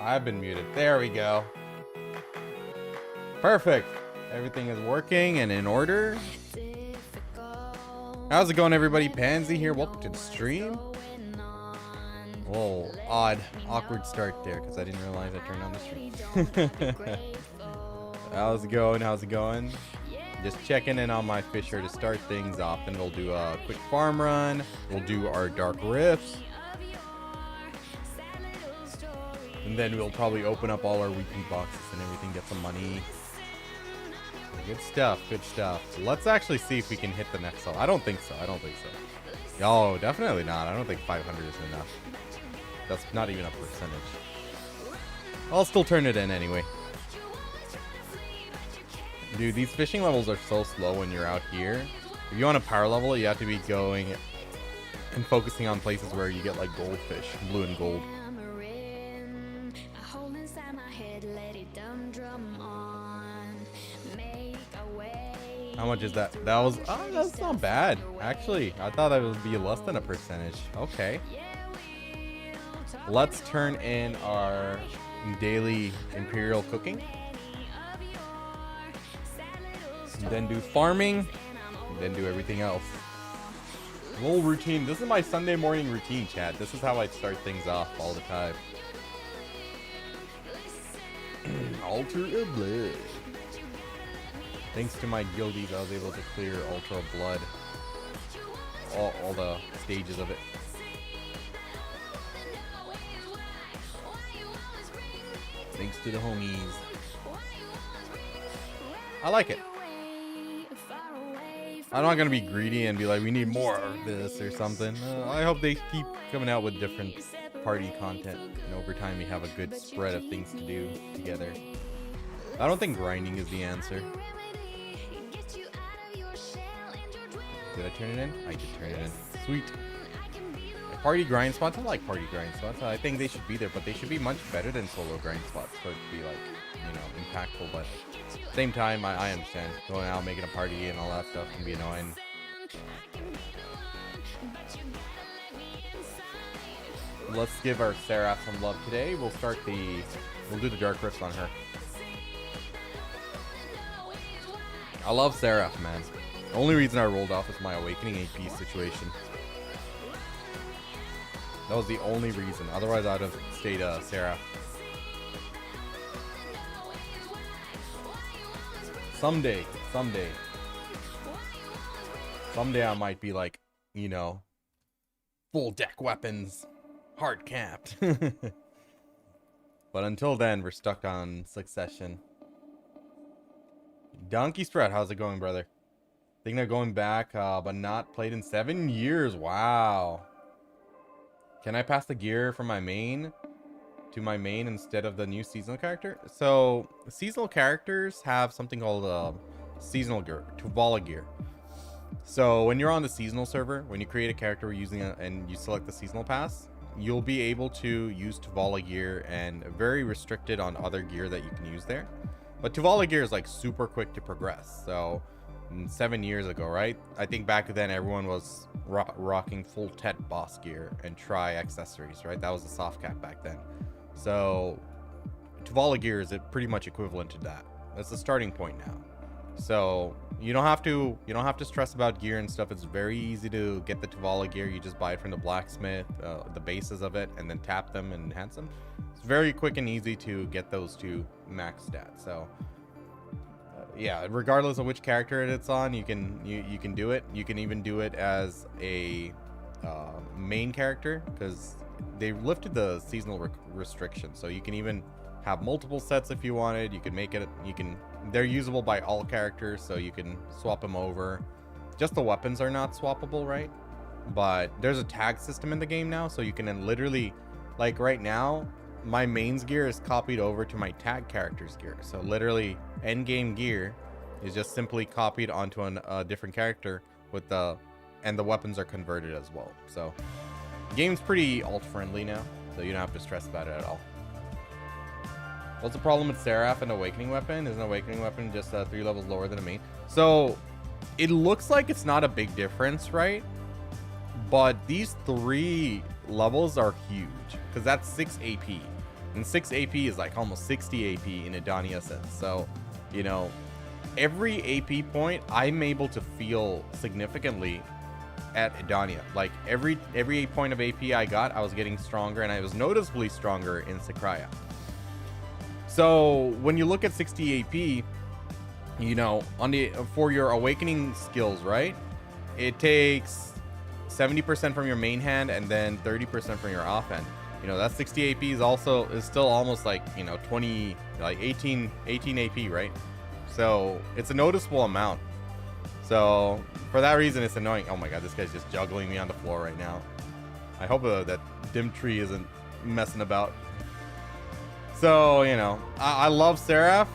I've been muted. There we go. Perfect. Everything is working and in order. How's it going, everybody? Pansy here. Welcome to the stream. Oh, awkward start there because I didn't realize I turned on the stream. How's it going? How's it going? Just checking in on my fisher to start things off, and we'll do a quick farm run. We'll do our dark rifts. And then we'll probably open up all our weekly boxes and everything, get some money. Good stuff, good stuff. So let's actually see if we can hit the next level. I don't think so. I don't think so. Oh, definitely not. I don't think 500 is enough. That's not even a percentage. I'll still turn it in anyway. Dude, these fishing levels are so slow when you're out here. If you want to power level it, you have to be going and focusing on places where you get like goldfish, blue and gold. How much is that? That was, oh, that's not bad. Actually, I thought that would be less than a percentage. Okay. Let's turn in our daily imperial cooking. And then do farming. And then do everything else. Little routine. This is my Sunday morning routine, chat. This is how I start things off all the time. Altar of blood. Thanks to my guildies, I was able to clear Altar of Blood. All the stages of it. Thanks to the homies. I like it. I'm not gonna be greedy and be like, we need more of this or something. I hope they keep coming out with different party content, and over time we have a good spread of things to do together. I don't think grinding is the answer. Did I turn it in? I did turn it in. Sweet. Party grind spots. I like party grind spots. I think they should be there, but they should be much better than solo grind spots for it to be like, you know, impactful. But same time, I understand going out, making a party and all that stuff can be annoying. Let's give our Seraph some love today. We'll do the dark rifts on her. I love Seraph, man. The only reason I rolled off is my awakening AP situation. That was the only reason. Otherwise, I'd have stayed Seraph. Someday I might be like, you know, full deck weapons, hard capped. But until then, we're stuck on Succession. Donkey Spread, how's it going, brother? Think they're going back, but not played in 7 years. Wow. Can I pass the gear from my main to my main instead of the new seasonal character? So seasonal characters have something called seasonal gear, Tuvala gear. So when you're on the seasonal server, when you create a character using and you select the seasonal pass, you'll be able to use Tuvala gear and very restricted on other gear that you can use there. But Tuvala gear is like super quick to progress. So 7 years ago, right? I think back then everyone was rocking full Tet boss gear and Tri accessories, right? That was the soft cap back then. So Tuvala gear is pretty much equivalent to that. That's the starting point now. So you don't have to stress about gear and stuff. It's very easy to get the Tuvala gear. You just buy it from the blacksmith, the bases of it, and then tap them and enhance them. It's very quick and easy to get those to max stats. So yeah, regardless of which character it's on, you can do it. You can even do it as a main character because they lifted the seasonal restriction, so you can even have multiple sets if you wanted. You can make it. They're usable by all characters, so you can swap them over. Just the weapons are not swappable, right? But there's a tag system in the game now, so you can then literally, like right now, my mains gear is copied over to my tag character's gear. So literally end game gear is just simply copied onto a different character with and the weapons are converted as well. So the game's pretty alt friendly now, so you don't have to stress about it at all. What's the problem with Seraph and Awakening Weapon? Is an Awakening Weapon just 3 levels lower than a main? So it looks like it's not a big difference, right? But these 3 levels are huge because that's 6 AP. And 6 AP is like almost 60 AP in Idania sense. So, you know, every AP point I'm able to feel significantly at Idania. Like every point of AP I got, I was getting stronger, and I was noticeably stronger in Sakraya. So when you look at 60 AP, you know, for your awakening skills, right? It takes 70% from your main hand and then 30% from your offhand. You know, that 60 AP is still almost like, you know, 18 AP, right? So it's a noticeable amount. So for that reason, it's annoying. Oh my god, this guy's just juggling me on the floor right now. I hope that dim tree isn't messing about. So, you know, I love Seraph,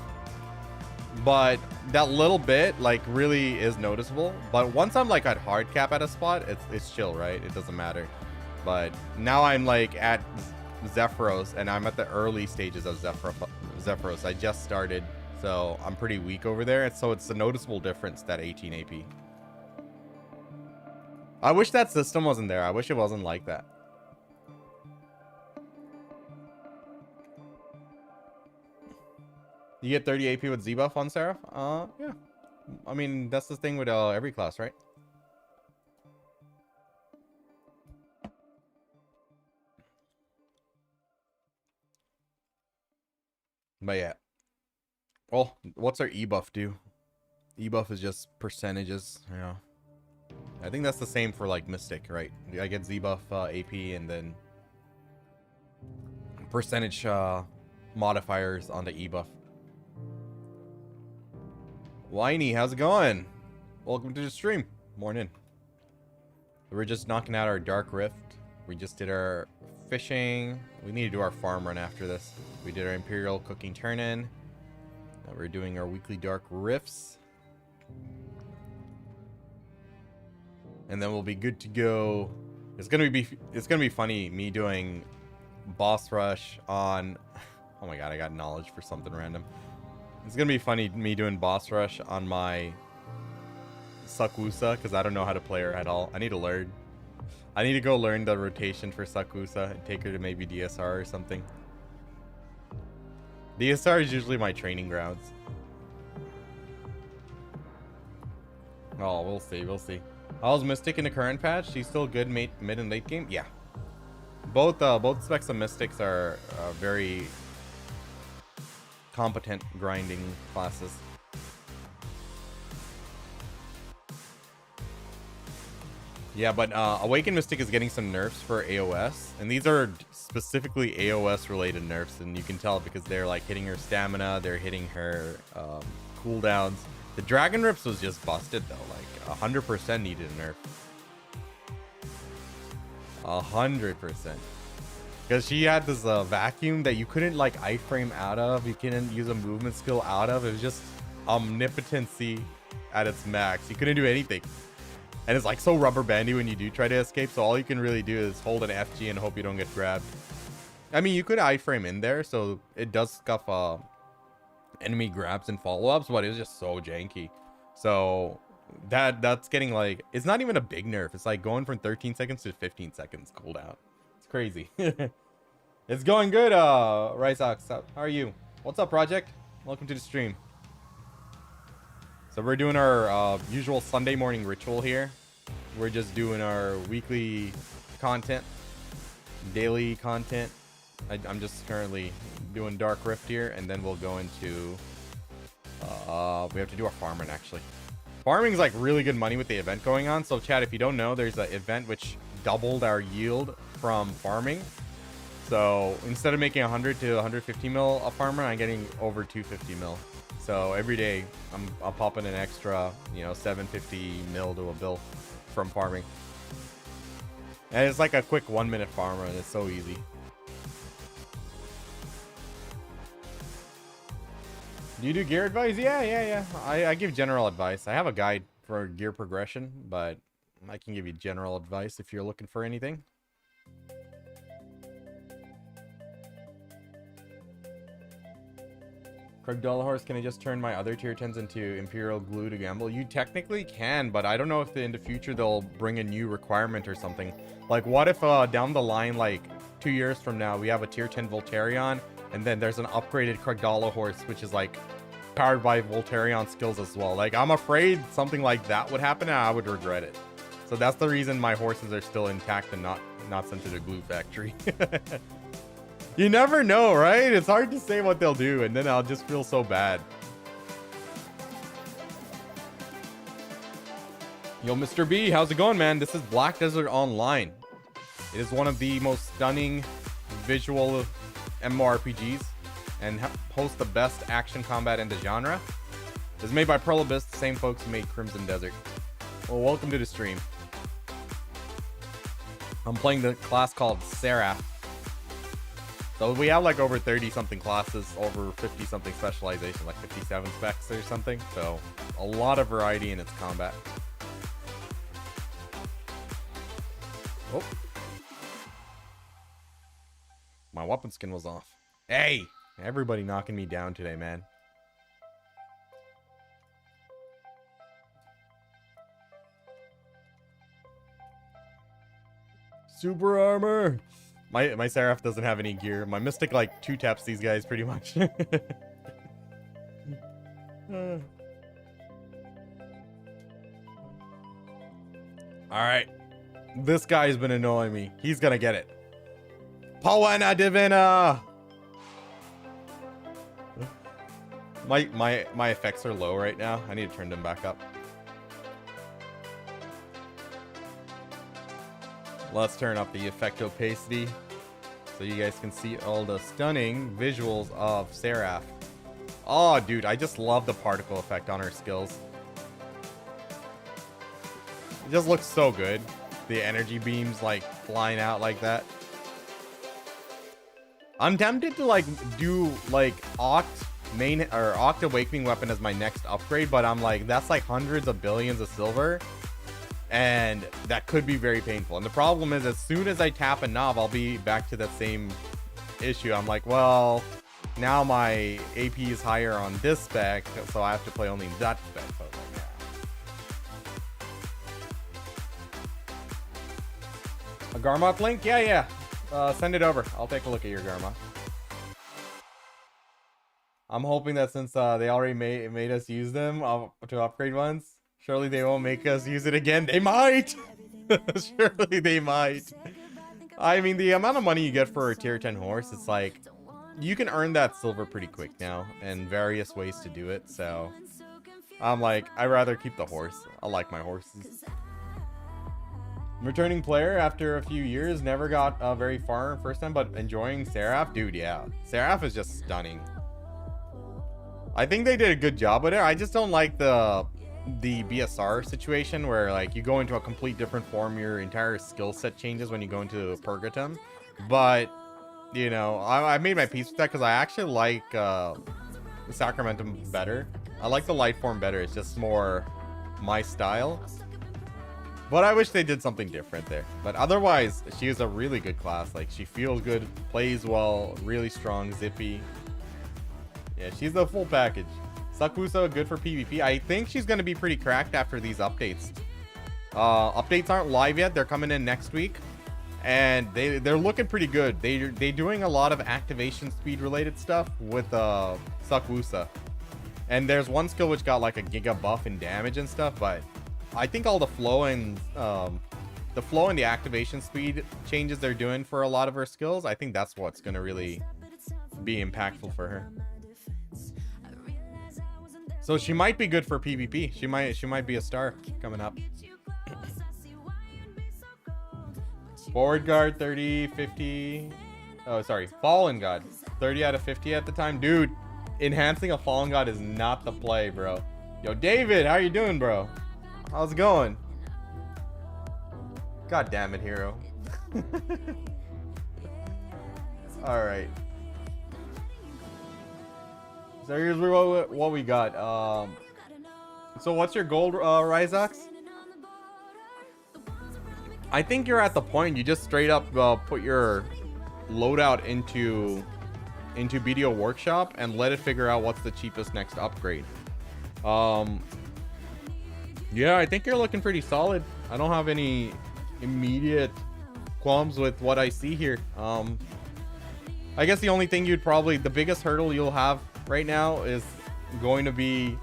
but that little bit like really is noticeable. But once I'm like at hard cap at a spot, it's chill, right? It doesn't matter. But now I'm like at Zephyros, and I'm at the early stages of Zephyros. I just started, so I'm pretty weak over there. And so it's a noticeable difference, that 18 AP. I wish that system wasn't there. I wish it wasn't like that. You get 30 AP with Z-buff on Seraph? Yeah. I mean, that's the thing with every class, right? But yeah. Well, what's our E-buff do? E-buff is just percentages, yeah. I think that's the same for like Mystic, right? I get Z-buff AP and then percentage modifiers on the E-buff. Whiny, how's it going? Welcome to the stream. Morning. We're just knocking out our Dark Rift. We just did our fishing. We need to do our farm run after this. We did our Imperial cooking turn-in. Now we're doing our weekly Dark Rifts. And then we'll be good to go. It's gonna be funny, me doing boss rush on... Oh my god, I got knowledge for something random. It's gonna be funny me doing boss rush on my Succ Woosa, because I don't know how to play her at all. I need to learn. I need to go learn the rotation for Succ Woosa and take her to maybe DSR or something. DSR is usually my training grounds. Oh, we'll see, we'll see. How's Mystic in the current patch? She's still good mid and late game? Yeah. Both specs of Mystics are very competent grinding classes. Yeah, but Awakened Mystic is getting some nerfs for AOS, and these are specifically AOS related nerfs, and you can tell because they're like hitting her stamina, they're hitting her cooldowns. The Dragon Rips was just busted though, like 100% needed a nerf. 100%. Because she had this vacuum that you couldn't like iframe out of, you couldn't use a movement skill out of. It was just omnipotency at its max. You couldn't do anything. And it's like so rubber bandy when you do try to escape, so all you can really do is hold an FG and hope you don't get grabbed. I mean, you could iframe in there, so it does scuff enemy grabs and follow-ups, but it's just so janky. So that's getting like, it's not even a big nerf. It's like going from 13 seconds to 15 seconds cooldown. It's crazy. It's going good, Ryzox. How are you? What's up, Project? Welcome to the stream. So we're doing our usual Sunday morning ritual here. We're just doing our weekly content, daily content. I'm just currently doing Dark Rift here, and then we'll go into... we have to do our farm run, actually. Farming is like really good money with the event going on. So chat, if you don't know, there's an event which doubled our yield from farming. So instead of making 100 to 150 mil a farm run, I'm getting over 250 mil. So every day I'm popping an extra, you know, 750 mil to a bill from farming. And it's like a quick 1-minute farm run. It's so easy. Do you do gear advice? Yeah. I give general advice. I have a guide for gear progression, but I can give you general advice if you're looking for anything. Craig Dollahorse, can I just turn my other tier 10s into Imperial Glue to gamble? You technically can, but I don't know if in the future they'll bring a new requirement or something. Like, what if down the line, like, 2 years from now, we have a tier 10 Voltarion, and then there's an upgraded Kragdala horse, which is like powered by Voltarion skills as well. Like, I'm afraid something like that would happen, and I would regret it. So that's the reason my horses are still intact and not sent to the glue factory. You never know, right? It's hard to say what they'll do, and then I'll just feel so bad. Yo, Mr. B, how's it going, man? This is Black Desert Online. It is one of the most stunning visual MMORPGs and hosts the best action combat in the genre. It's made by Perlibus, the same folks who made Crimson Desert. Well, welcome to the stream. I'm playing the class called Seraph. So we have like over 30 something classes, over 50 something specialization, like 57 specs or something. So a lot of variety in its combat. Oh. My weapon skin was off. Hey! Everybody knocking me down today, man. Super armor! My Seraph doesn't have any gear. My Mystic, like, 2-taps these guys pretty much. Alright. This guy's been annoying me. He's gonna get it. Poena Divina! My effects are low right now. I need to turn them back up. Let's turn up the effect opacity so you guys can see all the stunning visuals of Seraph. Oh, dude, I just love the particle effect on her skills. It just looks so good. The energy beams like flying out like that. I'm tempted to like do like Oct Awakening Weapon as my next upgrade, but I'm like, that's like hundreds of billions of silver. And that could be very painful. And the problem is, as soon as I tap a knob, I'll be back to that same issue. I'm like, well, now my AP is higher on this spec, so I have to play only that spec. So like, yeah. A Garmoth link? Yeah. Send it over. I'll take a look at your Garmoth. I'm hoping that since they already made us use them to upgrade ones, surely they won't make us use it again. They might! Surely they might. I mean, the amount of money you get for a tier 10 horse, it's like, you can earn that silver pretty quick now, and various ways to do it, so I'm like, I'd rather keep the horse. I like my horses. Returning player after a few years, never got very far first time, but enjoying Seraph? Dude, yeah. Seraph is just stunning. I think they did a good job with it. I just don't like the BSR situation where like you go into a complete different form, your entire skill set changes when you go into Purgatum. But you know, I made my peace with that because I actually like Sacramentum better. I like the light form better. It's just more my style. But I wish they did something different there. But otherwise, she is a really good class. Like, she feels good, plays well, really strong, zippy. Yeah, she's the full package. Succ Woosa, good for PvP. I think she's going to be pretty cracked after these updates. Updates aren't live yet. They're coming in next week. And they're looking pretty good. They're doing a lot of activation speed related stuff with Succ Woosa. And there's one skill which got like a giga buff in damage and stuff, but I think all the flow and the activation speed changes they're doing for a lot of her skills, I think that's what's going to really be impactful for her. So she might be good for PvP. She might be a star coming up. Forward guard 30, 50. Oh, sorry. Fallen god 30 out of 50 at the time. Dude, enhancing a fallen god is not the play, bro. Yo, David, how you doing, bro? How's it going? God damn it, hero. All right. So here's what we got. So what's your gold, Ryzox? I think you're at the point you just straight up put your loadout into BDO Workshop and let it figure out what's the cheapest next upgrade. Yeah, I think you're looking pretty solid. I don't have any immediate qualms with what I see here. I guess the only thing the biggest hurdle you'll have right now is going to be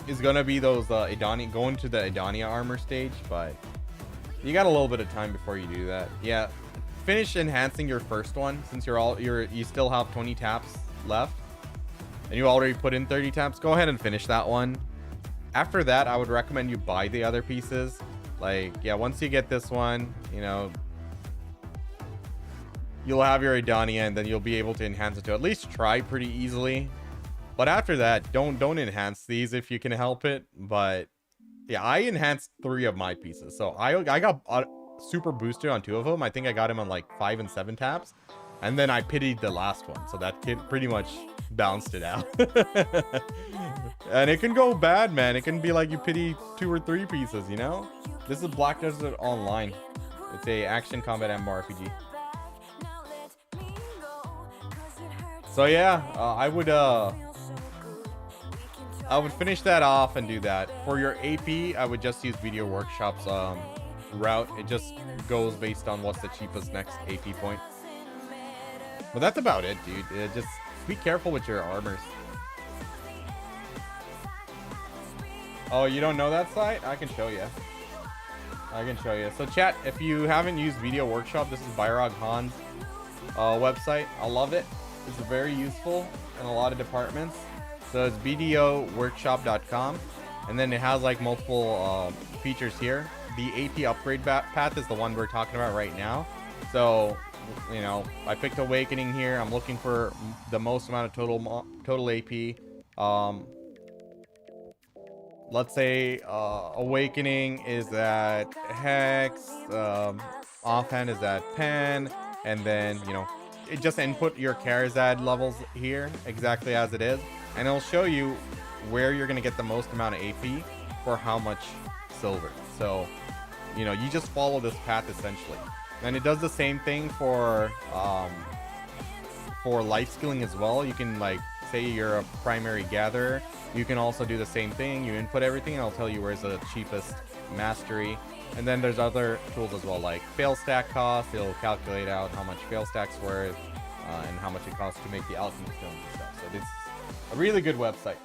those Edania, going to the Edania armor stage, but you got a little bit of time before you do that. Yeah, finish enhancing your first one since you still have 20 taps left and you already put in 30 taps. Go ahead and finish that one. After that, I would recommend you buy the other pieces. Like, yeah, once you get this one, you know, you'll have your Edania, and then you'll be able to enhance it to at least try pretty easily. But after that, don't enhance these if you can help it. But yeah, I enhanced 3 of my pieces, so I got super boosted on 2 of them. I think I got him on like 5 and 7 taps, and then I pitied the last one, so that kid pretty much bounced it out. And it can go bad, man. It can be like you pity 2 or 3 pieces, you know. This is Black Desert Online. It's a action combat MMORPG. So yeah, I would finish that off and do that. For your AP, I would just use Video Workshop's route. It just goes based on what's the cheapest next AP point. But that's about it, dude. Just be careful with your armors. Oh, you don't know that site? I can show you. So chat, if you haven't used Video Workshop, this is Byrog Han's website. I love it. It's very useful in a lot of departments. So it's bdoworkshop.com, and then it has like multiple features here. The AP upgrade path is the one we're talking about right now. So, you know, I picked Awakening here. I'm looking for the most amount of total AP. Let's say Awakening is at Hex, Offhand is at Pen, and then, you know, it just input your Karazad levels here exactly as it is, and it'll show you where you're going to get the most amount of AP for how much silver. So, you know, you just follow this path essentially. And it does the same thing for life skilling as well. You can, like, say you're a primary gatherer, you can also do the same thing. You input everything and I'll tell you where's the cheapest mastery. And then there's other tools as well, like fail stack cost. It'll calculate out how much fail stack's worth and how much it costs to make the alchemy stones and stuff. So it's a really good website.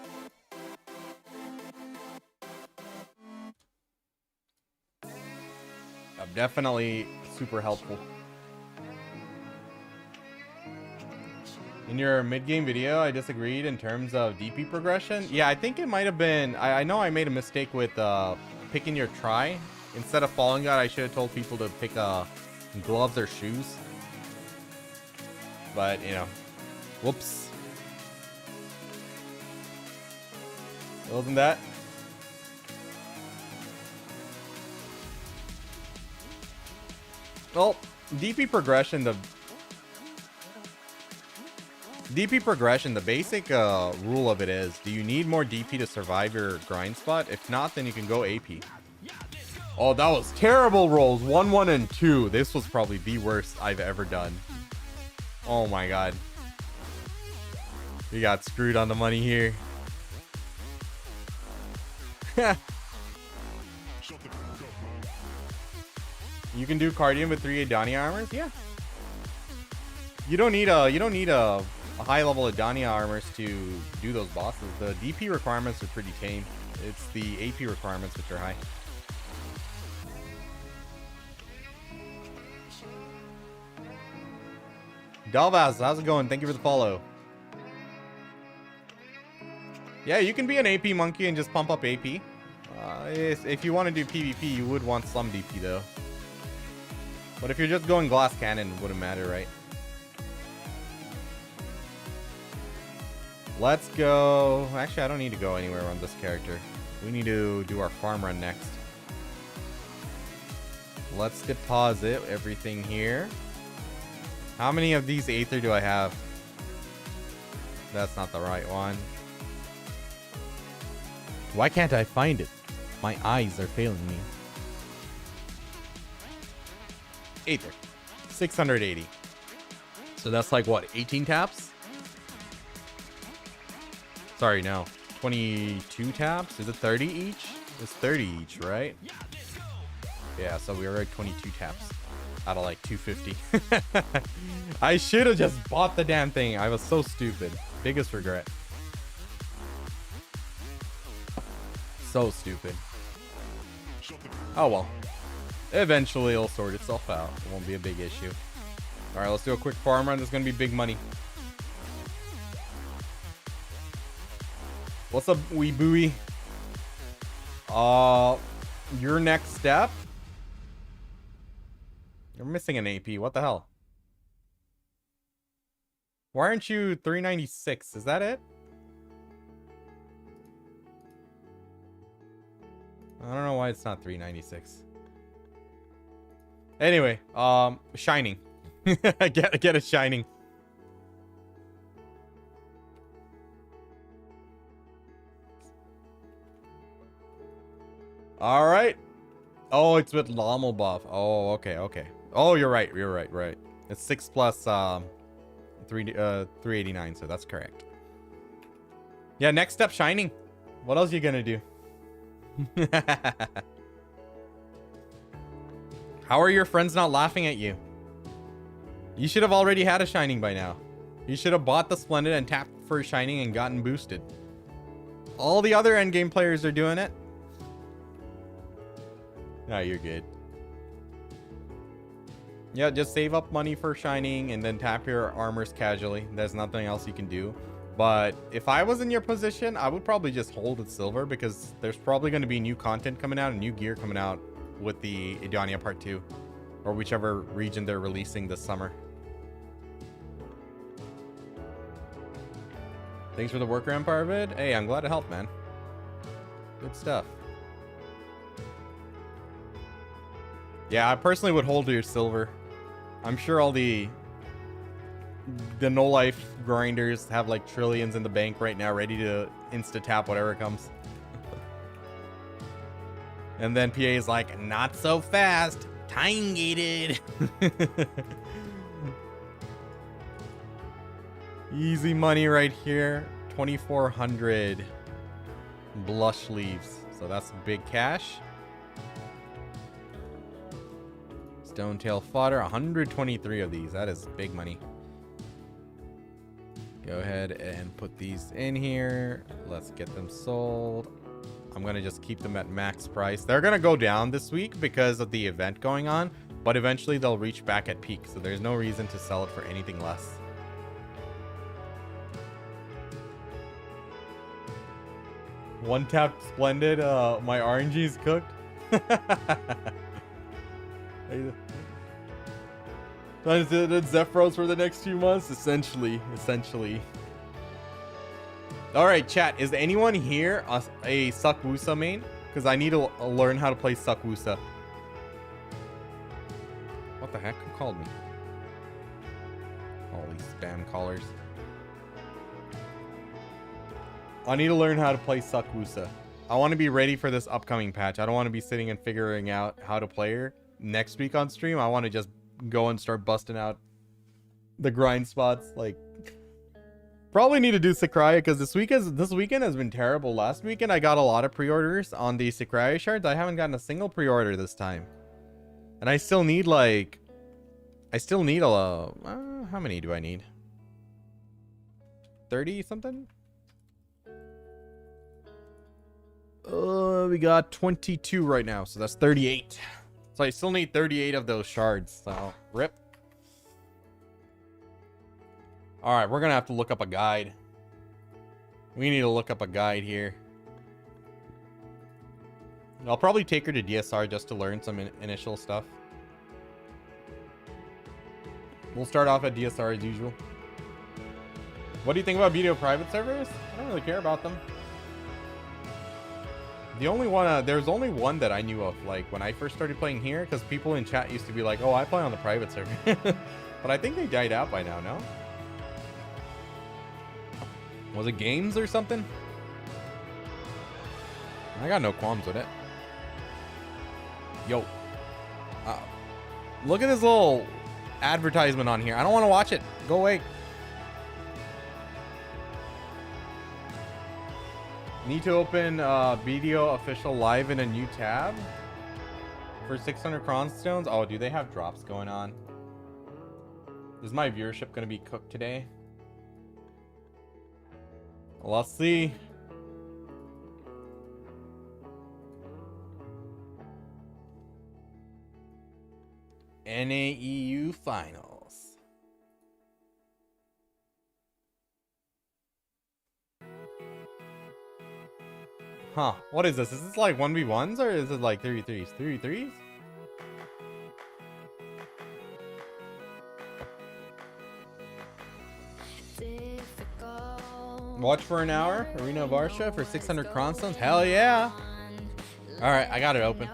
Definitely super helpful. In your mid-game video, I disagreed in terms of DP progression. Yeah, I think it might have been... I know I made a mistake with picking your try. Instead of Falling God, I should have told people to pick gloves or shoes. But, you know, whoops. Wasn't that? Well, DP progression, the basic rule of it is, do you need more DP to survive your grind spot? If not, then you can go AP. Oh, that was terrible rolls. 1, 1, and 2. This was probably the worst I've ever done. Oh my god. We got screwed on the money here. You can do Cardium with 3 Edania armors? Yeah. You don't need a high level Edania armors to do those bosses. The DP requirements are pretty tame. It's the AP requirements which are high. Dalvaz, how's it going? Thank you for the follow. Yeah, you can be an AP monkey and just pump up AP. If you want to do PvP, you would want some DP though. But if you're just going glass cannon, it wouldn't matter, right? Let's go. Actually, I don't need to go anywhere on this character. We need to do our farm run next. Let's deposit everything here. How many of these Aether do I have? That's not the right one. Why can't I find it? My eyes are failing me. Aether. 680. So that's like what, 18 taps? Sorry, no. 22 taps? Is it 30 each? It's 30 each, right? Yeah, so we were at 22 taps out of like 250. I should have just bought the damn thing. I was so stupid. Biggest regret. So stupid. Oh well. Eventually it'll sort itself out. It won't be a big issue. Alright, let's do a quick farm run. This is gonna be big money. What's up, wee booey? Your next step? You're missing an AP. What the hell? Why aren't you 396? Is that it? I don't know why it's not 396. Anyway, shining. get a shining. All right. Oh, it's with Lommel buff. Oh, okay. Oh, you're right. Right. It's 6 plus 389, so that's correct. Yeah, next up, shining. What else are you gonna do? How are your friends not laughing at you? You should have already had a shining by now. You should have bought the Splendid and tapped for a shining and gotten boosted. All the other endgame players are doing it. No, you're good. Yeah, just save up money for shining and then tap your armors casually. There's nothing else you can do. But if I was in your position, I would probably just hold it silver because there's probably going to be new content coming out and new gear coming out with the Idania Part 2 or whichever region they're releasing this summer. Thanks for the workaround, Parvid. Hey, I'm glad to help, man. Good stuff. Yeah, I personally would hold to your silver. I'm sure all the no-life grinders have like trillions in the bank right now ready to insta-tap whatever comes. And then PA is like, not so fast. Time-gated. Easy money right here. 2,400 blush leaves. So that's big cash. Stonetail fodder, 123 of these. That is big money. Go ahead and put these in here. Let's get them sold. I'm going to just keep them at max price. They're going to go down this week because of the event going on, but eventually they'll reach back at peak. So there's no reason to sell it for anything less. One tap Splendid. My RNG is cooked. Zephyros for the next 2 months, essentially. All right, chat. Is anyone here a Succ Woosa main? Because I need to learn how to play Succ Woosa. What the heck? Who called me? All these spam callers. I need to learn how to play Succ Woosa. I want to be ready for this upcoming patch. I don't want to be sitting and figuring out how to play her next week on stream. I want to just go and start busting out the grind spots. Like, probably need to do Succ because this weekend has been terrible. Last weekend I got a lot of pre-orders on the Succ shards. I haven't gotten a single pre-order this time, and I still need like, how many do I need? 30 something. We got 22 right now, so that's 38. So I still need 38 of those shards. So rip. All right, we're gonna have to look up a guide. We need to look up a guide here. I'll probably take her to DSR just to learn some initial stuff. We'll start off at DSR as usual. What do you think about video private servers? I don't really care about them. The only one, there's only one that I knew of, like, when I first started playing here, because people in chat used to be like, oh, I play on the private server. But I think they died out by now, no? Was it games or something? I got no qualms with it. Yo. Look at this little advertisement on here. I don't want to watch it. Go away. Need to open video official live in a new tab. for 600 cronstones. Oh, do they have drops going on? Is my viewership going to be cooked today? Well, let's see. NAEU finals. Huh, what is this? Is this like 1v1s or is it like 33s? 33s? Watch for an hour. Arena Varsha for 600 cronstones. Hell yeah. Alright, I got it open.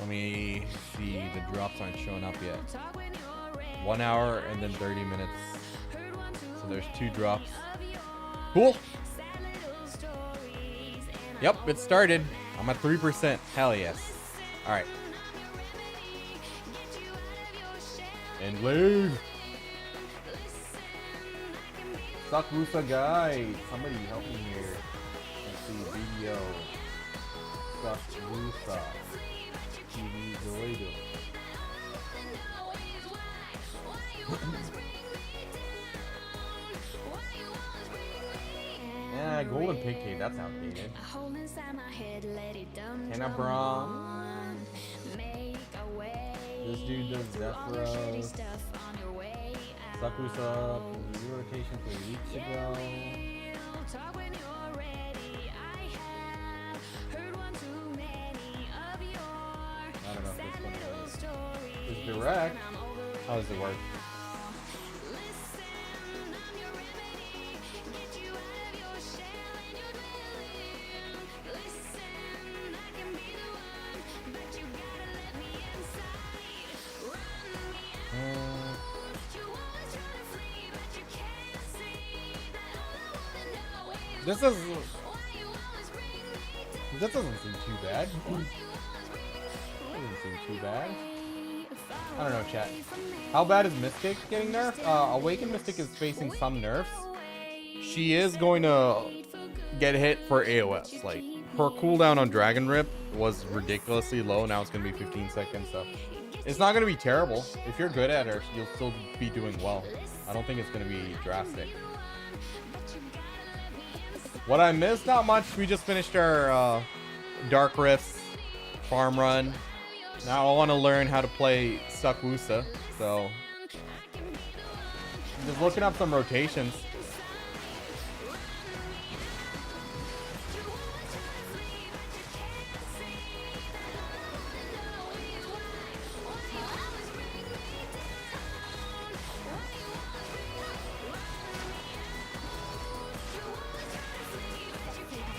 Let me see. The drops aren't showing up yet. 1 hour and then 30 minutes. So there's 2 drops. Cool. Yep, it started. I'm at 3%. Hell yes. Alright. And leave. Succ Woosa guys. Somebody help me here. Let's see. Video. Succ Woosa. TV Zoido. Yeah, golden pig cake, that's outdated. Kenabron. This dude does Zephyros. Succ Woosa. Rotation 3 weeks ago. I don't know if this one is direct. How does it work? This doesn't seem too bad. Doesn't seem too bad. I don't know, chat. How bad is Mystic getting nerfed? Awakened Mystic is facing some nerfs. She is going to get hit for AOS. Like, her cooldown on Dragon Rip was ridiculously low. Now it's going to be 15 seconds. So it's not going to be terrible. If you're good at her, you'll still be doing well. I don't think it's going to be drastic. What I missed? Not much. We just finished our Dark Rifts farm run. Now I want to learn how to play Succ Woosa. So just looking up some rotations.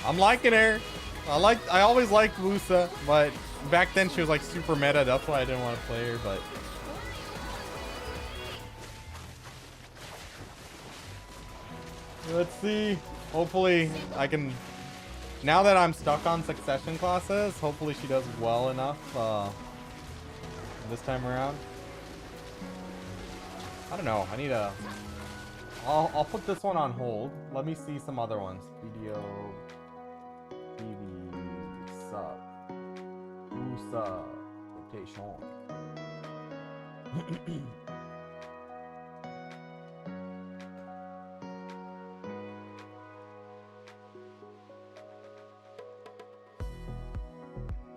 I'm liking her. I always liked Woosa, but back then she was like super meta. That's why I didn't want to play her, but let's see. Hopefully I can, now that I'm stuck on succession classes, hopefully she does well enough this time around. I don't know. I need a, I'll put this one on hold. Let me see some other ones. Video TV Succ Woosa rotation.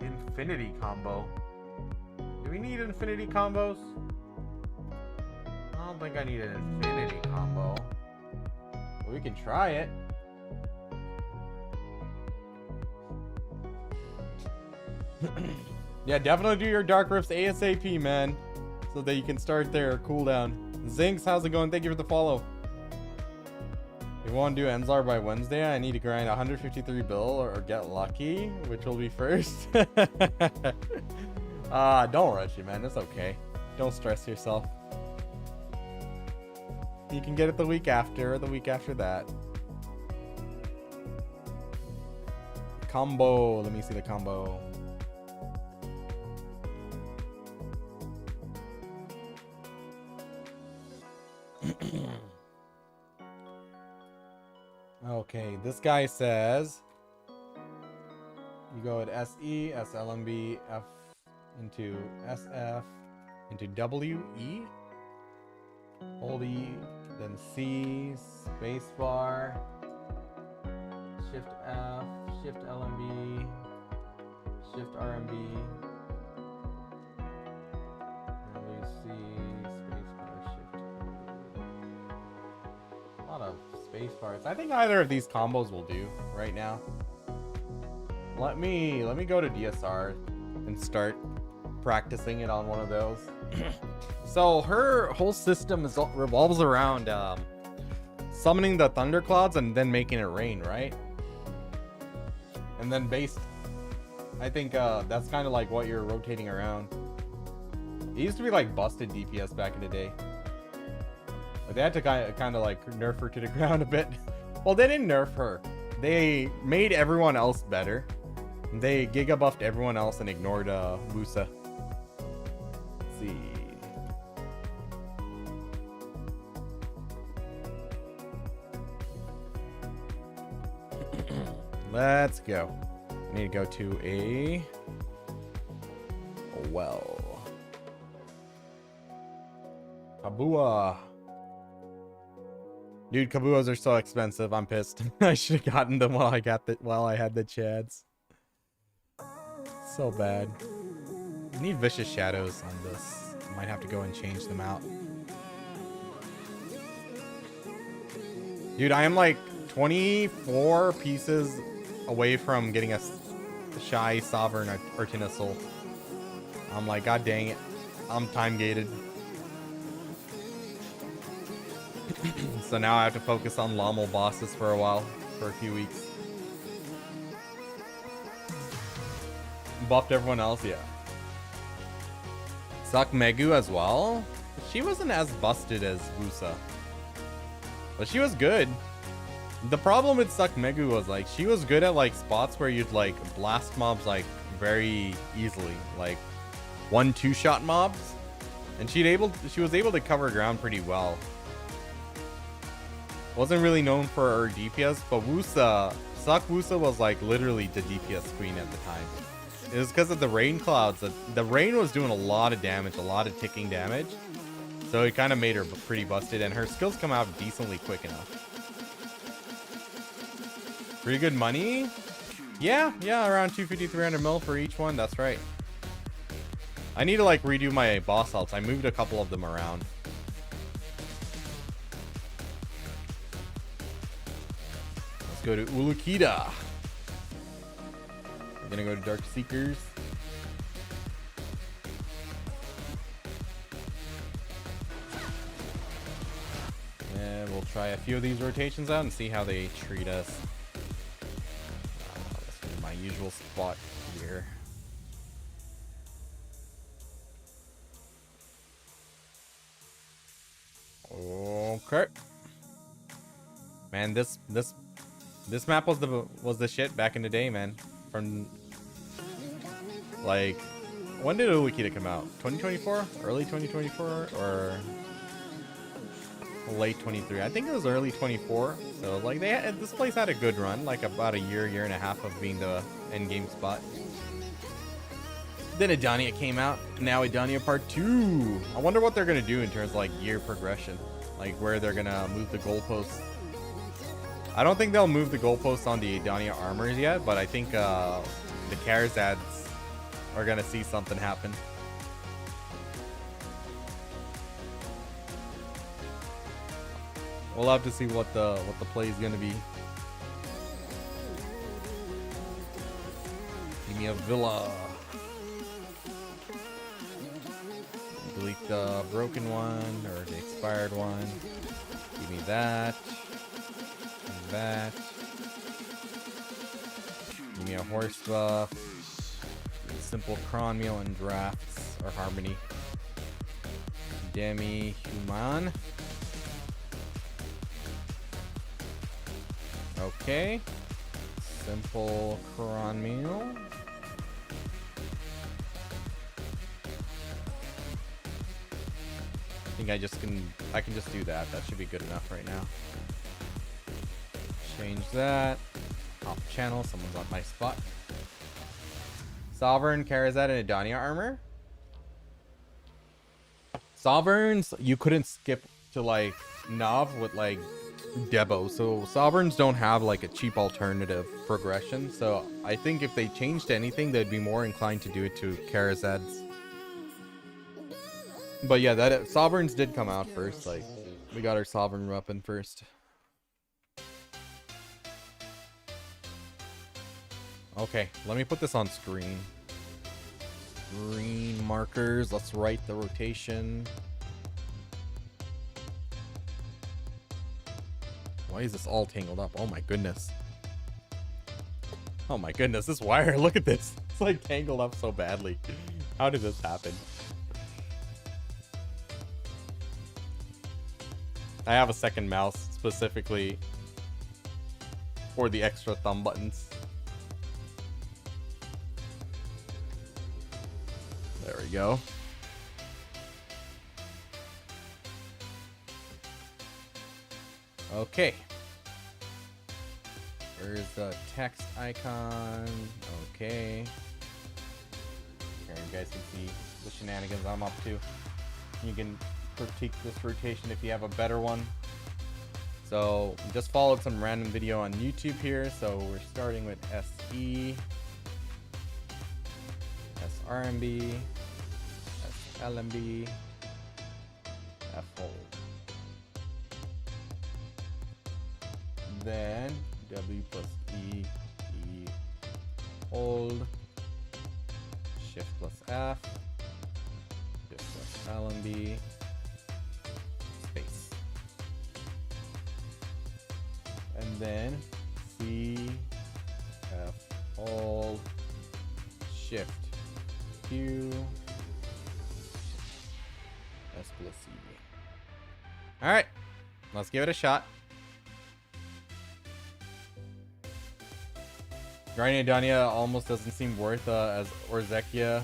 Infinity combo. Do we need infinity combos? I don't think I need an infinity combo. Well, we can try it. Yeah, definitely do your Dark Rifts ASAP, man, so that you can start their cooldown. Zinx, how's it going? Thank you for the follow. If you want to do Enzlar by Wednesday, I need to grind 153 bill or get lucky, which will be first. Don't rush it, man. It's okay. Don't stress yourself. You can get it the week after or the week after that. Combo. Let me see the combo. Okay, this guy says You go at SE, SLMB, F into SF, into WE, hold E, then C, spacebar, Shift F, Shift LMB, Shift RMB, C, spacebar, Shift. A lot of spacebars. I think either of these combos will do right now. Let me go to DSR and start practicing it on one of those. So her whole system revolves around summoning the thunderclouds and then making it rain, right? And then I think that's kind of like what you're rotating around. It used to be like busted DPS back in the day, but they had to kind of like nerf her to the ground a bit. Well, they didn't nerf her. They made everyone else better. They giga buffed everyone else and ignored Woosa. Let's see. Let's go. I need to go to a well. Kabua. Dude, Kabuas are so expensive. I'm pissed. I should have gotten them while I had the chads. So bad. I need vicious shadows on this. Might have to go and change them out. Dude, I am like 24 pieces away from getting a shy sovereign Artinosol. I'm like, god dang it. I'm time gated. So now I have to focus on Lommel bosses for a while, for a few weeks. Buffed everyone else, yeah. Succ Megu as well. She wasn't as busted as Woosa, but she was good. The problem with Succ Megu was like she was good at like spots where you'd like blast mobs like very easily, like 1-2 shot mobs, and she was able to cover ground pretty well. Wasn't really known for her DPS, but Succ Woosa was like literally the DPS queen at the time. It was because of the rain clouds. The rain was doing a lot of damage, a lot of ticking damage. So it kind of made her pretty busted, and her skills come out decently quick enough. Pretty good money? Yeah, around 250-300 mil for each one. That's right. I need to like redo my boss alts. I moved a couple of them around. Let's go to Ulukida. We're gonna go to Dark Seekers. And we'll try a few of these rotations out and see how they treat us. Let's do my usual spot here. Okay. Man, this map was the shit back in the day, man. From like, when did Ulukida come out? 2024? Early 2024 or late 23? I think it was early 24. So like this place had a good run, like about a year and a half of being the end game spot. Then Edania came out. Now Edania Part 2. I wonder what they're gonna do in terms of like year progression, like where they're gonna move the goalposts. I don't think they'll move the goalposts on the Edania armors yet, but I think the Karis ads are gonna see something happen. We'll have to see what the play is gonna be. Give me a villa. Delete the broken one or the expired one. Give me that. That. Give me a horse buff. Simple cron meal and drafts or harmony. Demi human. Okay. Simple cron meal. I think I can just do that. That should be good enough right now. Change that. Off channel. Someone's on my spot. Sovereign, Karazad, and Idania armor. Sovereigns, you couldn't skip to like Nav with like Debo, so Sovereigns don't have like a cheap alternative progression. So I think if they changed anything, they'd be more inclined to do it to Karazad's. But yeah, that Sovereigns did come out first. Like we got our Sovereign weapon first. Okay, let me put this on screen. Green markers. Let's write the rotation. Why is this all tangled up? Oh my goodness. Oh my goodness, this wire, look at this. It's like tangled up so badly. How did this happen? I have a second mouse specifically for the extra thumb buttons. There we go. Okay. Where's the text icon? Okay. Here, you guys can see the shenanigans I'm up to. You can critique this rotation if you have a better one. So, just followed some random video on YouTube here. So, we're starting with SE, SRMB, SLMB, F-hold. Then W plus E, E, hold, Shift plus F, Shift plus LMB, space. And then C, F, hold, Shift, Q, S plus C. Alright, let's give it a shot. Grinding Idania almost doesn't seem worth as Orzekia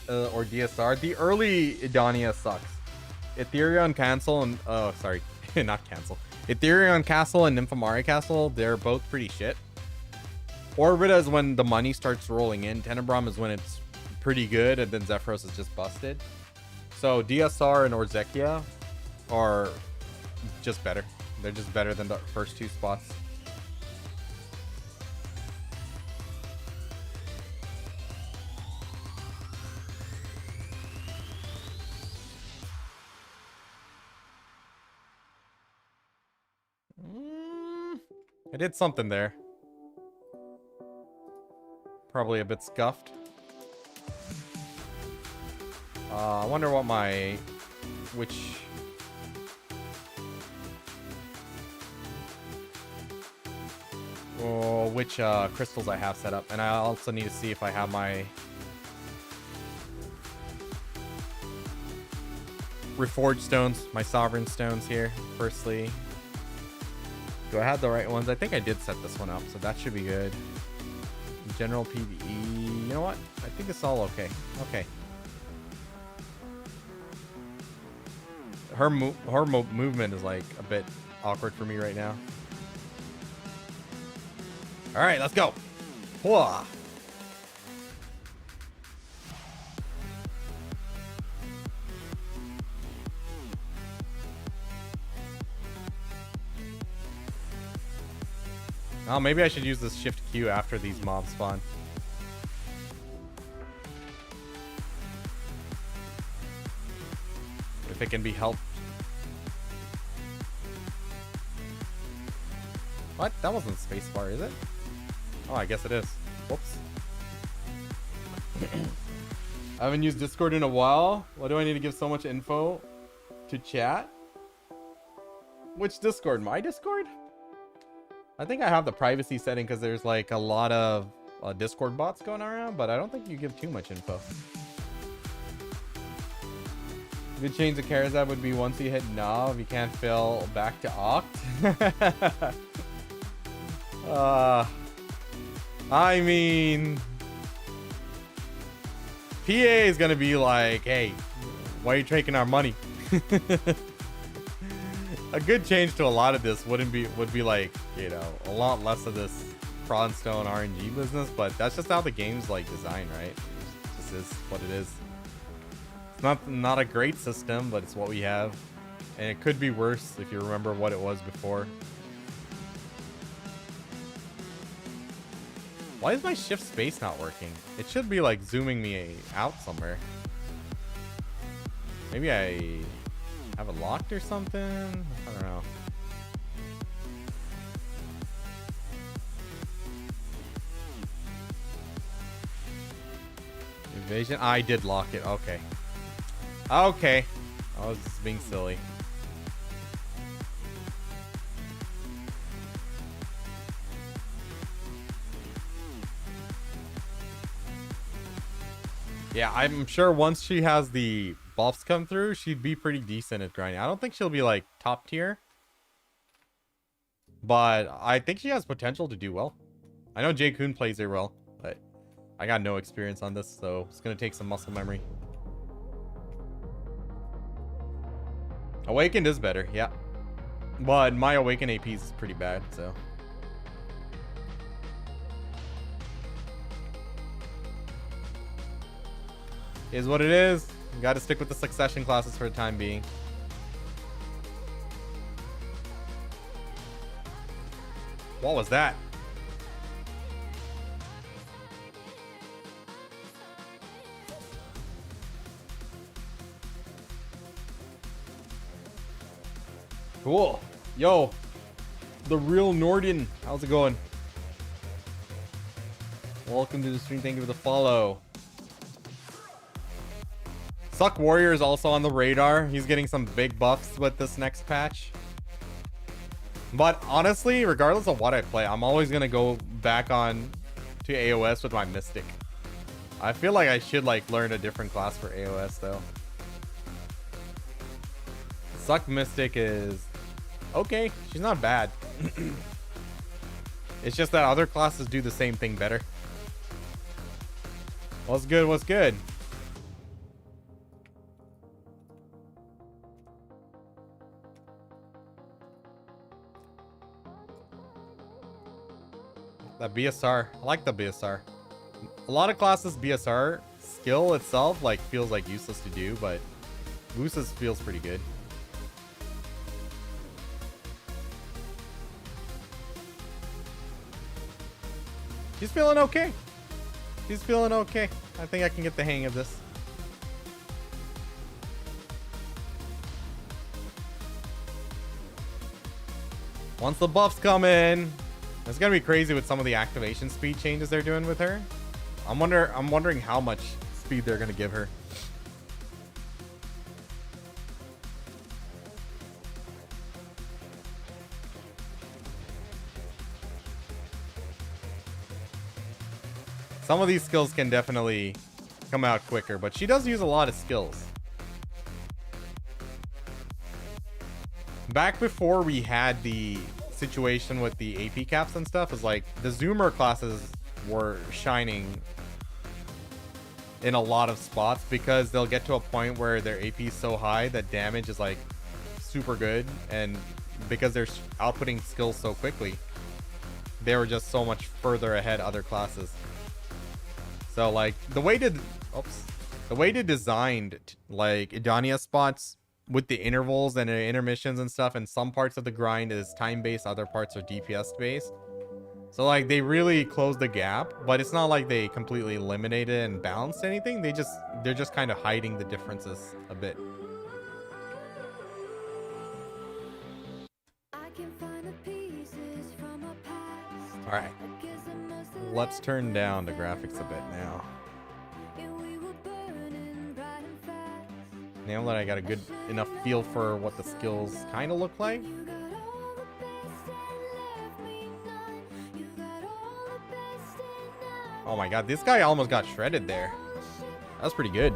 or DSR. The early Idania sucks. Ethereon Cancel and sorry, not Cancel. Ethereon Castle and Nymphomari Castle, they're both pretty shit. Orbita is when the money starts rolling in. Tenebrum is when it's pretty good, and then Zephyros is just busted. So DSR and Orzekia are just better. They're just better than the first two spots. I did something there. Probably a bit scuffed. I wonder what my... which crystals I have set up. And I also need to see if I have my... Reforged stones, my sovereign stones here, firstly. Do I have the right ones? I think I did set this one up, so that should be good. General PvE. You know what? I think it's all okay. Okay. Her movement is like a bit awkward for me right now. All right, let's go. Whoa. Oh, maybe I should use this Shift Q after these mobs spawn. If it can be helped. What? That wasn't spacebar, is it? Oh, I guess it is. Whoops. I haven't used Discord in a while. Why do I need to give so much info to chat? Which Discord? My Discord? I think I have the privacy setting because there's like a lot of Discord bots going around, but I don't think you give too much info. Good change to Karazad would be once you hit Nav, you can't fill back to Oct. I mean, PA is gonna be like, hey, why are you taking our money? A good change to a lot of this would be like, you know, a lot less of this Prawnstone RNG business, but that's just how the game's like designed, right? This is what it is. It's not a great system, but it's what we have. And it could be worse if you remember what it was before. Why is my shift space not working? It should be like zooming me out somewhere. Maybe I have it locked or something? I don't know. Invasion? I did lock it. Okay. Okay. I was just being silly. Yeah, I'm sure once she has the buffs come through, she'd be pretty decent at grinding. I don't think she'll be like top tier, but I think she has potential to do well. I know Jay Kun plays her well, but I got no experience on this, so it's gonna take some muscle memory. Awakened is better, yeah, but my Awakened AP is pretty bad, so. Is what it is. You gotta stick with the Succession classes for the time being. What was that? Cool. Yo, the real Norden. How's it going? Welcome to the stream. Thank you for the follow. Succ Warrior is also on the radar. He's getting some big buffs with this next patch. But honestly, regardless of what I play, I'm always going to go back on to AOS with my Mystic. I feel like I should like learn a different class for AOS though. Succ Mystic is okay. She's not bad. It's just that other classes do the same thing better. What's good? What's good? That BSR. I like the BSR. A lot of classes BSR skill itself like feels like useless to do, but Woosa's feels pretty good. She's feeling okay. She's feeling okay. I think I can get the hang of this. Once the buffs come in, it's gonna be crazy with some of the activation speed changes they're doing with her. I'm wondering how much speed they're gonna give her. Some of these skills can definitely come out quicker, but she does use a lot of skills. Back before we had the situation with the AP caps and stuff, is like the Zoomer classes were shining in a lot of spots because they'll get to a point where their AP is so high that damage is like super good, and because they're outputting skills so quickly, they were just so much further ahead other classes. So like the way they designed like Idania spots with the intervals and the intermissions and stuff, and some parts of the grind is time based, other parts are DPS based. So like they really closed the gap, but it's not like they completely eliminated and balanced anything. They're just kind of hiding the differences a bit. All right, let's turn down the graphics a bit now. Now that I got a good enough feel for what the skills kind of look like. Oh my god, this guy almost got shredded there. That's pretty good.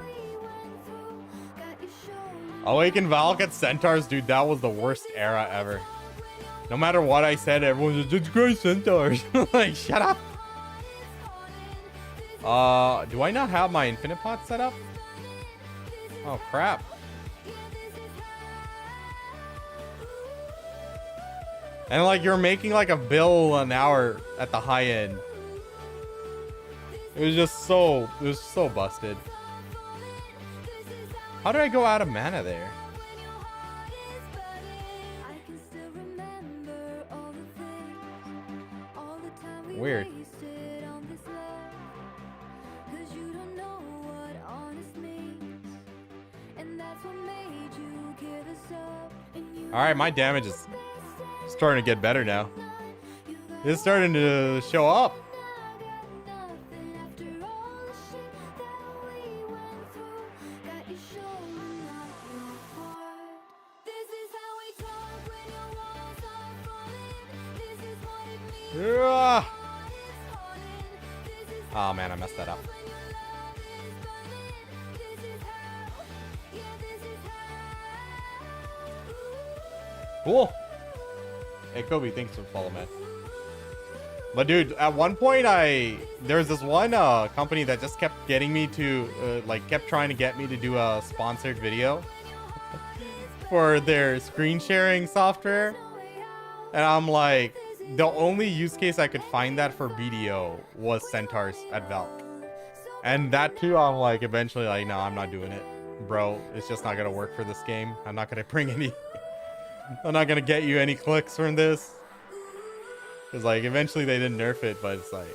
Awaken Valk at Centaurs, dude, that was the worst era ever. No matter what I said, everyone was just great Centaurs. Like, shut up. Do I not have my Infinite Pot set up? Oh crap. And like you're making like $1 bill an hour at the high end. It was so busted. How did I go out of mana there? Weird. Alright, my damage is starting to get better now. It's starting to show up. Oh man, I messed that up. Cool. Hey Kobe, thanks for following, man. But dude, at one point there's this one company that just kept getting me to kept trying to get me to do a sponsored video for their screen sharing software. And I'm like, the only use case I could find that for BDO was Centaurs at Valk. And that too, I'm like, eventually like, no, I'm not doing it. Bro, it's just not gonna work for this game. I'm not gonna bring any... I'm not gonna get you any clicks from this. Because like, eventually they didn't nerf it, but it's like...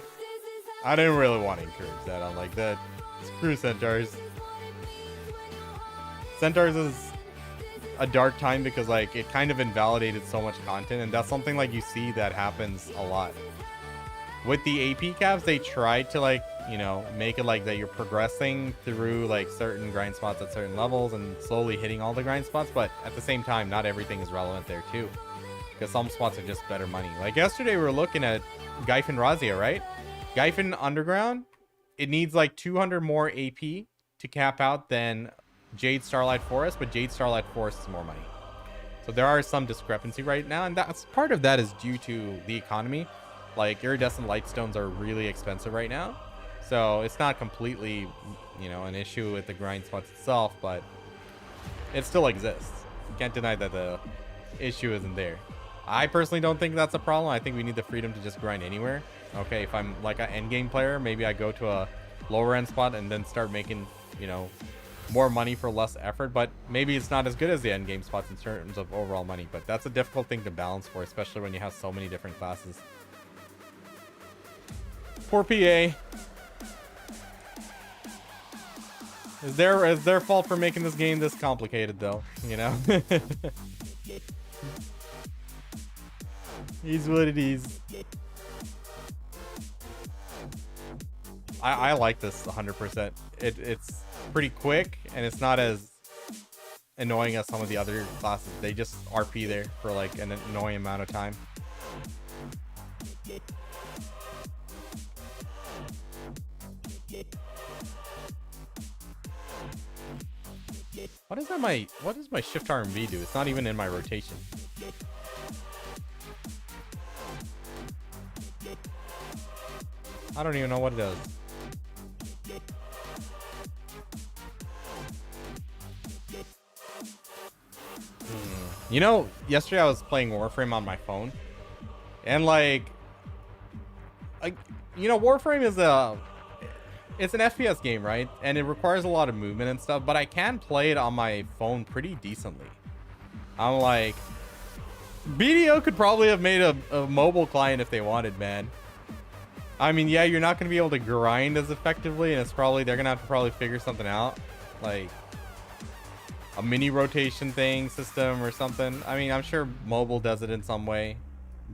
I didn't really want to encourage that. I'm like, that... Screw Centaurs. Centaurs is a dark time because like it kind of invalidated so much content, and that's something like you see that happens a lot with the AP caps. They tried to like, you know, make it like that you're progressing through like certain grind spots at certain levels and slowly hitting all the grind spots, but at the same time not everything is relevant there too, because some spots are just better money. Like yesterday we were looking at Gyfin Razia, right? Gyfin Underground, it needs like 200 more AP to cap out than Jade Starlight Forest, but Jade Starlight Forest is more money. So there are some discrepancy right now, and that's part of that is due to the economy. Like iridescent lightstones are really expensive right now, so it's not completely, you know, an issue with the grind spots itself, but it still exists. You can't deny that the issue isn't there. I personally don't think that's a problem. I think we need the freedom to just grind anywhere. Okay, if I'm like an endgame player, maybe I go to a lower end spot and then start making, you know, more money for less effort, but maybe it's not as good as the end game spots in terms of overall money. But that's a difficult thing to balance for, especially when you have so many different classes. Poor PA. Is their fault for making this game this complicated though, you know? He's what it is. I like this 100%. It's pretty quick, and it's not as annoying as some of the other classes. They just RP there for like an annoying amount of time. What does my shift RMV do? It's not even in my rotation. I don't even know what it does. You know, yesterday I was playing Warframe on my phone, and like, you know, Warframe is it's an FPS game, right? And it requires a lot of movement and stuff, but I can play it on my phone pretty decently. I'm like, BDO could probably have made a mobile client if they wanted, man. I mean, yeah, you're not going to be able to grind as effectively, and it's probably, they're going to have to probably figure something out, like a mini rotation thing system or something. I mean, I'm sure mobile does it in some way,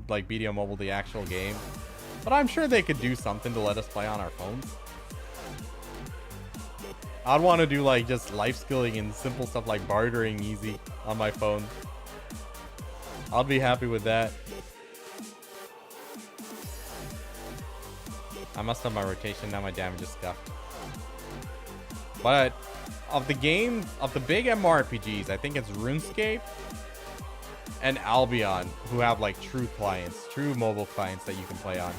like BDO Mobile, the actual game, but I'm sure they could do something to let us play on our phones. I'd want to do like just life skilling and simple stuff like bartering easy on my phone. I'll be happy with that. I must have my rotation, now my damage is scuffed. But of the game, of the big MMORPGs, I think it's RuneScape and Albion who have like true clients, true mobile clients that you can play on.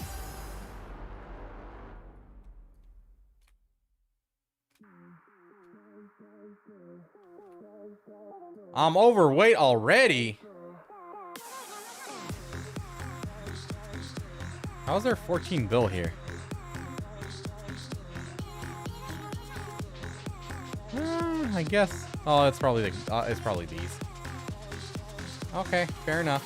I'm overweight already. How's there 14 bill here? I guess. Oh, it's probably these. Okay, fair enough.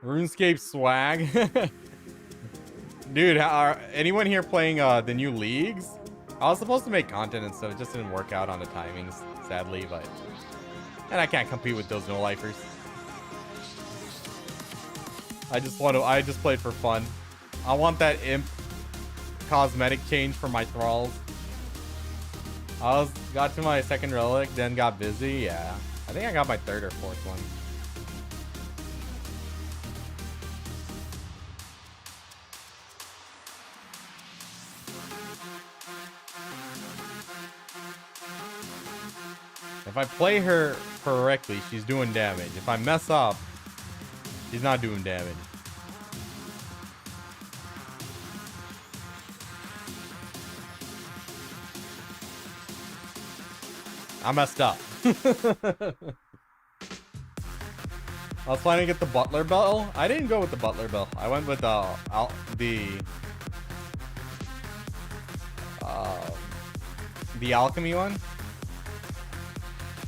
RuneScape swag. Dude, are anyone here playing the new leagues? I was supposed to make content and stuff. It just didn't work out on the timings, sadly, but... And I can't compete with those no-lifers. I just played for fun. I want that imp cosmetic change for my thralls. Got to my second relic, then got busy. Yeah, I think I got my third or fourth one. If I play her correctly, she's doing damage. If I mess up, she's not doing damage. I messed up. I was planning to get the Butler Bell. I didn't go with the Butler Bell. I went with the alchemy one.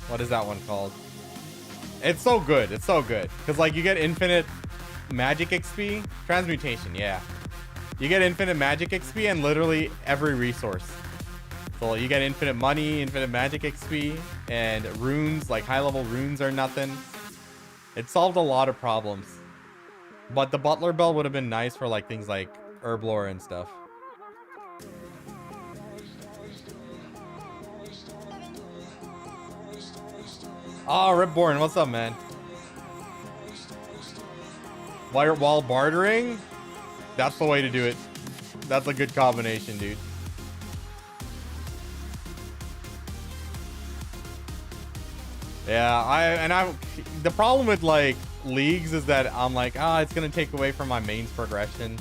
What is that one called? It's so good. It's so good. Because, like, you get infinite magic XP. Transmutation, yeah. You get infinite magic XP and literally every resource. So you get infinite money, infinite magic XP, and runes, like high-level runes are nothing. It solved a lot of problems. But the Butler Bell would have been nice for, like, things like herb lore and stuff. Oh, Ripborn, what's up, man? While bartering, that's the way to do it. That's a good combination, dude. Yeah, the problem with, like, leagues is that I'm like, it's gonna take away from my main's progression.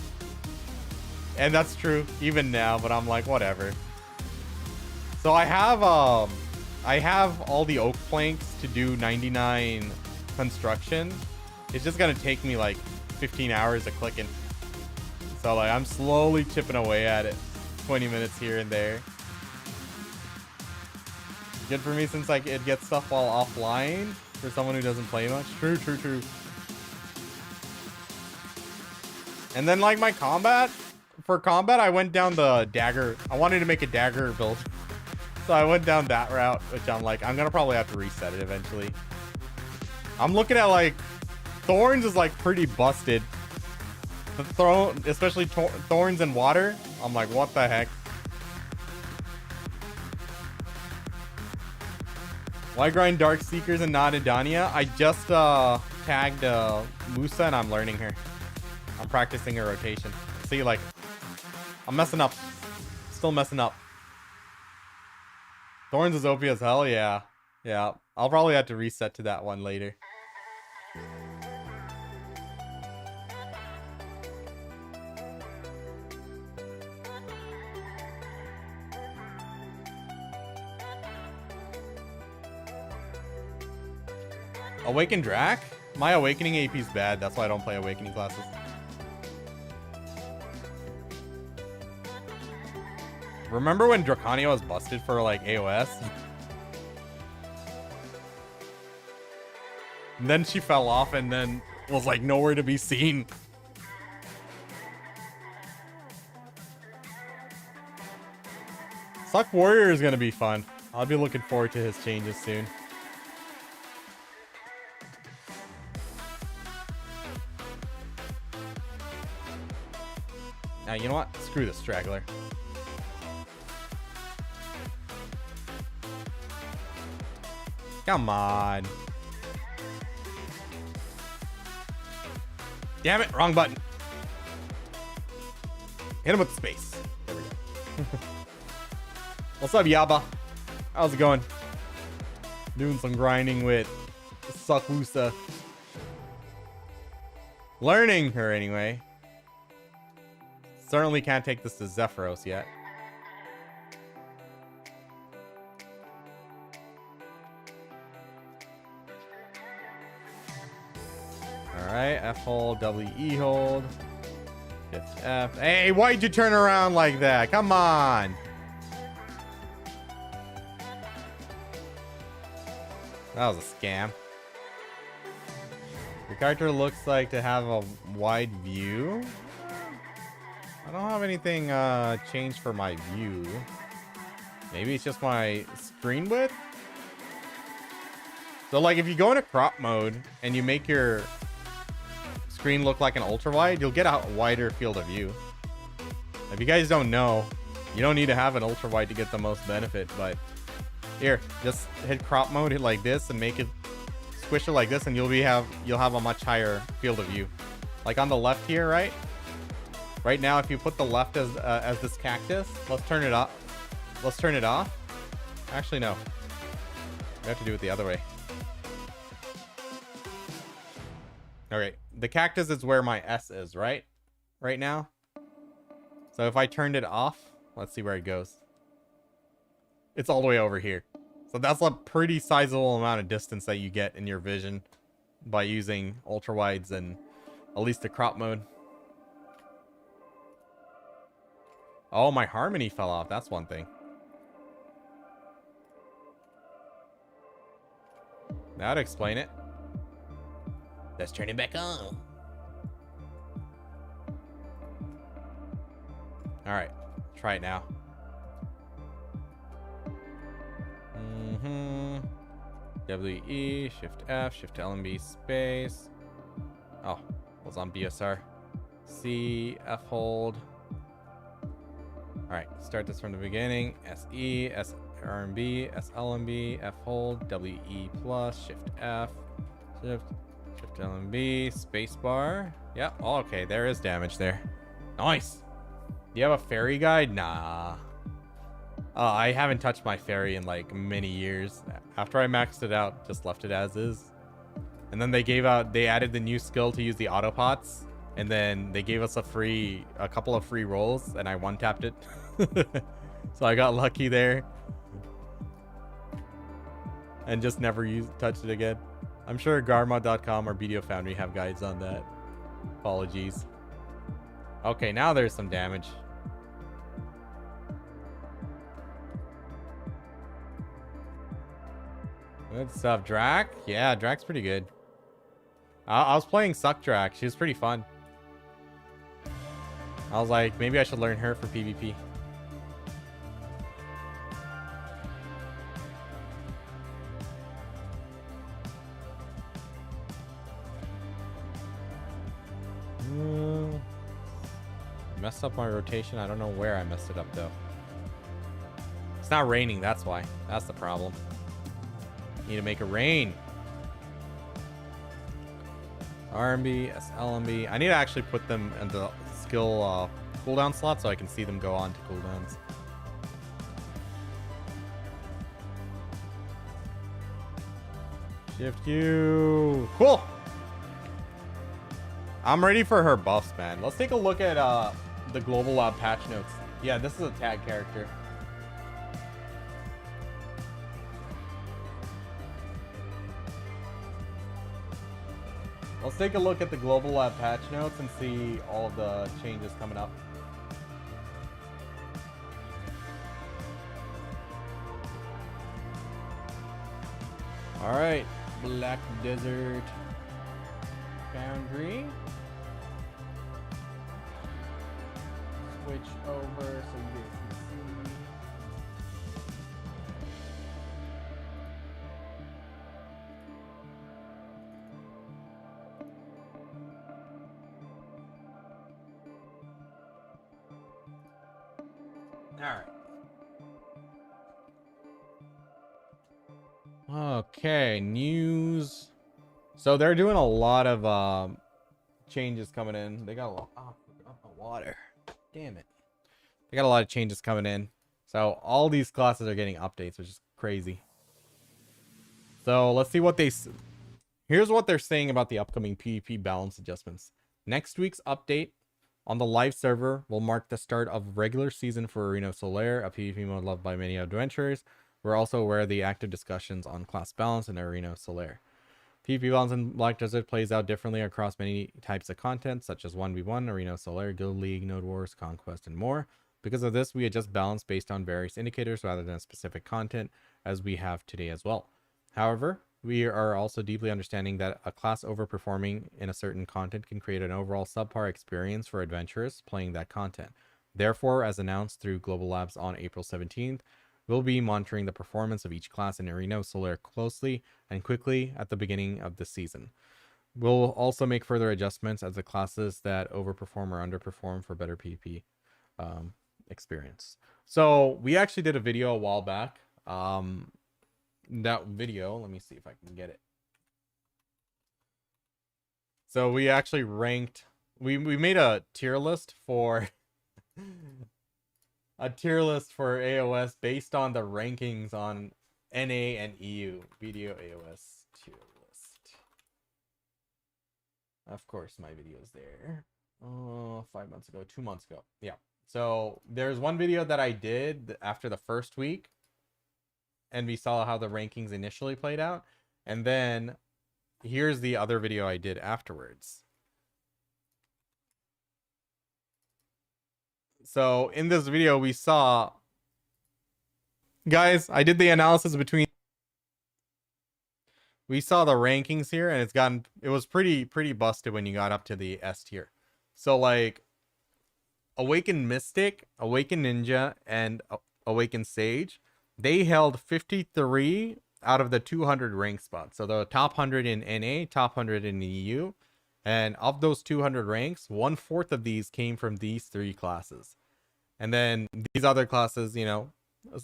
And that's true, even now, but I'm like, whatever. So I have all the oak planks to do 99 construction. It's just gonna take me like 15 hours of clicking. So like I'm slowly chipping away at it. 20 minutes here and there. Good for me since like it gets stuff while offline for someone who doesn't play much. True. And then like my combat, for combat I went down the dagger. I wanted to make a dagger build. So I went down that route, which I'm like, I'm gonna probably have to reset it eventually. I'm looking at like, Thorns is like pretty busted. The especially Thorns and water. I'm like, what the heck? Why grind Dark Seekers and not Idania? I just tagged Woosa and I'm learning her. I'm practicing her rotation. See, like, I'm messing up. Still messing up. Thorns is OP as hell, yeah. Yeah, I'll probably have to reset to that one later. Awaken Drac? My Awakening AP is bad, that's why I don't play Awakening classes. Remember when Draconia was busted for like AOS? And then she fell off and then was like nowhere to be seen. Succ Warrior is gonna be fun. I'll be looking forward to his changes soon. Now, you know what? Screw this straggler. Come on. Damn it, wrong button. Hit him with the space. There we go. What's up, Yaba? How's it going? Doing some grinding with Succ Woosa. Learning her anyway. Certainly can't take this to Zephyros yet. Alright, F hold, WE hold. Shift F. Hey, why'd you turn around like that? Come on. That was a scam. Your character looks like to have a wide view. I don't have anything changed for my view. Maybe it's just my screen width. So like if you go into crop mode and you make your screen look like an ultra wide, you'll get a wider field of view. If you guys don't know, you don't need to have an ultra wide to get the most benefit, but here, just hit crop mode, hit like this and make it squish it like this, and you'll have a much higher field of view. Like on the left here, right? Right now, if you put the left as this cactus, let's turn it up. Let's turn it off. Actually, no. We have to do it the other way. Okay, the cactus is where my S is, right? Right now. So if I turned it off, let's see where it goes. It's all the way over here. So that's a pretty sizable amount of distance that you get in your vision by using ultra wides and at least the crop mode. Oh, my harmony fell off. That's one thing. That'd explain it. Let's turn it back on. All right, try it now. WE, Shift F, Shift LMB space. Oh, was on BSR. C, F hold. All right, start this from the beginning. SE, S RMB, S LMB, F hold, WE plus, Shift F, Shift LMB, space bar. Yep. Oh, okay, there is damage there. Nice. Do you have a fairy guide? Nah. I haven't touched my fairy in like many years. After I maxed it out, just left it as is. And then they added the new skill to use the autopots. And then they gave us a couple of free rolls, and I one-tapped it. So I got lucky there. And just never touched it again. I'm sure Garma.com or BDO Foundry have guides on that. Apologies. Okay, now there's some damage. Good stuff. Drac? Yeah, Drac's pretty good. I was playing Succ Drac. She was pretty fun. I was like, maybe I should learn her for PvP. Messed up my rotation. I don't know where I messed it up though. It's not raining, that's why. That's the problem. Need to make it rain. RMB, SLMB. I need to actually put them into skill cooldown slots so I can see them go on to cooldowns. Shift Q. Cool. I'm ready for her buffs, man. Let's take a look at the Global Lab patch notes. Yeah, this is a tag character. Let's take a look at the Global Lab patch notes and see all of the changes coming up. All right, Black Desert Foundry. Switch over so you guys can see. All right. Okay, news. So they're doing a lot of changes coming in. They got a lot. Oh, I forgot the water. Damn it. They got a lot of changes coming in. So all these classes are getting updates, which is crazy. So let's see what here's what they're saying about the upcoming PvP balance adjustments. Next week's update on the live server will mark the start of regular season for Arena of Solair, a PvP mode loved by many adventurers. We're also aware of the active discussions on class balance in Arena of Solair. PvP balance in Black Desert plays out differently across many types of content, such as 1v1, Arena, Solair, Guild League, Node Wars, Conquest, and more. Because of this, we adjust balance based on various indicators rather than specific content, as we have today as well. However, we are also deeply understanding that a class overperforming in a certain content can create an overall subpar experience for adventurers playing that content. Therefore, as announced through Global Labs on April 17th, we'll be monitoring the performance of each class in Arena of Solair closely and quickly at the beginning of the season. We'll also make further adjustments as the classes that overperform or underperform for better PvP experience. So we actually did a video a while back. That video, let me see if I can get it. So we actually ranked, we made a tier list for AOS based on the rankings on NA and EU. Video AOS tier list. Of course, my video's there. Oh, 5 months ago, 2 months ago. Yeah. So there's one video that I did after the first week, and we saw how the rankings initially played out. And then here's the other video I did afterwards. So in this video, we saw, guys, I did the analysis between, we saw the rankings here, and it was pretty busted when you got up to the S tier. So like Awakened Mystic, Awakened Ninja, and Awakened Sage, they held 53 out of the 200 rank spots. So the top 100 in NA, top 100 in the EU. And of those 200 ranks, 1/4 of these came from these 3 classes. And then these other classes, you know,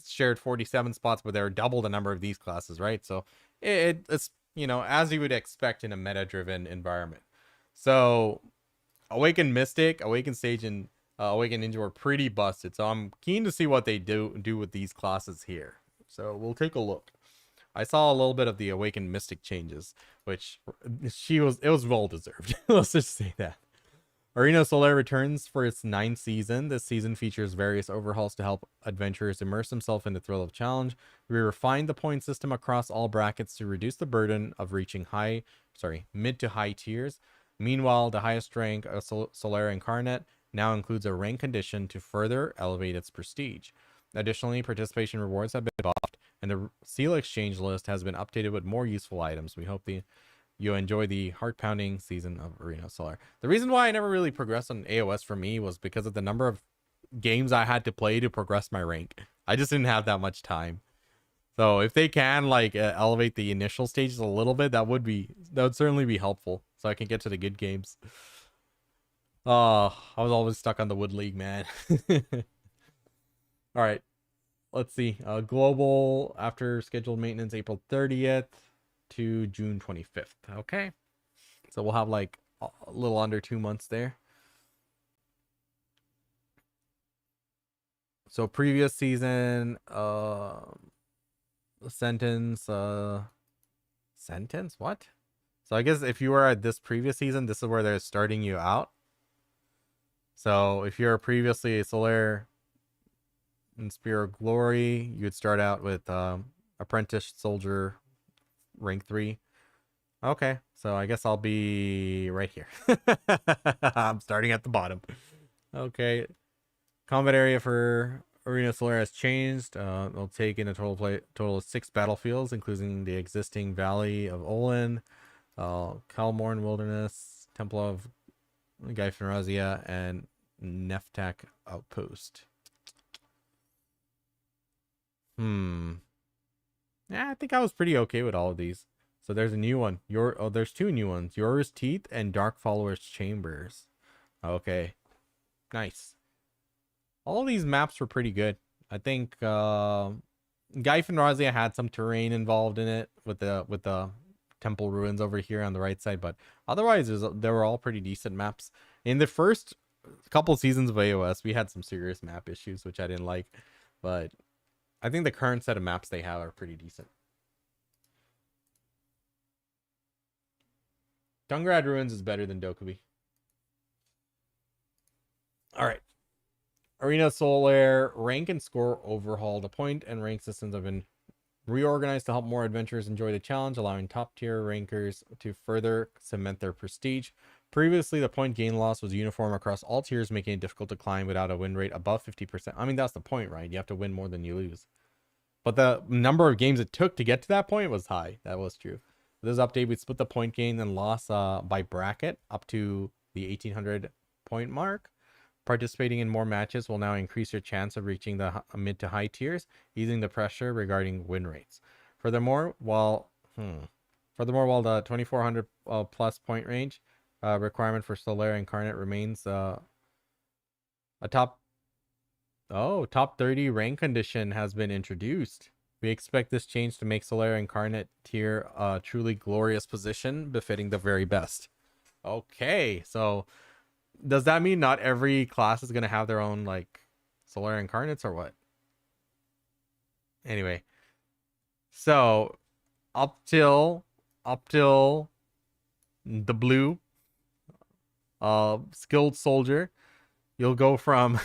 shared 47 spots, but they were double the number of these classes, right? So it's, you know, as you would expect in a meta-driven environment. So Awakened Mystic, Awakened Sage, and Awakened Ninja were pretty busted. So I'm keen to see what they do with these classes here. So we'll take a look. I saw a little bit of the Awakened Mystic changes, which it was well deserved. Let's just say that. Arena Solair returns for its 9th season. This season features various overhauls to help adventurers immerse themselves in the thrill of challenge. We refined the point system across all brackets to reduce the burden of reaching mid to high tiers. Meanwhile, the highest rank of Solair Incarnate now includes a rank condition to further elevate its prestige. Additionally, participation rewards have been buffed, and the seal exchange list has been updated with more useful items. We hope you enjoy the heart-pounding season of Arena Solair. The reason why I never really progressed on AOS for me was because of the number of games I had to play to progress my rank. I just didn't have that much time. So if they can like elevate the initial stages a little bit, that would certainly be helpful, so I can get to the good games. I was always stuck on the Wood League, man. All right, let's see. Global after scheduled maintenance April 30th to June 25th. Okay, so we'll have like a little under 2 months there. So previous season, sentence what? So I guess if you were at this previous season, this is where they're starting you out. So if you're previously a Solair and Spear of Glory, you would start out with Apprentice Soldier rank 3. Okay, so I guess I'll be right here. I'm starting at the bottom. Okay, combat area for Arena Solair has changed. They'll take in a total of 6 battlefields, including the existing Valley of Olin, Kalmorn Wilderness, Temple of Gaifanrazia, and Neftak Outpost. Yeah, I think I was pretty okay with all of these. So there's a new one. There's 2 new ones. Yours Teeth and Dark Followers Chambers. Okay. Nice. All of these maps were pretty good. I think Gaifanrazia had some terrain involved in it with the temple ruins over here on the right side, but otherwise they were all pretty decent maps. In the first couple seasons of AOS, we had some serious map issues, which I didn't like, but I think the current set of maps they have are pretty decent. Dungrad Ruins is better than Dokubi. All right. Arena Solair rank and score overhaul. The point and rank systems have been Reorganized to help more adventurers enjoy the challenge, allowing top-tier rankers to further cement their prestige. Previously, the point gain loss was uniform across all tiers, making it difficult to climb without a win rate above 50%. I mean, that's the point, right? You have to win more than you lose. But the number of games it took to get to that point was high. That was true. This update, we split the point gain and loss by bracket up to the 1800 point mark. Participating in more matches will now increase your chance of reaching the mid to high tiers, easing the pressure regarding win rates. Furthermore, while the 2400 plus point range requirement for Solair Incarnate remains a top 30 rank condition has been introduced. We expect this change to make Solair Incarnate tier a truly glorious position befitting the very best. Okay, so does that mean not every class is going to have their own like Solair Incarnates or what? Anyway, so up till the blue skilled soldier, you'll go from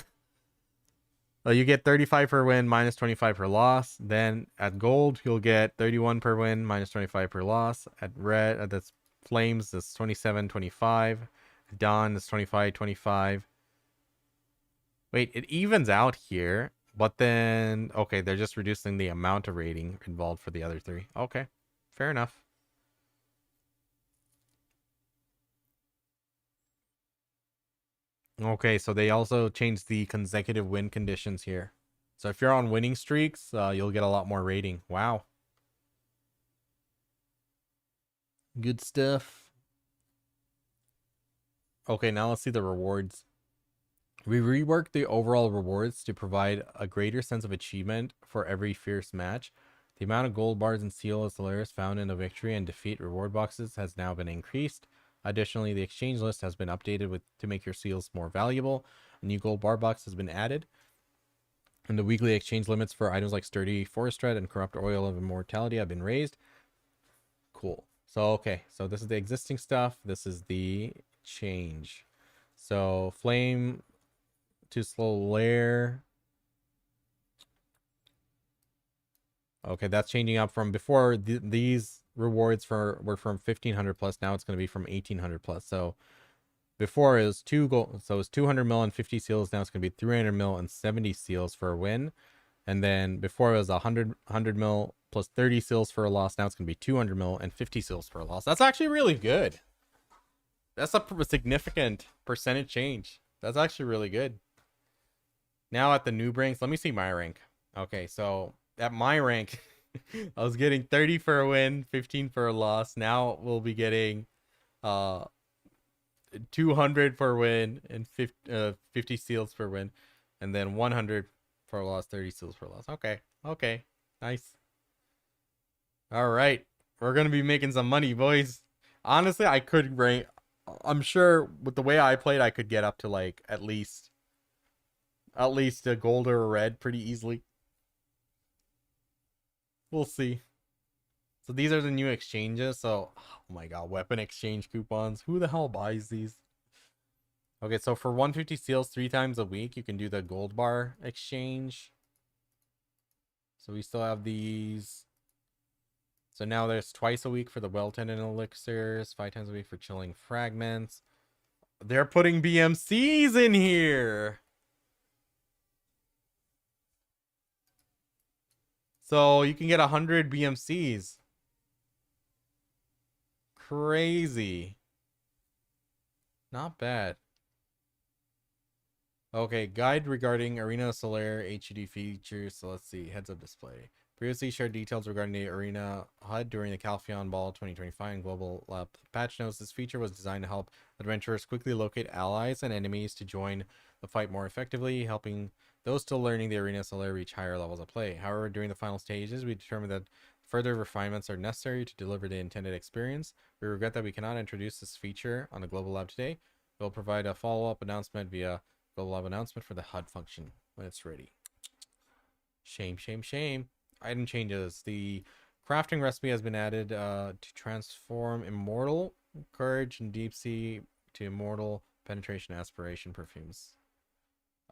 you get 35 per win, minus 25 per loss. Then at gold, you'll get 31 per win, minus 25 per loss. At red, that's flames, that's 27, 25. Dawn is 25, 25. Wait, it evens out here, but then okay, they're just reducing the amount of rating involved for the other three. Okay, fair enough. Okay, so they also changed the consecutive win conditions here. So if you're on winning streaks, you'll get a lot more rating. Wow. Good stuff. Okay, now let's see the rewards. We reworked the overall rewards to provide a greater sense of achievement for every fierce match. The amount of gold bars and seal of Solaris found in the victory and defeat reward boxes has now been increased. Additionally, the exchange list has been updated to make your seals more valuable. A new gold bar box has been added. And the weekly exchange limits for items like sturdy forest thread and corrupt oil of immortality have been raised. Cool. So, okay. So this is the existing stuff. This is the change. So flame to Solair. Okay, that's changing up from before. These rewards were from 1500 plus. Now it's going to be from 1800 plus. So before it was 2 gold, so it's 200 mil and 50 seals. Now it's going to be 300 mil and 70 seals for a win. And then before it was 100 mil plus 30 seals for a loss. Now it's going to be 200 mil and 50 seals for a loss. That's actually really good. That's a significant percentage change. That's actually really good. Now at the noob ranks, let me see my rank. Okay, so at my rank, I was getting 30 for a win, 15 for a loss. Now we'll be getting 200 for a win and 50 seals per win, and then 100 for a loss, 30 seals per loss. Okay, nice. All right, we're gonna be making some money, boys. Honestly, I could rank. I'm sure with the way I played, I could get up to like at least a gold or a red pretty easily. We'll see. So these are the new exchanges. So, oh my god, weapon exchange coupons. Who the hell buys these? Okay, so for 150 seals 3 times a week, you can do the gold bar exchange. So we still have these. So now there's twice a week for the well-tended elixirs, 5 times a week for chilling fragments. They're putting BMCs in here. So you can get 100 BMCs. Crazy. Not bad. Okay, guide regarding Arena Solair HUD features. So let's see, heads up display. Previously shared details regarding the Arena HUD during the Calpheon Ball 2025 and Global Lab patch notes. This feature was designed to help adventurers quickly locate allies and enemies to join the fight more effectively, helping those still learning the Arena Solair reach higher levels of play. However, during the final stages, we determined that further refinements are necessary to deliver the intended experience. We regret that we cannot introduce this feature on the Global Lab today. We'll provide a follow-up announcement via Global Lab announcement for the HUD function when it's ready. Shame. Item changes. The crafting recipe has been added to transform Immortal Courage and Deep Sea to Immortal Penetration Aspiration perfumes.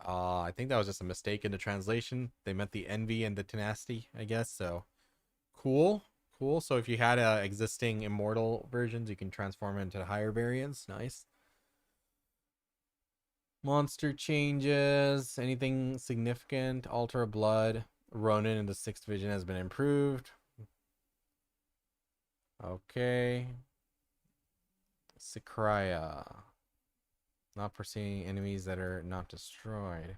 I think that was just a mistake in the translation. They meant the Envy and the Tenacity, I guess. So Cool. Cool. So if you had existing immortal versions, you can transform it into higher variants. Nice. Monster changes. Anything significant? Altar of Blood. Ronin in the 6th Vision has been improved. Okay. Succ. Not foreseeing enemies that are not destroyed.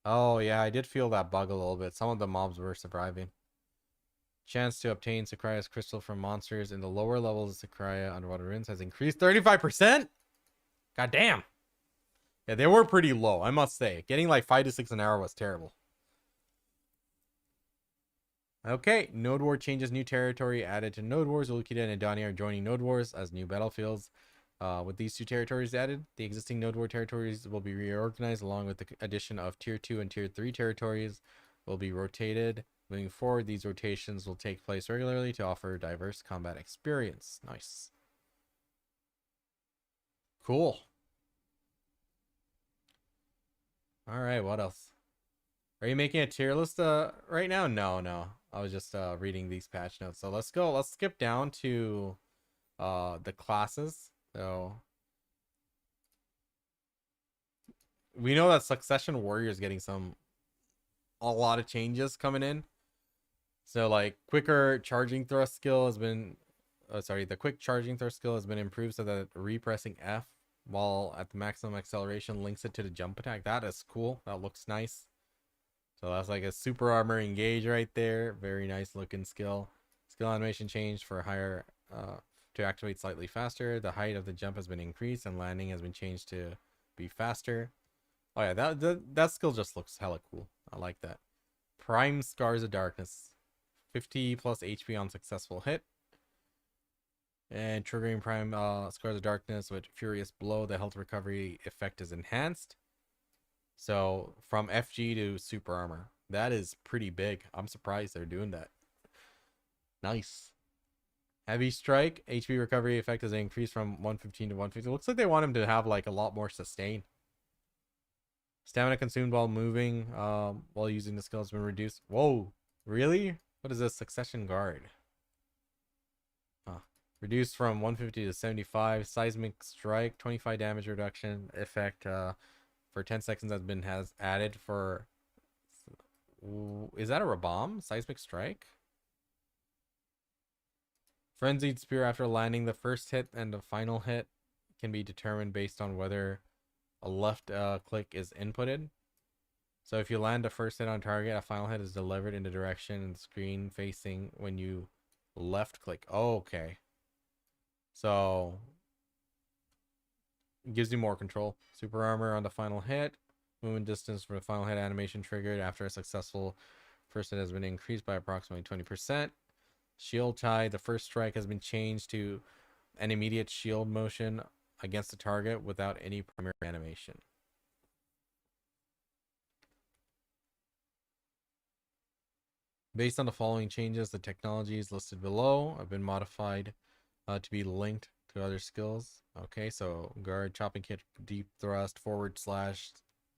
Oh, yeah, I did feel that bug a little bit. Some of the mobs were surviving. Chance to obtain Succ crystal from monsters in the lower levels of Succ underwater ruins has increased 35%? God damn. Yeah, they were pretty low, I must say. Getting like 5 to 6 an hour was terrible. Okay, Node War changes. New territory added to Node Wars. Ulukida and Adania are joining Node Wars as new battlefields. With these 2 territories added, the existing Node War territories will be reorganized along with the addition of Tier 2 and Tier 3 territories will be rotated. Moving forward, these rotations will take place regularly to offer diverse combat experience. Nice. Cool. All right, what else? Are you making a tier list right now? No. I was just reading these patch notes. So let's go. Let's skip down to the classes. So we know that Succession Warrior is getting a lot of changes coming in. So like quicker charging thrust skill has been the quick charging thrust skill has been improved so that repressing F while at the maximum acceleration links it to the jump attack. That is cool. That looks nice. So that's like a super armor engage right there. Very nice looking skill. Skill animation changed for higher to activate slightly faster. The height of the jump has been increased and landing has been changed to be faster. Oh yeah, that skill just looks hella cool. I like that. Prime Scars of Darkness. 50 plus HP on successful hit. And triggering Prime Scars of Darkness with Furious Blow. The health recovery effect is enhanced. So from FG to super armor. That is pretty big. I'm surprised they're doing that. Nice. Heavy Strike. HP recovery effect is increased from 115 to 150. Looks like they want him to have like a lot more sustain. Stamina consumed while moving while using the skill has been reduced. Whoa. Really? What is this? Succession Guard. Reduced from 150 to 75. Seismic Strike. 25 damage reduction effect for 10 seconds has added for. Is that a Rabomb? Seismic Strike? Frenzied Spear after landing the first hit and the final hit can be determined based on whether a left click is inputted. So if you land a first hit on target, a final hit is delivered in the direction and screen facing when you left click. Oh, okay. So it gives you more control. Super armor on the final hit. Movement distance for the final hit animation triggered after a successful first hit has been increased by approximately 20%. Shield tie. The first strike has been changed to an immediate shield motion against the target without any primary animation. Based on the following changes, the technologies listed below have been modified to be linked to other skills. Okay, so guard, chopping kick, deep thrust, forward slash,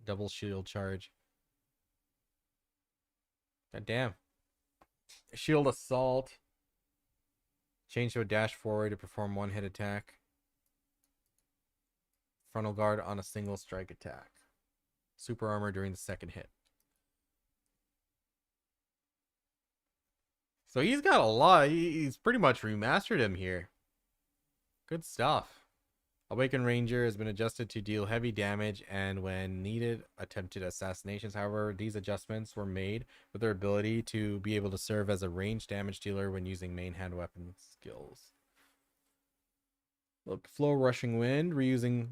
double shield charge. God damn. Shield assault. Change to a dash forward to perform one hit attack. Frontal guard on a single strike attack. Super armor during the second hit. So he's got a lot. He's pretty much remastered him here. Good stuff. Awakened Ranger has been adjusted to deal heavy damage and when needed, attempted assassinations. However, these adjustments were made with their ability to be able to serve as a ranged damage dealer when using main hand weapon skills. Look, Flow Rushing Wind, reusing...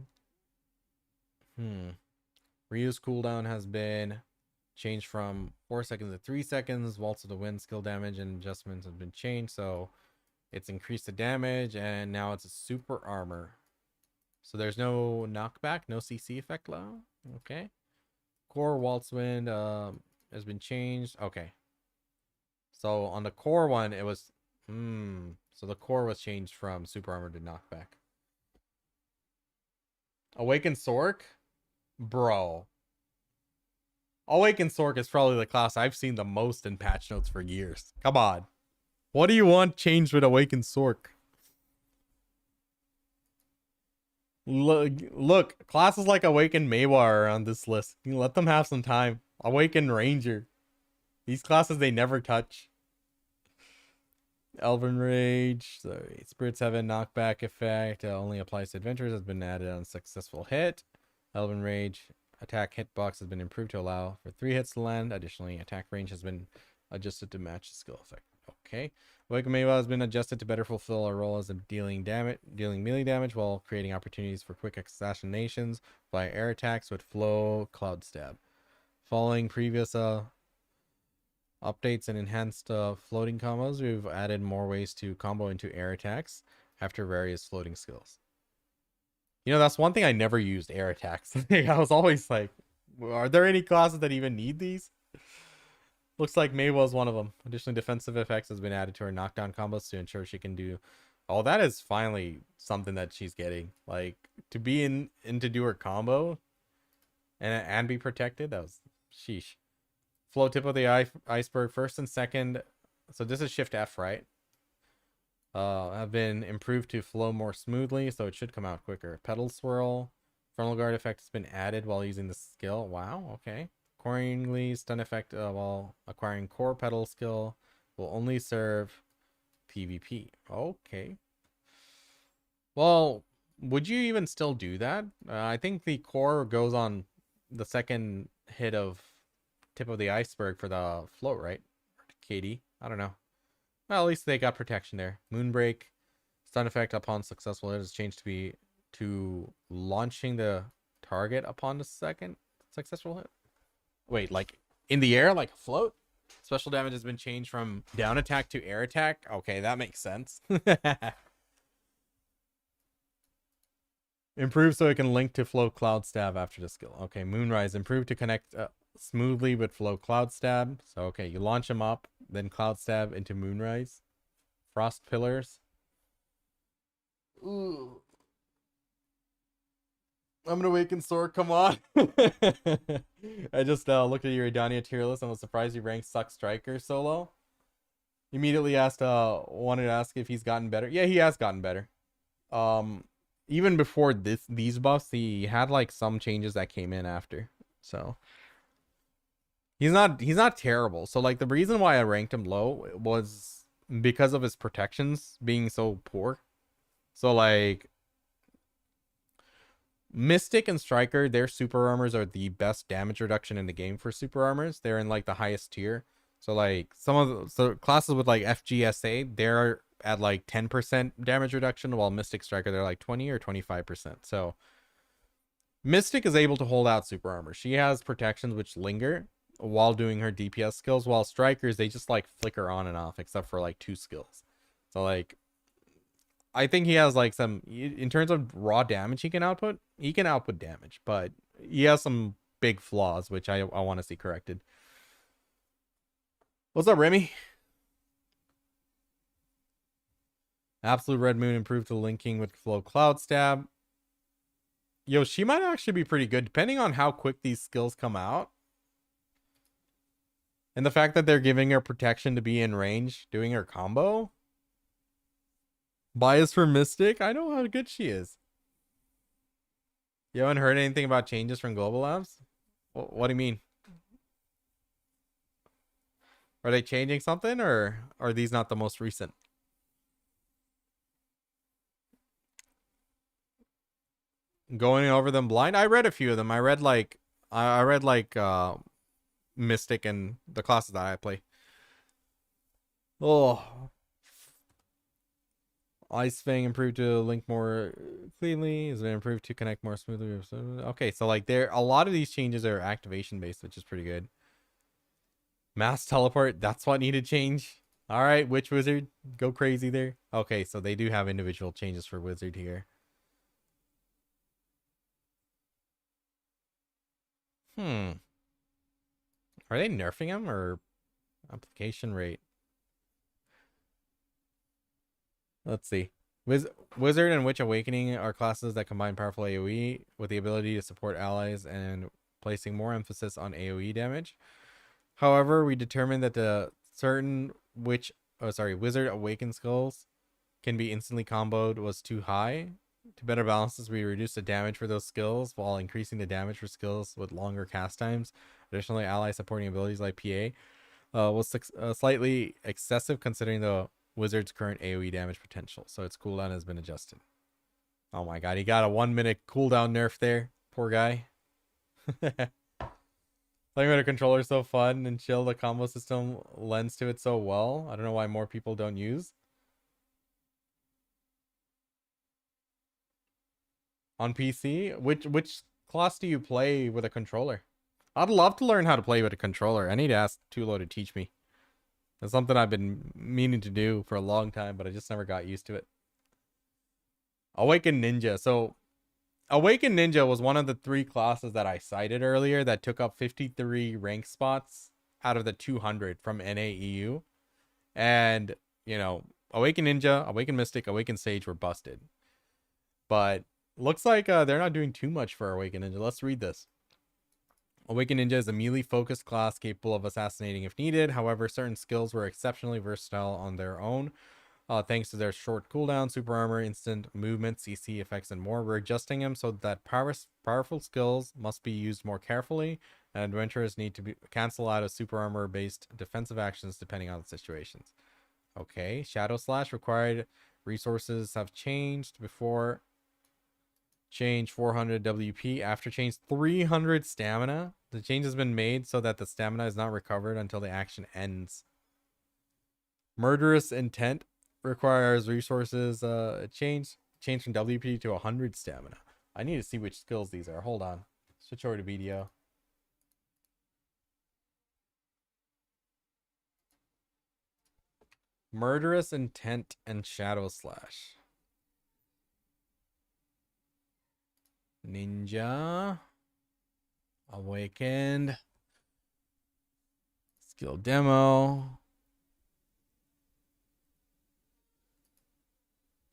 Reuse cooldown has been changed from 4 seconds to 3 seconds. Waltz of the Wind skill damage and adjustments have been changed, so it's increased the damage, and now it's a super armor. So there's no knockback, no CC effect now. Okay. Core Waltz Wind has been changed. Okay. So on the core one, it was... So the core was changed from super armor to knockback. Awakened Sork? Bro. Awakened Sork is probably the class I've seen the most in patch notes for years. Come on. What do you want changed with Awakened Sork? Look, classes like Awakened Maywar are on this list. You let them have some time. Awakened Ranger. These classes they never touch. Elven Rage. Sorry. Spirits have a knockback effect. Only applies to adventurers. Has been added on successful hit. Elven Rage. Attack hitbox has been improved to allow for 3 hits to land. Additionally, attack range has been adjusted to match the skill effect. Okay. Awakened Maywell has been adjusted to better fulfill our role as dealing melee damage while creating opportunities for quick assassinations via air attacks with Flow Cloud Stab. Following previous updates and enhanced floating combos, we've added more ways to combo into air attacks after various floating skills. You know, that's one thing I never used, air attacks. I was always like, are there any classes that even need these? Looks like Maywell is one of them. Additionally, defensive effects has been added to her knockdown combos to ensure she can do... Oh, that is finally something that she's getting. Like, to be in to do her combo and be protected, that was... Sheesh. Flow tip of the iceberg, first and second. So this is Shift F, right? Have been improved to flow more smoothly, so it should come out quicker. Pedal swirl. Frontal guard effect has been added while using the skill. Wow, okay. Accordingly, stun effect while acquiring core pedal skill will only serve PvP. Okay. Well, would you even still do that? I think the core goes on the second hit of tip of the iceberg for the float, right? KD. I don't know. Well, at least they got protection there. Moonbreak. Stun effect upon successful hit is changed to launching the target upon the second successful hit. Wait, like in the air, like a float? Special damage has been changed from down attack to air attack. Okay, that makes sense. Improved so it can link to Flow Cloud Stab after the skill. Okay, Moonrise. Improved to connect smoothly with Flow Cloud Stab. So, okay, you launch him up, then Cloud Stab into Moonrise. Frost Pillars. Ooh. I'm gonna Awaken Sword, come on. I just looked at your Idania tier list and was surprised you ranked Succ Striker so low. Immediately wanted to ask if he's gotten better. Yeah, he has gotten better. Even before these buffs, he had like some changes that came in after. So he's not terrible. So like the reason why I ranked him low was because of his protections being so poor. So like Mystic and Striker, their super armors are the best damage reduction in the game for super armors. They're in like the highest tier. So like some of the classes with like FGSA, they're at like 10% damage reduction, while Mystic Striker, they're like 20 or 25%. So Mystic is able to hold out super armor. She has protections which linger while doing her DPS skills, while Strikers, they just like flicker on and off, except for like 2 skills. So like I think he has like some, in terms of raw damage he can output damage, but he has some big flaws which I want to see corrected. What's up, Remy? Absolute Red Moon improved to linking with Flow Cloud Stab. Yo, she might actually be pretty good depending on how quick these skills come out. And the fact that they're giving her protection to be in range, doing her combo. Bias for Mystic? I know how good she is. You haven't heard anything about changes from Global Labs? What do you mean? Are they changing something, or are these not the most recent? Going over them blind? I read a few of them. I read like Mystic and the classes that I play. Oh. Ice Fang improved to link more cleanly. Has been improved to connect more smoothly. Okay, so like a lot of these changes are activation based, which is pretty good. Mass teleport, that's what needed change. All right, Witch Wizard, go crazy there. Okay, so they do have individual changes for Wizard here. Are they nerfing him or application rate? Let's see. Wizard and Witch Awakening are classes that combine powerful AoE with the ability to support allies and placing more emphasis on AoE damage. However, we determined that the certain Witch Wizard Awaken skills can be instantly comboed was too high. To better balance this, we reduced the damage for those skills while increasing the damage for skills with longer cast times. Additionally, ally supporting abilities like PA was slightly excessive considering the wizard's current AoE damage potential. So its cooldown has been adjusted. Oh my god, he got a 1 minute cooldown nerf there. Poor guy. Playing with a controller is so fun and chill. The combo system lends to it so well. I don't know why more people don't use. On PC? Which class do you play with a controller? I'd love to learn how to play with a controller. I need to ask Tulo to teach me. It's something I've been meaning to do for a long time, but I just never got used to it. Awakened Ninja. So Awakened Ninja was one of the 3 classes that I cited earlier that took up 53 rank spots out of the 200 from NAEU. And, you know, Awakened Ninja, Awakened Mystic, Awakened Sage were busted. But looks like they're not doing too much for Awakened Ninja. Let's read this. Awakened Ninja is a melee focused class capable of assassinating if needed. However, certain skills were exceptionally versatile on their own. Thanks to their short cooldown, super armor, instant movement, CC effects, and more. We're adjusting them so that powerful skills must be used more carefully, and adventurers need to cancel out of super armor based defensive actions depending on the situations. Okay, Shadow Slash required resources have changed. Before change 400 WP, after change 300 stamina. The change has been made so that the stamina is not recovered until the action ends. Murderous Intent requires resources change from WP to 100 stamina. I need to see which skills these are. Hold on. Switch over to video. Murderous Intent and Shadow Slash. Ninja. Awakened. Skill demo.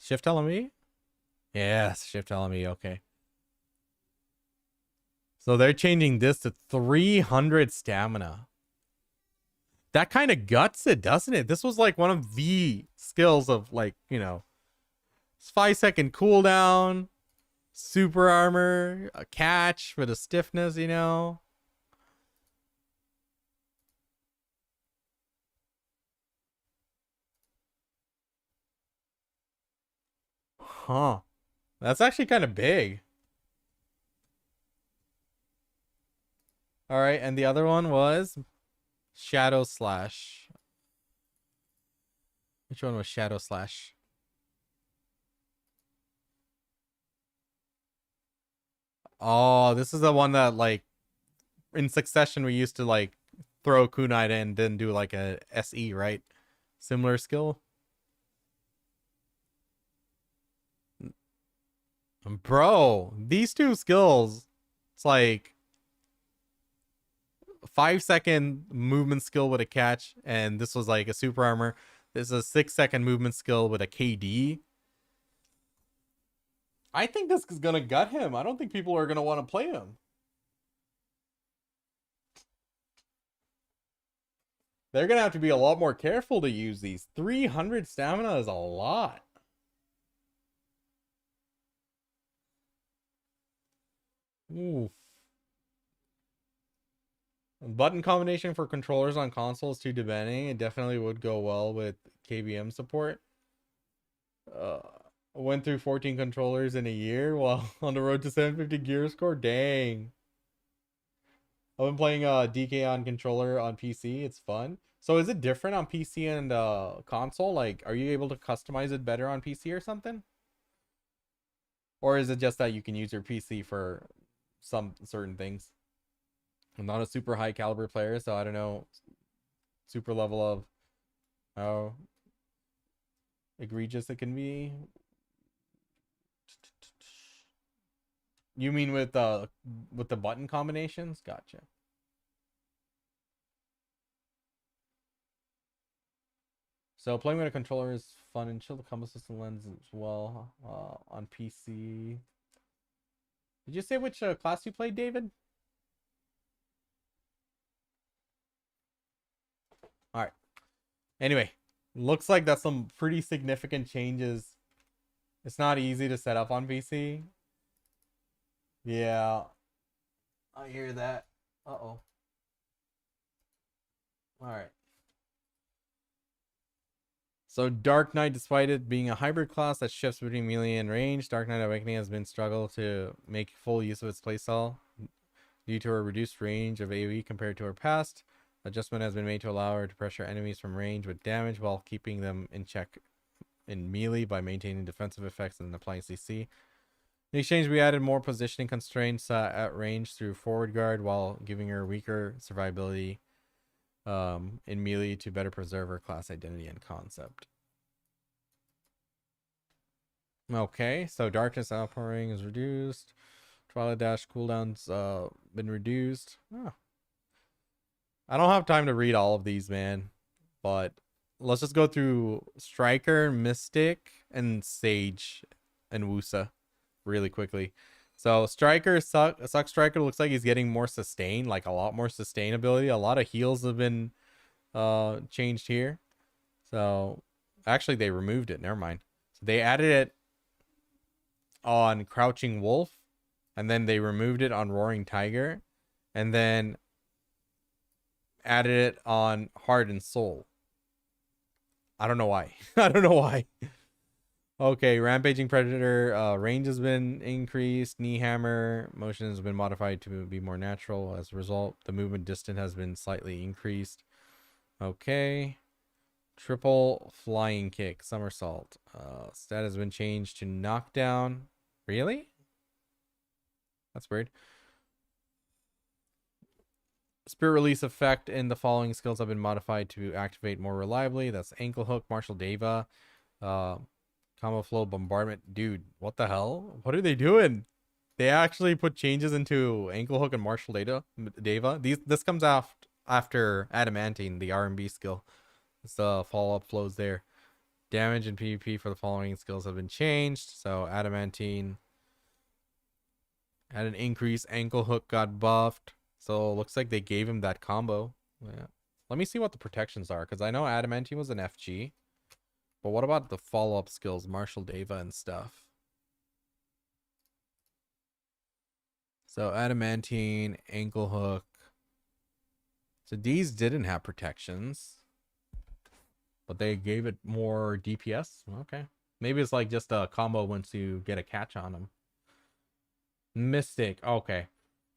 Shift LME? Yes, shift LME, okay. So they're changing this to 300 stamina. That kind of guts it, doesn't it? This was like one of the skills of, like, you know, 5-second cooldown, super armor, a catch with a stiffness, you know. Huh. That's actually kind of big. All right, and the other one was Shadow Slash. Which one was Shadow Slash? Oh, this is the one that, like, in succession we used to, like, throw kunai and then do like a SE, right? Similar skill. Bro, these 2 skills, it's like 5-second movement skill with a catch, and this was like a super armor. This is a 6-second movement skill with a KD. I think this is gonna gut him. I don't think people are gonna want to play him. They're gonna have to be a lot more careful to use these. 300 stamina is a lot. Oof. Button combination for controllers on consoles too demanding. It definitely would go well with KBM support. Went through 14 controllers in a year while on the road to 750 gear score. Dang. I've been playing DK on controller on PC. It's fun. So is it different on PC and console? Like, are you able to customize it better on PC or something? Or is it just that you can use your PC for some certain things? I'm not a super high caliber player, so I don't know super level of how egregious it can be. You mean with the button combinations? Gotcha. So playing with a controller is fun and chill. The combo system lens as well on PC. Did you say which class you played, David? All right. Anyway, Looks like that's some pretty significant changes. It's not easy to set up on PC. Yeah, I hear that. Uh-oh. All right. So Dark Knight, despite it being a hybrid class that shifts between melee and range, Dark Knight Awakening has been struggled to make full use of its playstyle due to her reduced range of AoE compared to her past. Adjustment has been made to allow her to pressure enemies from range with damage while keeping them in check in melee by maintaining defensive effects and applying CC. In exchange, we added more positioning constraints at range through forward guard while giving her weaker survivability in melee to better preserve her class identity and concept. Okay, so darkness outpouring is reduced. Twilight Dash cooldown's been reduced. Oh. I don't have time to read all of these, man. But let's just go through Striker, Mystic, and Sage and Woosa really quickly. So Striker, Succ Striker looks like he's getting more sustain, like a lot more sustainability. A lot of heals have been changed here. So actually they removed it. Never mind. So they added it on Crouching Wolf, and then they removed it on Roaring Tiger, and then added it on Heart and Soul. I don't know why. I don't know why. Okay, Rampaging Predator range has been increased. Knee Hammer motion has been modified to be more natural. As a result, the movement distance has been slightly increased. Okay. Triple Flying Kick, Somersault. Stat has been changed to Knockdown. Really? That's weird. Spirit Release effect and the following skills have been modified to activate more reliably. That's Ankle Hook, Martial Deva, Combo Flow, Bombardment. Dude, what the hell? What are they doing? They actually put changes into Ankle Hook and Martial Deva. This comes after Adamantine, the R&B skill. It's the follow-up flows there. Damage and PvP for the following skills have been changed. So Adamantine had an increase. Ankle Hook got buffed. So it looks like they gave him that combo. Yeah. Let me see what the protections are, because I know Adamantine was an FG. But what about the follow-up skills, Martial Deva and stuff? So Adamantine, Ankle Hook. So these didn't have protections, but they gave it more DPS. Okay. Maybe it's like just a combo once you get a catch on them. Mystic. Okay.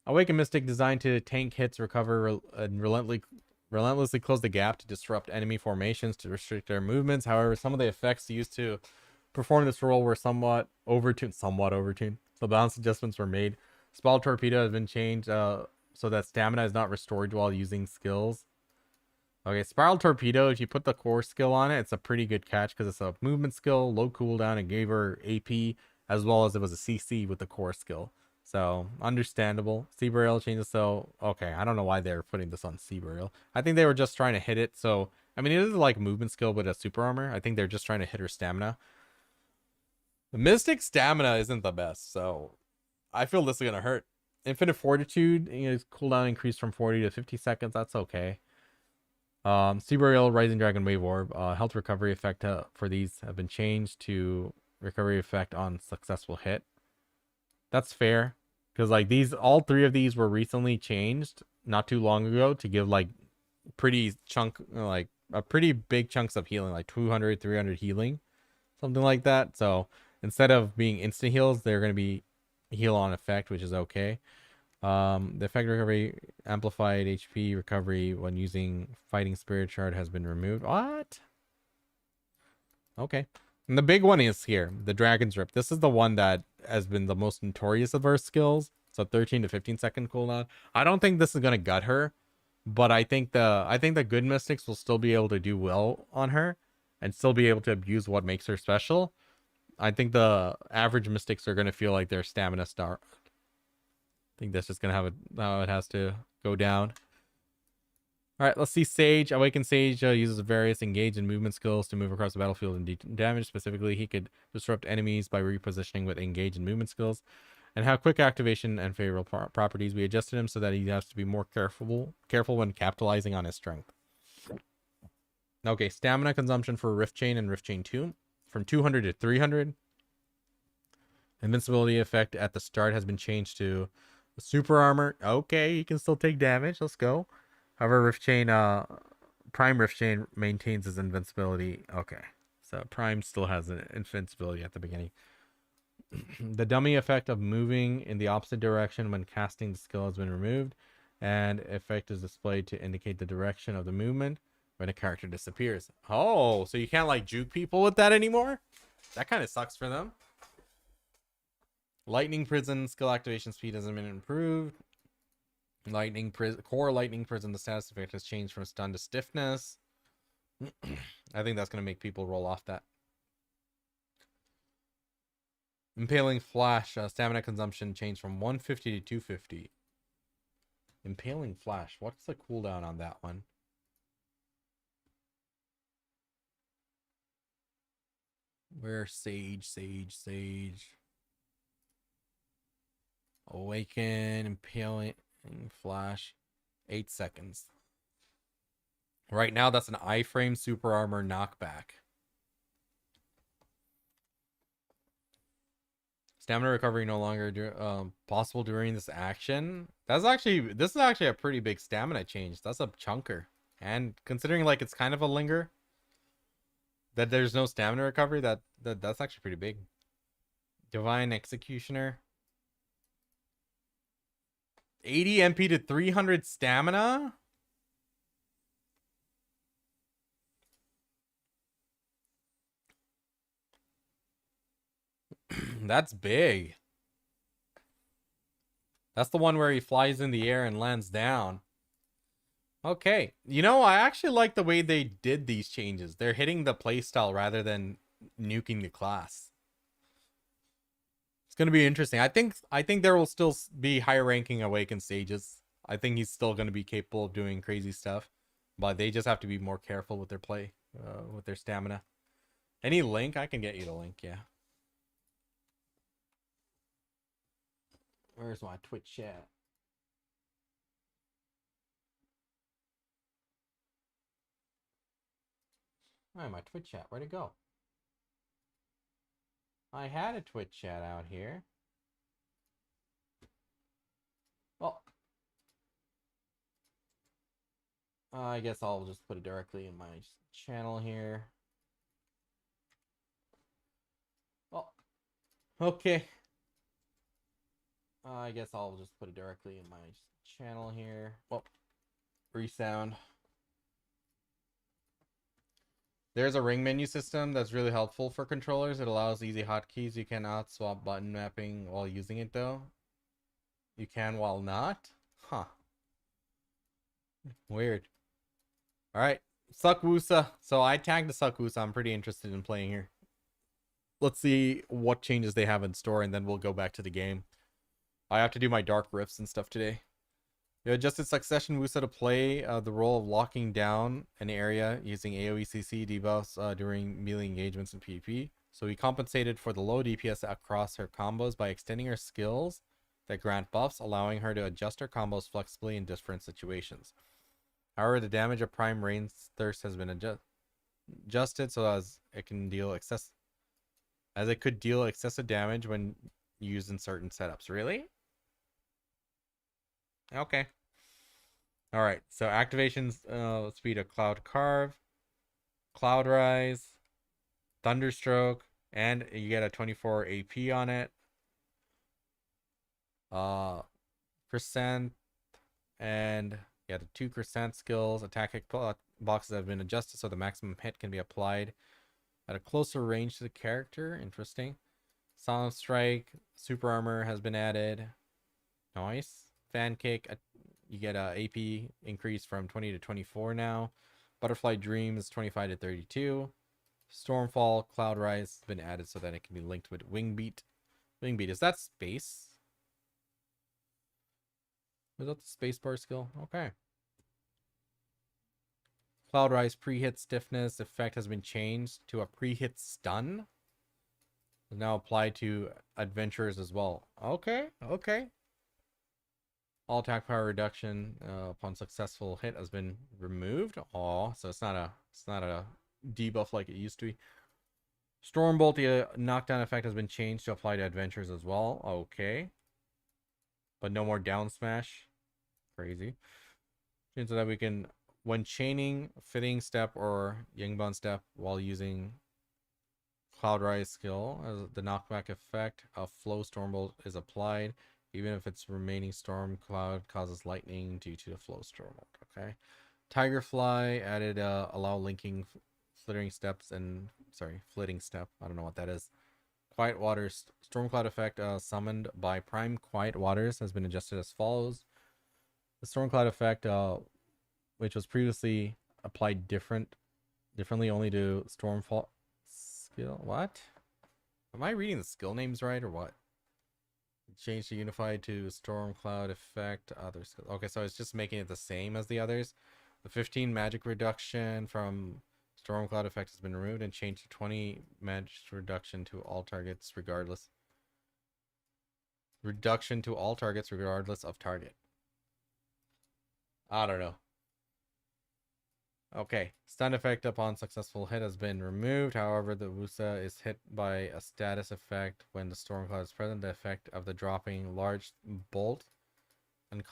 Awaken Mystic designed to tank hits, recover, and relentlessly close the gap to disrupt enemy formations to restrict their movements. However, some of the effects used to perform this role were somewhat overtuned. So balance adjustments were made. Spiral Torpedo has been changed so that stamina is not restored while using skills. Okay, Spiral Torpedo, if you put the core skill on it, it's a pretty good catch because it's a movement skill, low cooldown, and gave her AP, as well as it was a CC with the core skill. So, understandable. Sea Burial changes, so, okay, I don't know why they're putting this on Sea Burial. I think they were just trying to hit it, so, I mean, it is like movement skill with a super armor. I think they're just trying to hit her stamina. The Mystic stamina isn't the best, so I feel this is going to hurt. Infinite Fortitude, cooldown increased from 40 to 50 seconds, that's okay. Sea Burial, Rising Dragon Wave Orb, health recovery effect for these have been changed to recovery effect on successful hit. That's fair, because like all three of these were recently changed not too long ago to give like pretty big chunks of healing, like 200, 300 healing, something like that. So instead of being instant heals, they're going to be heal on effect, which is okay. The effect recovery amplified HP recovery when using Fighting Spirit Shard has been removed. What? Okay. And the big one is here, the Dragon's Rip. This is the one that has been the most notorious of her skills. So 13 to 15 second cooldown. I don't think this is gonna gut her, but I think the good mystics will still be able to do well on her and still be able to abuse what makes her special. I think the average mystics are gonna feel like they're stamina star. I think that's just gonna have how it has to go down. All right, let's see Sage. Awakened Sage uses various engage and movement skills to move across the battlefield and damage. Specifically, he could disrupt enemies by repositioning with engage and movement skills, and have quick activation and favorable properties. We adjusted him so that he has to be more careful when capitalizing on his strength. Okay, stamina consumption for Rift Chain and Rift Chain 2 from 200 to 300. Invincibility effect at the start has been changed to super armor. Okay, you can still take damage. Let's go. However, Rift Chain, Prime Rift Chain maintains his invincibility. Okay, so Prime still has an invincibility at the beginning. The dummy effect of moving in the opposite direction when casting the skill has been removed, and effect is displayed to indicate the direction of the movement when a character disappears. Oh, so you can't like juke people with that anymore? That kind of sucks for them. Lightning Prison skill activation speed hasn't been improved. Core Lightning Prison, the status effect has changed from stun to stiffness. I think that's going to make people roll off that. Impaling Flash, stamina consumption changed from 150 to 250. Impaling Flash, what's the cooldown on that one? Where's Sage? Awaken, Impaling Flash, 8 seconds. Right now, that's an iframe super armor knockback. Stamina recovery no longer possible during this action. This is actually a pretty big stamina change. That's a chunker. And considering like it's kind of a linger, that there's no stamina recovery, that's actually pretty big. Divine Executioner. 80 MP to 300 stamina? That's big. That's the one where he flies in the air and lands down. Okay. You know, I actually like the way they did these changes. They're hitting the playstyle rather than nuking the class. It's going to be interesting. I think there will still be higher ranking Awakened Sages. I think he's still going to be capable of doing crazy stuff. But they just have to be more careful with their play, with their stamina. Any link? I can get you the link, yeah. Where's my Twitch chat? Alright, my Twitch chat. Where'd it go? I had a Twitch chat out here. Well, I guess I'll just put it directly in my channel here. Well, okay. I guess I'll just put it directly in my channel here. Well, resound. There's a ring menu system that's really helpful for controllers. It allows easy hotkeys. You cannot swap button mapping while using it though. You can while not? Huh. Weird. Alright. Succ Woosa. So I tagged the Succ Woosa. I'm pretty interested in playing here. Let's see what changes they have in store and then we'll go back to the game. I have to do my dark rifts and stuff today. You adjusted Succession Woosa to play the role of locking down an area using AoE CC debuffs during melee engagements in PvP. So we compensated for the low DPS across her combos by extending her skills that grant buffs, allowing her to adjust her combos flexibly in different situations. However, the damage of Prime Rain's Thirst has been adjusted so as it could deal excessive damage when used in certain setups. Really? Okay. Alright, so activations speed of Cloud Carve, Cloud Rise, Thunderstroke, and you get a 24 AP on it. Percent, and yeah, the 2% skills. Attack boxes have been adjusted so the maximum hit can be applied at a closer range to the character. Interesting. Silent Strike, Super Armor has been added. Nice. Fan Kick, you get a AP increase from 20 to 24 now. Butterfly Dream is 25 to 32. Stormfall, Cloud Rise has been added so that it can be linked with Wing Beat. Wing Beat, is that space? Is that the spacebar skill? Okay. Cloud Rise pre-hit stiffness effect has been changed to a pre-hit stun. Is now applied to adventurers as well. Okay. All attack power reduction upon successful hit has been removed. Oh, so it's not a It's not a debuff like it used to be. Stormbolt, the knockdown effect has been changed to apply to adventures as well. Okay. But no more down smash. Crazy. So that we can, when chaining, fitting step, or Yingbon step while using Cloud Rise skill, as the knockback effect of Flow Stormbolt is applied, even if its remaining storm cloud causes lightning due to the Flow Stormbolt. Okay. Tigerfly added allow linking flitting steps and flitting step. I don't know what that is. Quiet Waters Storm Cloud effect summoned by Prime Quiet Waters has been adjusted as follows. The Storm Cloud effect, which was previously applied differently only to Stormfall skill. What? Am I reading the skill names right or what? Change to Unified to Storm Cloud effect. Other skills. Okay, so it's just making it the same as the others. The 15 magic reduction from Storm Cloud effect has been removed and changed to 20 magic reduction to all targets regardless. Reduction to all targets regardless of target. I don't know. Okay. Stun effect upon successful hit has been removed. However, the Woosa is hit by a status effect when the Storm Cloud is present. The effect of the dropping large bolt and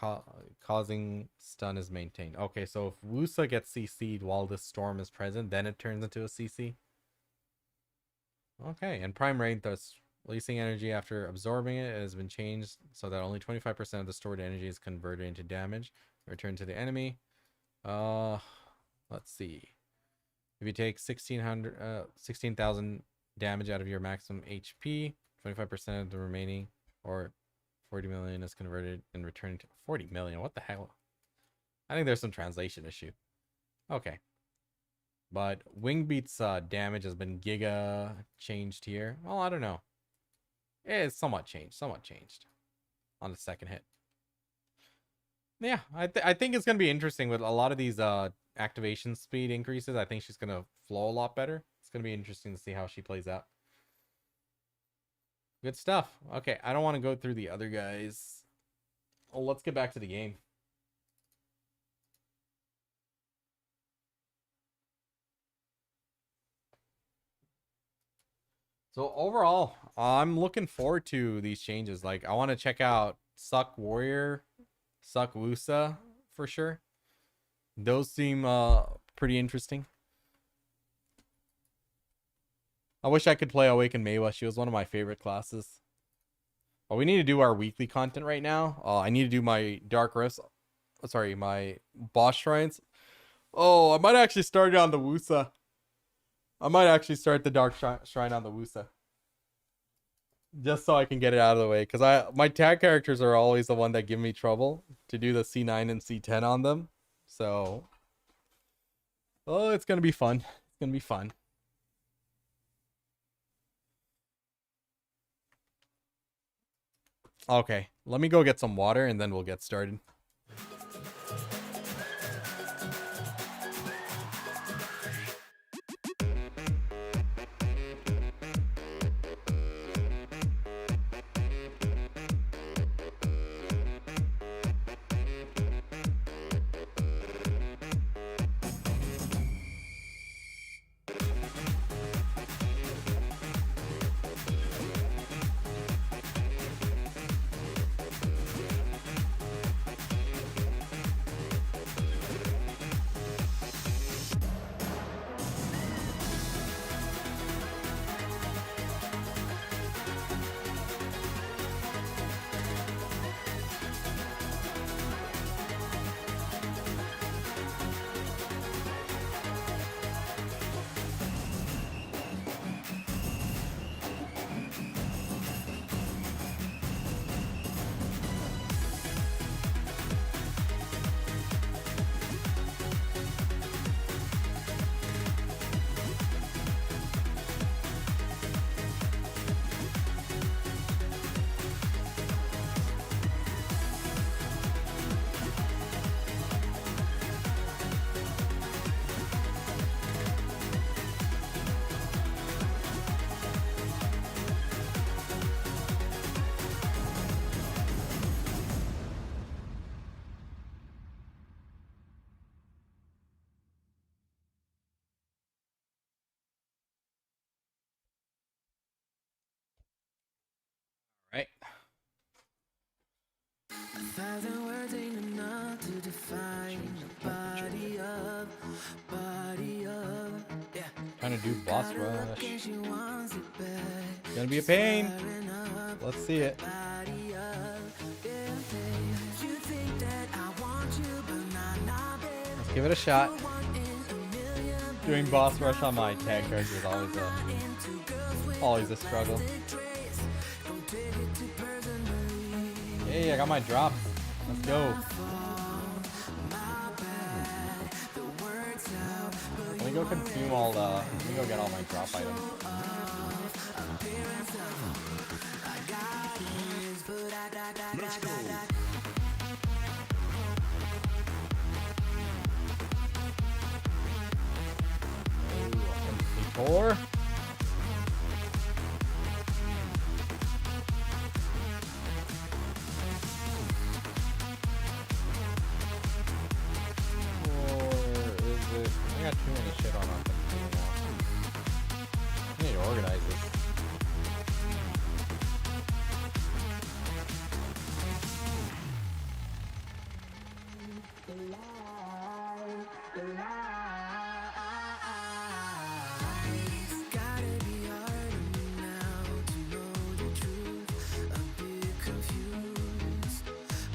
causing stun is maintained. Okay, so if Woosa gets CC'd while this storm is present, then it turns into a CC. Okay, and Prime Raid, thus releasing energy after absorbing it, has been changed so that only 25% of the stored energy is converted into damage. Return to the enemy. Let's see. If you take 16,000 damage out of your maximum HP, 25% of the remaining, or 40 million is converted and returned to 40 million. What the hell? I think there's some translation issue. Okay. But Wingbeat's damage has been giga changed here. Well, I don't know. It's somewhat changed. On the second hit. Yeah, I think it's going to be interesting with a lot of these activation speed increases. I think she's going to flow a lot better. It's going to be interesting to see how she plays out. Good stuff. Okay, I don't want to go through the other guys. Oh, let's get back to the game. So overall, I'm looking forward to these changes. Like, I want to check out Succ Warrior, Succ Woosa for sure. Those seem pretty interesting. I wish I could play Awakened Meiwa. She was one of my favorite classes. Oh, we need to do our weekly content right now. I need to do my Dark Rifts. Sorry, my boss shrines. Oh, I might actually start it on the Woosa. I might actually start the Dark Shrine on the Woosa. Just so I can get it out of the way. Because my tag characters are always the one that give me trouble to do the C9 and C10 on them. So, oh, it's going to be fun. It's going to be fun. Okay, let me go get some water and then we'll get started. Right. Words ain't enough to define the body of, yeah. Trying to do boss rush. It's gonna be a pain. Let's see it. Let's give it a shot. Doing boss rush on my tag character is always a struggle. Hey, I got my drop. Let's go. Let me go consume all the. Let me go get all my drop items. Let's go. Four. I got too many shit on our computer now. I need to organize this.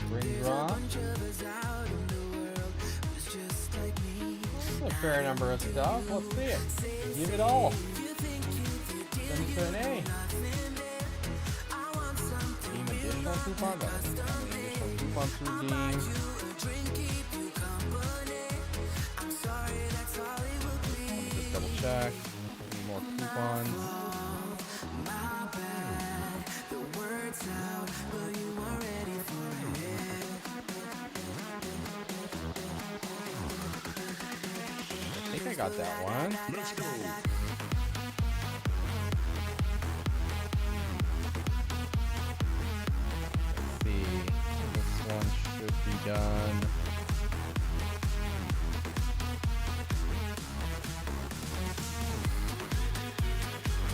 Ring drop. A fair number of stuff. Let's see it. Give it all. 7A. Redeem additional coupon. Additional coupons to redeem. Let me just double check. Any more coupons? I think I got that one. Let's go. Let's see. This one should be done.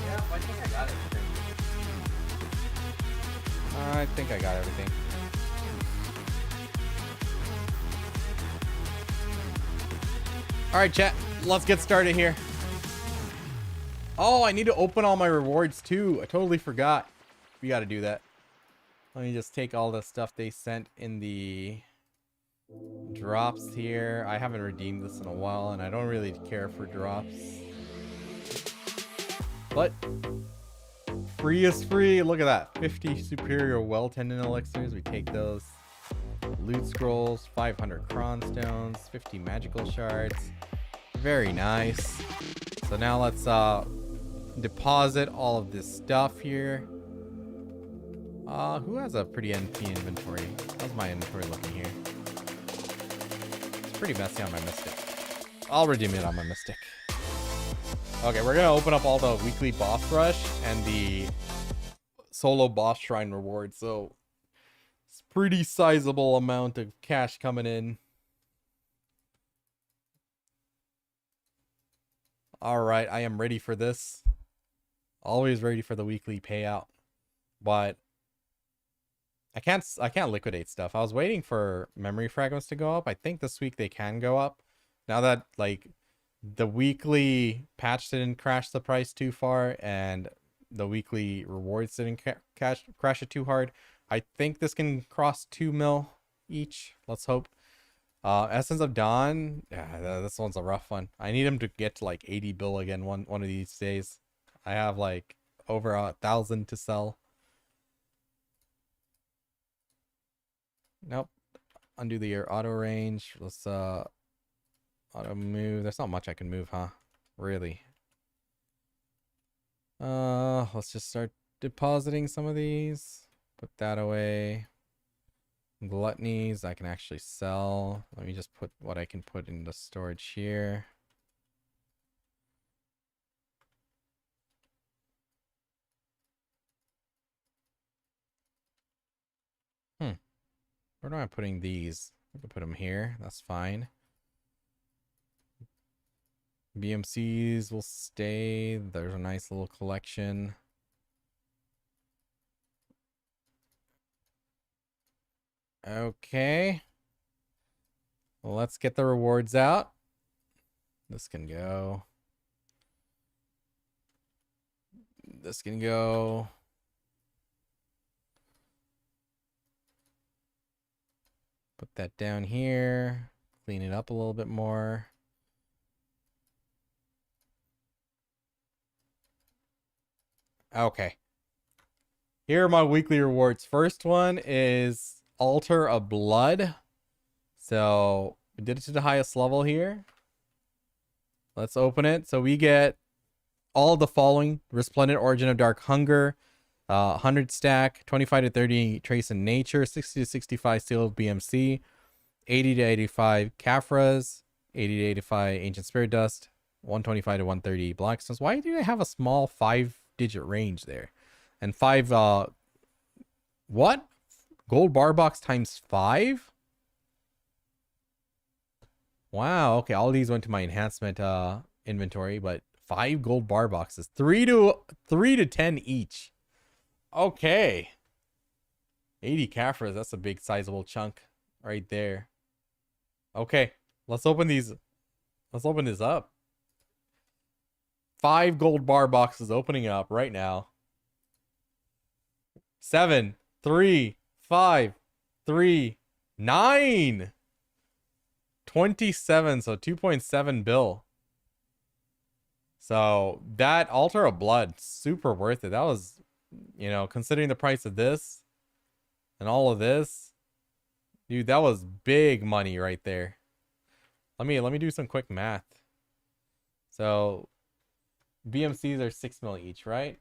Yeah, I think I got everything. I think I got everything. All right, chat. Let's get started here. Oh, I need to open all my rewards too. I totally forgot. We got to do that. Let me just take all the stuff they sent in the drops here. I haven't redeemed this in a while, and I don't really care for drops. But free is free. Look at that. 50 superior well-tended elixirs. We take those. Loot scrolls, 500 cron stones, 50 magical shards. Very nice. So now let's deposit all of this stuff here. Who has a pretty empty inventory? How's my inventory looking here? It's pretty messy on my Mystic. I'll redeem it on my Mystic. Okay, we're gonna open up all the weekly boss rush and the solo boss shrine rewards. So it's pretty sizable amount of cash coming in. All right, I am ready for this. Always ready for the weekly payout, but I can't liquidate stuff. I was waiting for memory fragments to go up. I think this week they can go up. Now that like the weekly patch didn't crash the price too far and the weekly rewards didn't crash it too hard, I think this can cross 2 mil each. Let's hope. Essence of Dawn, yeah, this one's a rough one. I need him to get to like 80 bill again one of these days. I have like over 1,000 to sell. Nope. Undo the auto range. Let's auto move. There's not much I can move, huh? Really. Let's just start depositing some of these. Put that away. Gluttonies I can actually sell. Let me just put what I can put in the storage here. Where am I putting these? I can put them here. That's fine. BMCs will stay. There's a nice little collection. Okay. Well, let's get the rewards out. This can go. This can go. Put that down here. Clean it up a little bit more. Okay. Here are my weekly rewards. First one is Altar of Blood. So we did it to the highest level here. Let's open it. So we get all the following: Resplendent Origin of Dark Hunger, 100 stack, 25 to 30 Trace in Nature, 60 to 65 Seal of BMC, 80 to 85 Caphras, 80 to 85 Ancient Spirit Dust, 125 to 130 Blackstones. Why do they have a small 5-digit range there? And 5, what? Gold bar box times 5? Wow, okay, all these went to my enhancement inventory, but 5 gold bar boxes. 3 to 10 each. Okay. 80 Caphras, that's a big sizable chunk right there. Okay, let's open these. Let's open this up. 5 gold bar boxes opening up right now. 7, 3, 5, 3, 9. 27, so 2.7 bill. So that Altar of Blood, super worth it. That was, you know, considering the price of this and all of this, dude, that was big money right there. Let me do some quick math. So BMCs are 6 mil each, right?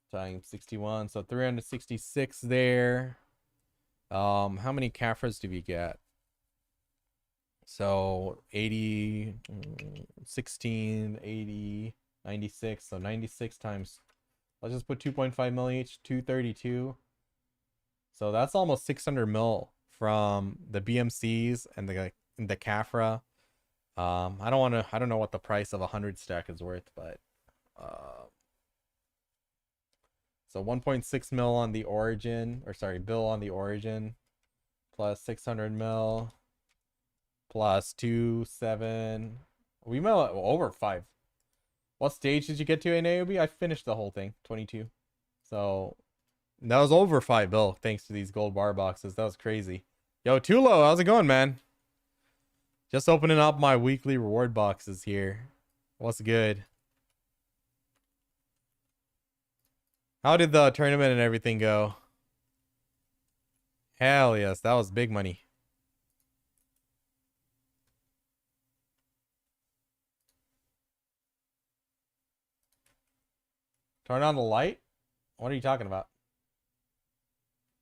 Times 61, so 366 there. How many Caphras do we get? So 80, 16, 80, 96. So 96 times, let's just put 2.5 mil each, 232. So that's almost 600 mil from the BMCs and the Caphra. I don't know what the price of 100 stack is worth, but so 1.6 mil on the Origin, or sorry, bill on the Origin, plus 600 mil, plus 2.7. We mill over 5. What stage did you get to in AOB? I finished the whole thing, 22. So that was over 5 bill thanks to these gold bar boxes. That was crazy. Yo, Tulo, how's it going, man? Just opening up my weekly reward boxes here. What's good? How did the tournament and everything go? Hell yes, that was big money. Turn on the light? What are you talking about?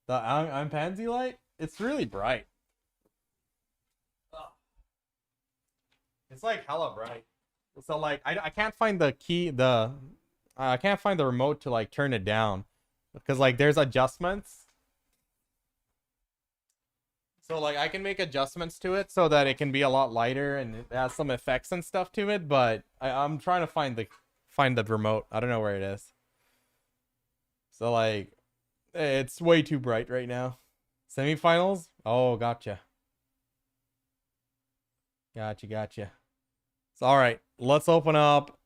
The ImPansy light? It's really bright. Ugh. It's like hella bright. So like I can't find the key, I can't find the remote to like turn it down, because like there's adjustments. So like I can make adjustments to it so that it can be a lot lighter and it has some effects and stuff to it, but I'm trying to find the remote. I don't know where it is. So like it's way too bright right now. Semifinals? Oh, gotcha. Gotcha. So all right, let's open up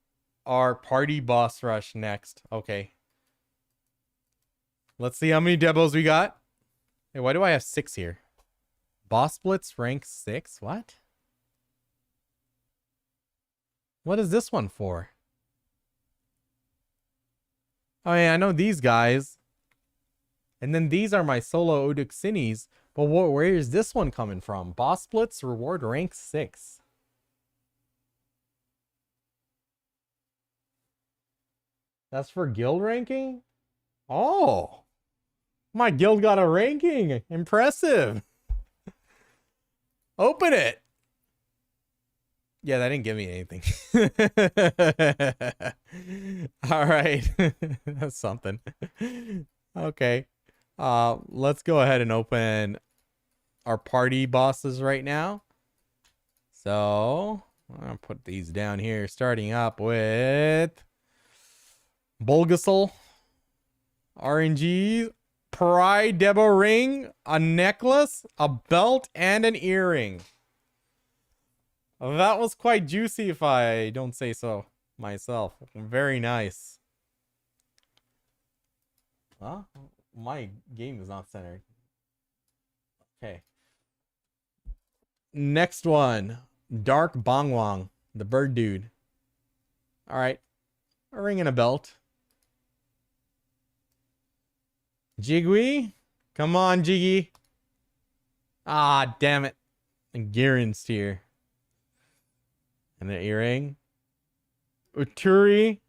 our party boss rush next. Okay. Let's see how many debos we got. Hey, why do I have 6 here? Boss Blitz rank 6? What? What is this one for? Oh yeah, I know these guys. And then these are my solo Oduxinis. But where is this one coming from? Boss Blitz reward rank 6. That's for guild ranking? Oh. My guild got a ranking. Impressive. Open it. Yeah, that didn't give me anything. All right. That's something. Okay. Let's go ahead and open our party bosses right now. So, I'm going to put these down here, starting up with Bulgasol, RNG, Pride Debo ring, a necklace, a belt, and an earring. That was quite juicy if I don't say so myself. Very nice. Huh? My game is not centered. Okay. Next one. Dark Bongwang. The bird dude. Alright. A ring and a belt. Jiggy? Come on, Jiggy. Ah, damn it. And Garen's here. And an earring. Uturi.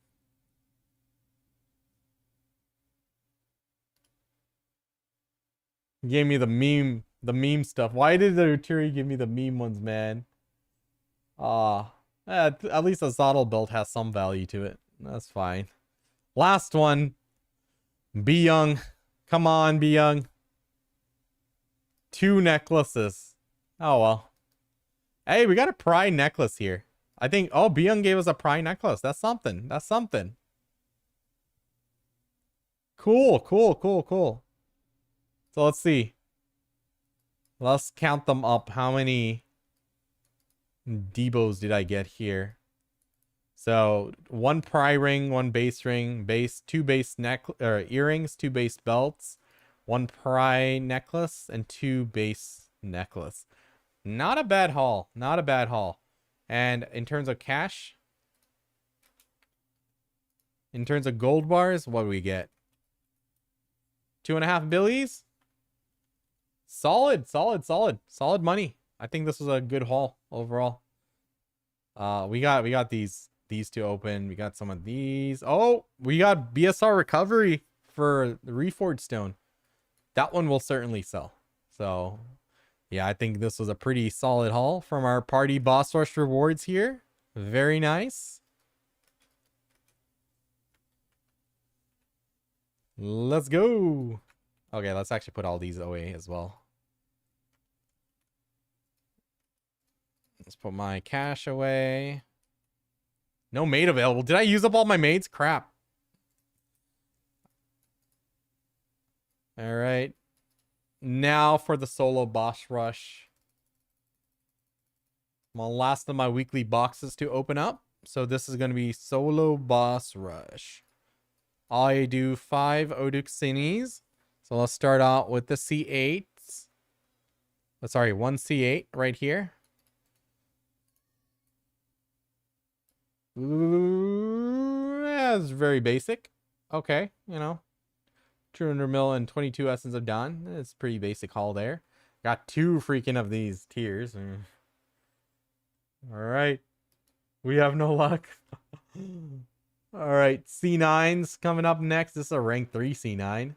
Gave me the meme stuff. Why did the Uturi give me the meme ones, man? At least a Zottle belt has some value to it. That's fine. Last one. Be young. Come on, be young. 2 necklaces. Oh, well. Hey, we got a pride necklace here. I think, oh, be young gave us a pride necklace. That's something. That's something. Cool, cool, cool, cool. So let's see. Let's count them up. How many Debos did I get here? So 1 pry ring, 1 base ring, 2 base earrings, 2 base belts, 1 pry necklace, and 2 base necklace. Not a bad haul. Not a bad haul. And in terms of cash, in terms of gold bars, what do we get? 2.5 billies? Solid, solid, solid. Solid money. I think this was a good haul overall. We got these two open. We got some of these. Oh, we got BSR recovery for the Reforged Stone. That one will certainly sell. So, yeah, I think this was a pretty solid haul from our party boss rush rewards here. Very nice. Let's go. Okay, let's actually put all these away as well. Let's put my cash away. No maid available. Did I use up all my maids? Crap. All right. Now for the solo boss rush. My last of my weekly boxes to open up. So this is going to be solo boss rush. I do 5 Oduxinis. So let's start out with the C8s. Oh, sorry, 1 C8 right here. Ooh, that's very basic. Okay, you know. 200 mil and 22 Essence of Dawn. It's pretty basic haul there. Got 2 freaking of these tiers. Alright. We have no luck. Alright, C9's coming up next. This is a rank 3 C9.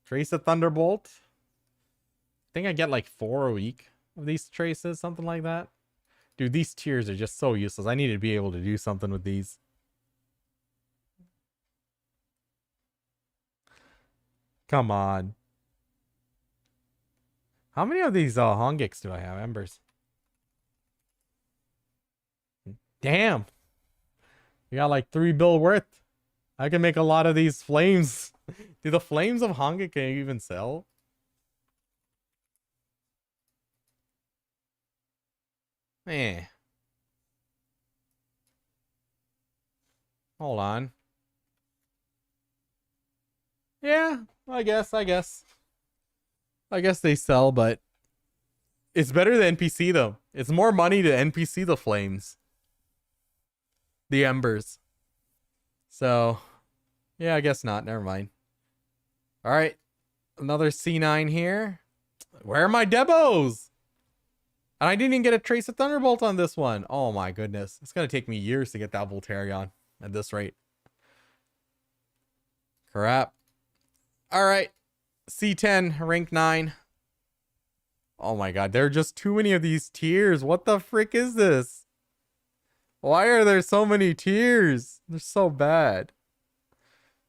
Trace of Thunderbolt. I think I get like 4 a week of these traces, something like that. Dude, these tiers are just so useless. I need to be able to do something with these. Come on. How many of these Hongiks do I have? Embers. Damn. We got like 3 bill worth. I can make a lot of these flames. Do the flames of Hongik even sell? Eh. Hold on. Yeah, I guess they sell, but it's better to NPC them. It's more money to NPC the flames. The embers. So, yeah, I guess not. Never mind. All right. Another C9 here. Where are my Debos? And I didn't even get a Trace of Thunderbolt on this one. Oh my goodness. It's going to take me years to get that Voltarion at this rate. Crap. All right. C10, rank 9. Oh my god. There are just too many of these tiers. What the frick is this? Why are there so many tiers? They're so bad.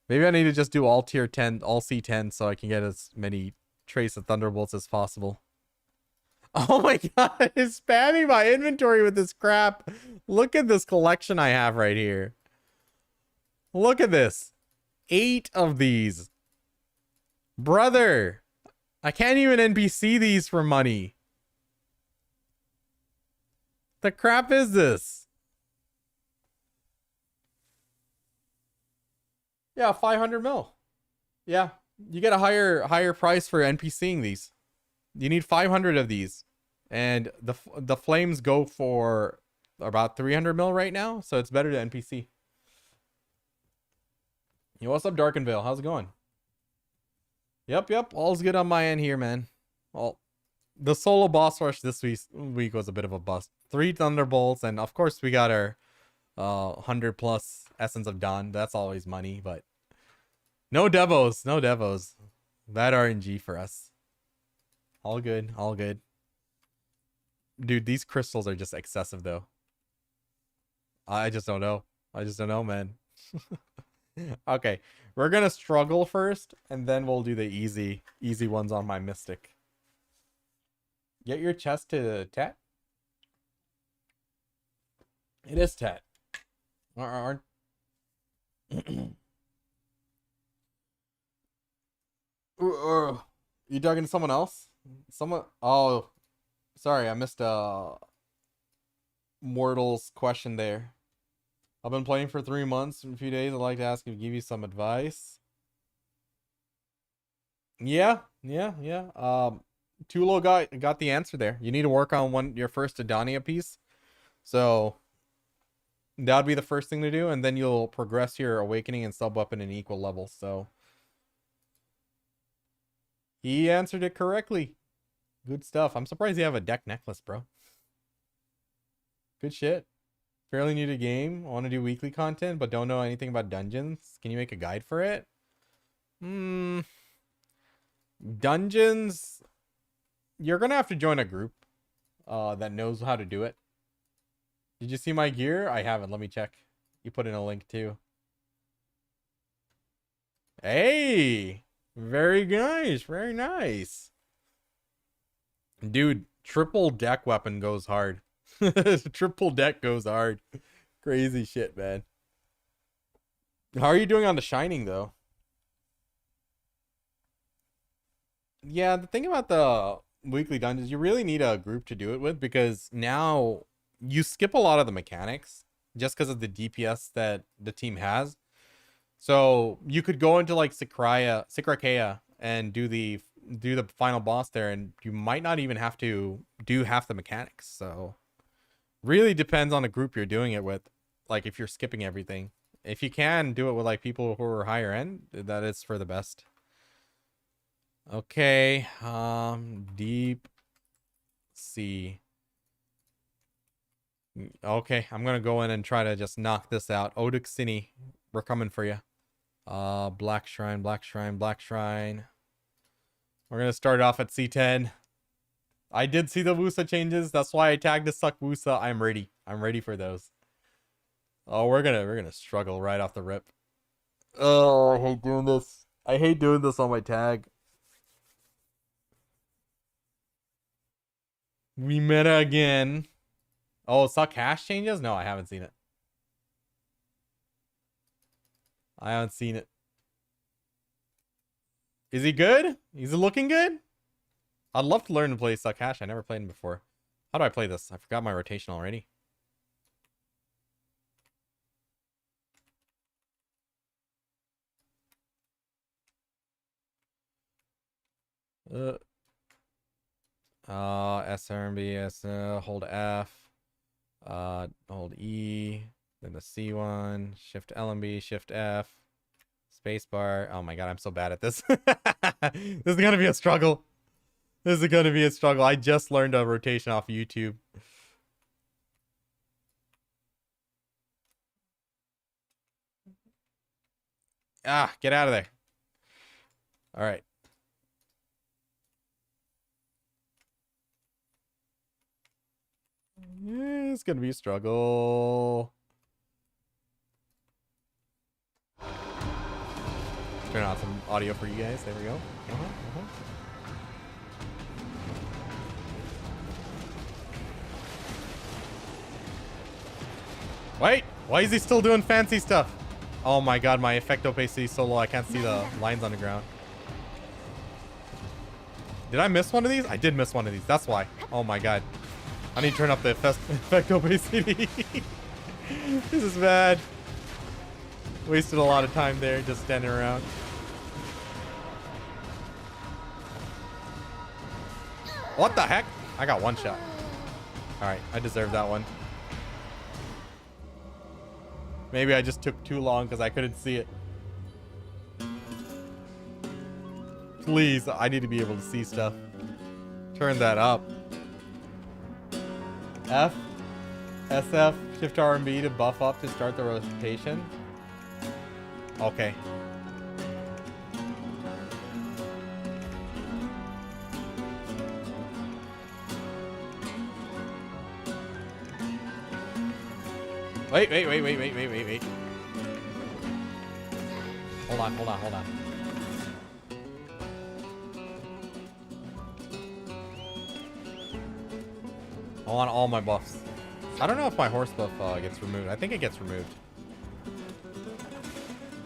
Maybe I need to just do all tier 10, all C10 so I can get as many Trace of Thunderbolts as possible. Oh my god, it's spamming my inventory with this crap. Look at this collection I have right here. Look at this. 8 of these. Brother, I can't even NPC these for money. The crap is this? Yeah, 500 mil. Yeah, you get a higher price for NPCing these. You need 500 of these, and the flames go for about 300 mil right now, so it's better to NPC. Yo, what's up, Darkenvale? How's it going? Yep, all's good on my end here, man. Well, the solo boss rush this week was a bit of a bust. 3 Thunderbolts, and of course we got our 100 plus Essence of Dawn. That's always money, but no devos. Bad RNG for us. All good. Dude, these crystals are just excessive though. I just don't know, man. Okay, we're gonna struggle first, and then we'll do the easy ones on my Mystic. Get your chest to Tet. It is Tet. Aren't you talking to someone else? Someone? Oh, sorry, I missed Mortal's question there. I've been playing for 3 months. In a few days, I'd like to ask you to give you some advice. Yeah. Tulo got the answer there. You need to work on your first Adania piece. So that would be the first thing to do, and then you'll progress your awakening and sub weapon in equal levels. So he answered it correctly. Good stuff. I'm surprised you have a deck necklace, bro. Good shit. Fairly new to game. Want to do weekly content, but don't know anything about dungeons. Can you make a guide for it? Dungeons. You're gonna have to join a group that knows how to do it. Did you see my gear? I haven't. Let me check. You put in a link too. Hey, very nice. Very nice. Dude, triple deck weapon goes hard. Triple deck goes hard. Crazy shit, man. How are you doing on the Shining, though? Yeah, the thing about the weekly dungeons, you really need a group to do it with, because now you skip a lot of the mechanics just because of the DPS that the team has. So you could go into like Sikrakea and do the final boss there, and you might not even have to do half the mechanics. So really depends on the group you're doing it with. Like if you're skipping everything, if you can do it with like people who are higher end, that is for the best. Okay, deep sea. Okay, I'm gonna go in and try to just knock this out. Oduxini, we're coming for you. Black Shrine. We're gonna start off at C10. I did see the Woosa changes. That's why I tagged the Succ Woosa. I'm ready for those. Oh, we're gonna struggle right off the rip. Oh, I hate doing this. I hate doing this on my tag. We meta again. Oh, Succ hash changes? No, I haven't seen it. Is he good? Is he looking good? I'd love to learn to play Succ hash. I never played him before. How do I play this? I forgot my rotation already. SRMB, hold F, hold E, then the C1, shift LMB, shift F, spacebar. Oh my god, I'm so bad at this. This is gonna be a struggle. I just learned a rotation off YouTube. Ah, get out of there. All right. It's gonna be a struggle. Turn on some audio for you guys. There we go. Wait, why is he still doing fancy stuff? Oh my god, my effect opacity is so low I can't see the lines on the ground. Did I miss one of these? I did miss one of these. That's why. Oh my god. I need to turn up the effecto base CD. This is bad. Wasted a lot of time there just standing around. What the heck? I got one shot. Alright, I deserve that one. Maybe I just took too long because I couldn't see it. Please, I need to be able to see stuff. Turn that up. F, SF, Shift R and B to buff up to start the rotation. Okay. Wait. Hold on. I want all my buffs. I don't know if my horse buff gets removed. I think it gets removed.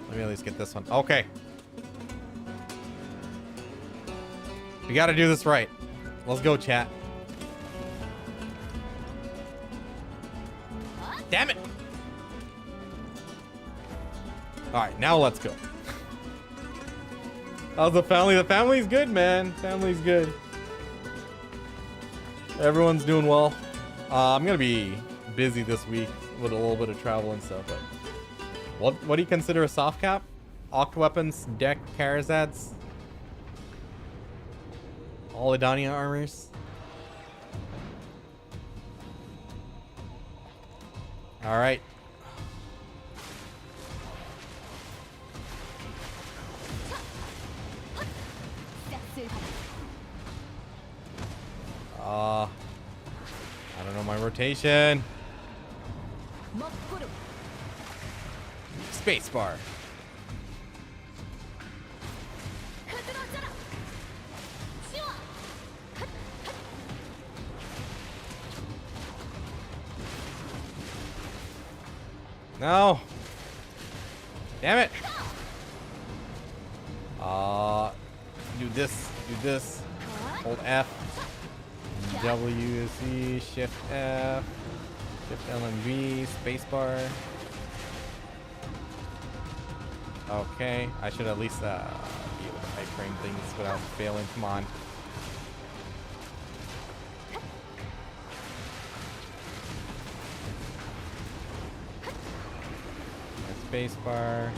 Let me at least get this one. Okay. We gotta do this right. Let's go, chat. Damn it! Alright, now let's go. How's the family? The family's good, man. Family's good. Everyone's doing well. I'm gonna be busy this week with a little bit of travel and stuff, but what do you consider a soft cap? Oct weapons, deck, Karazads, all Idania armors. All right. I don't know my rotation. Spacebar. No. Damn it. Do this. Hold F. W, C, Shift F. Shift L and B. Spacebar. Okay. I should at least be able to iframe things without failing. Come on. Spacebar.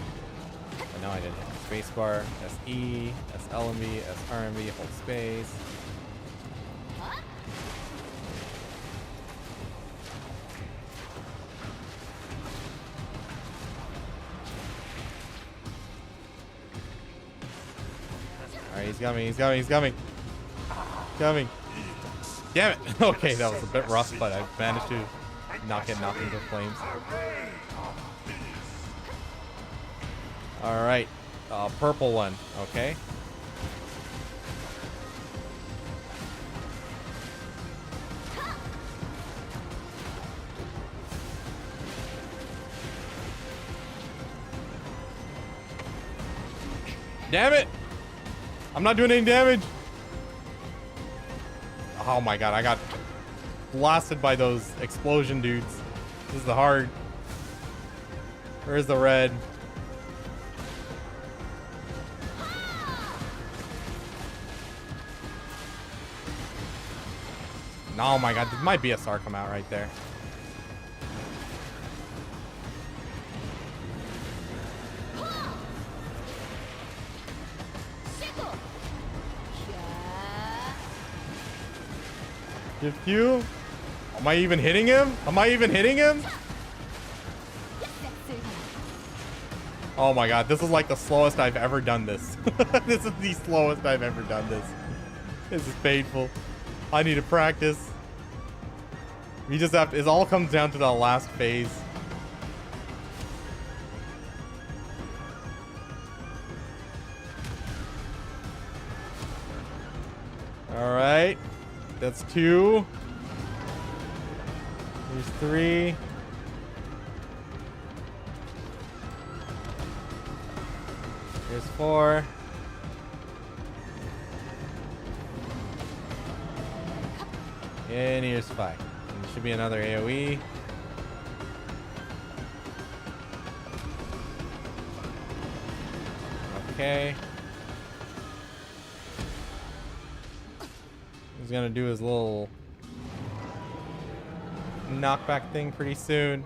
Oh, no, I didn't. Spacebar. SE. SLMB. SRMB. Hold space. Alright, he's coming. Coming. Damn it! Okay, that was a bit rough, but I managed to not get knocked into flames. Alright, purple one, okay. Damn it! I'm not doing any damage! Oh my god, I got blasted by those explosion dudes. This is the hard. Where's the red? Oh my god, there might be a SR come out right there. Shift Q? Am I even hitting him? Oh my god, this is like the slowest I've ever done this. This is the slowest I've ever done this. This is painful. I need to practice. We just have to, it all comes down to the last phase. Alright. That's 2. There's 3. Here's 4. And here's Spike. And there should be another AoE. Okay. He's gonna do his little knockback thing pretty soon.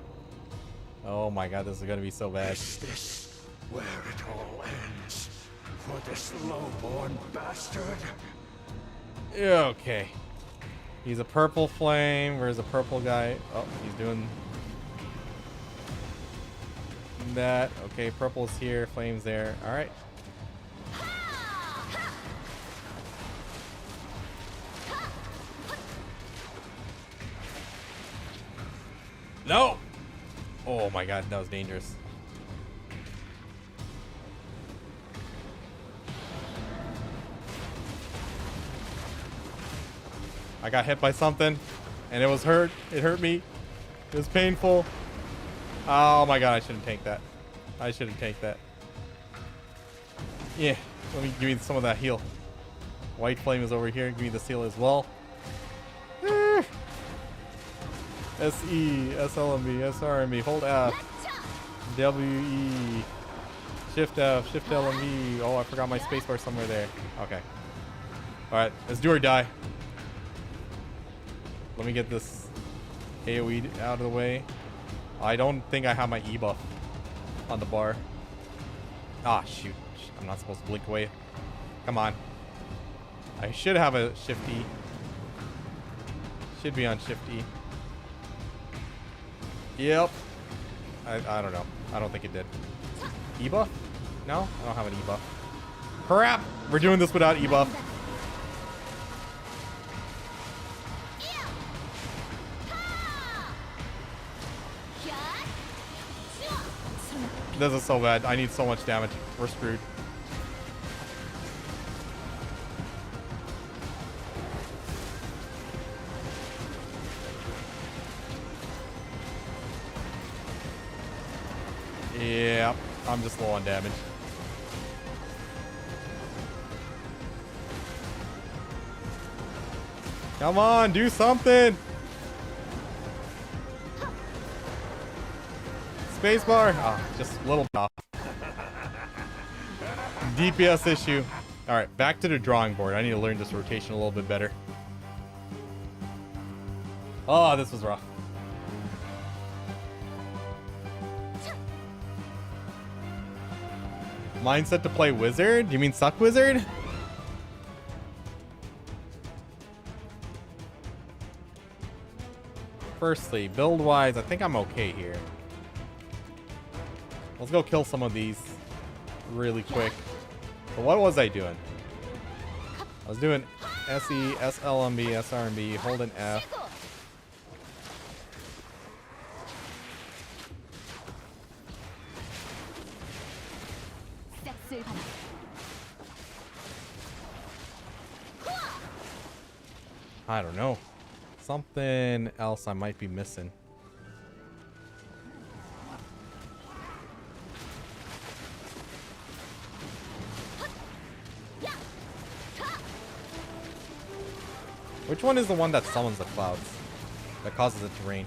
Oh my god, this is gonna be so bad. Is this where it all ends? For this low-born bastard? Yeah, okay. He's a purple flame. Where's the purple guy? Oh, he's doing that. Okay, purple's here, flame's there. Alright. No! Oh my god, that was dangerous. I got hit by something, and it was hurt. It hurt me. It was painful. Oh my god, I shouldn't take that. I shouldn't take that. Yeah, let me give me some of that heal. White flame is over here. Give me this heal as well. SE, SLMB, SRMB, hold F. WE. Shift F, Shift LMB. Oh, I forgot my spacebar somewhere there. Okay. Alright, let's do or die. Let me get this AoE out of the way. I don't think I have my E buff on the bar. Ah, shoot. I'm not supposed to blink away. Come on. I should have a Shift E. Should be on Shift E. Yep. I don't know. I don't think it did. E buff? No? I don't have an E buff. Crap! We're doing this without E buff. This is so bad. I need so much damage. We're screwed. Yeah, I'm just low on damage. Come on, do something! Spacebar! Ah, just a little bit off. DPS issue. Alright, back to the drawing board. I need to learn this rotation a little bit better. Oh, this was rough. Mindset to play wizard? You mean Succ wizard? Firstly, build wise, I think I'm okay here. Let's go kill some of these really quick. But what was I doing? I was doing SE, SLMB, SRMB, holding F. I don't know. Something else I might be missing. Which one is the one that summons the clouds? That causes it to rain?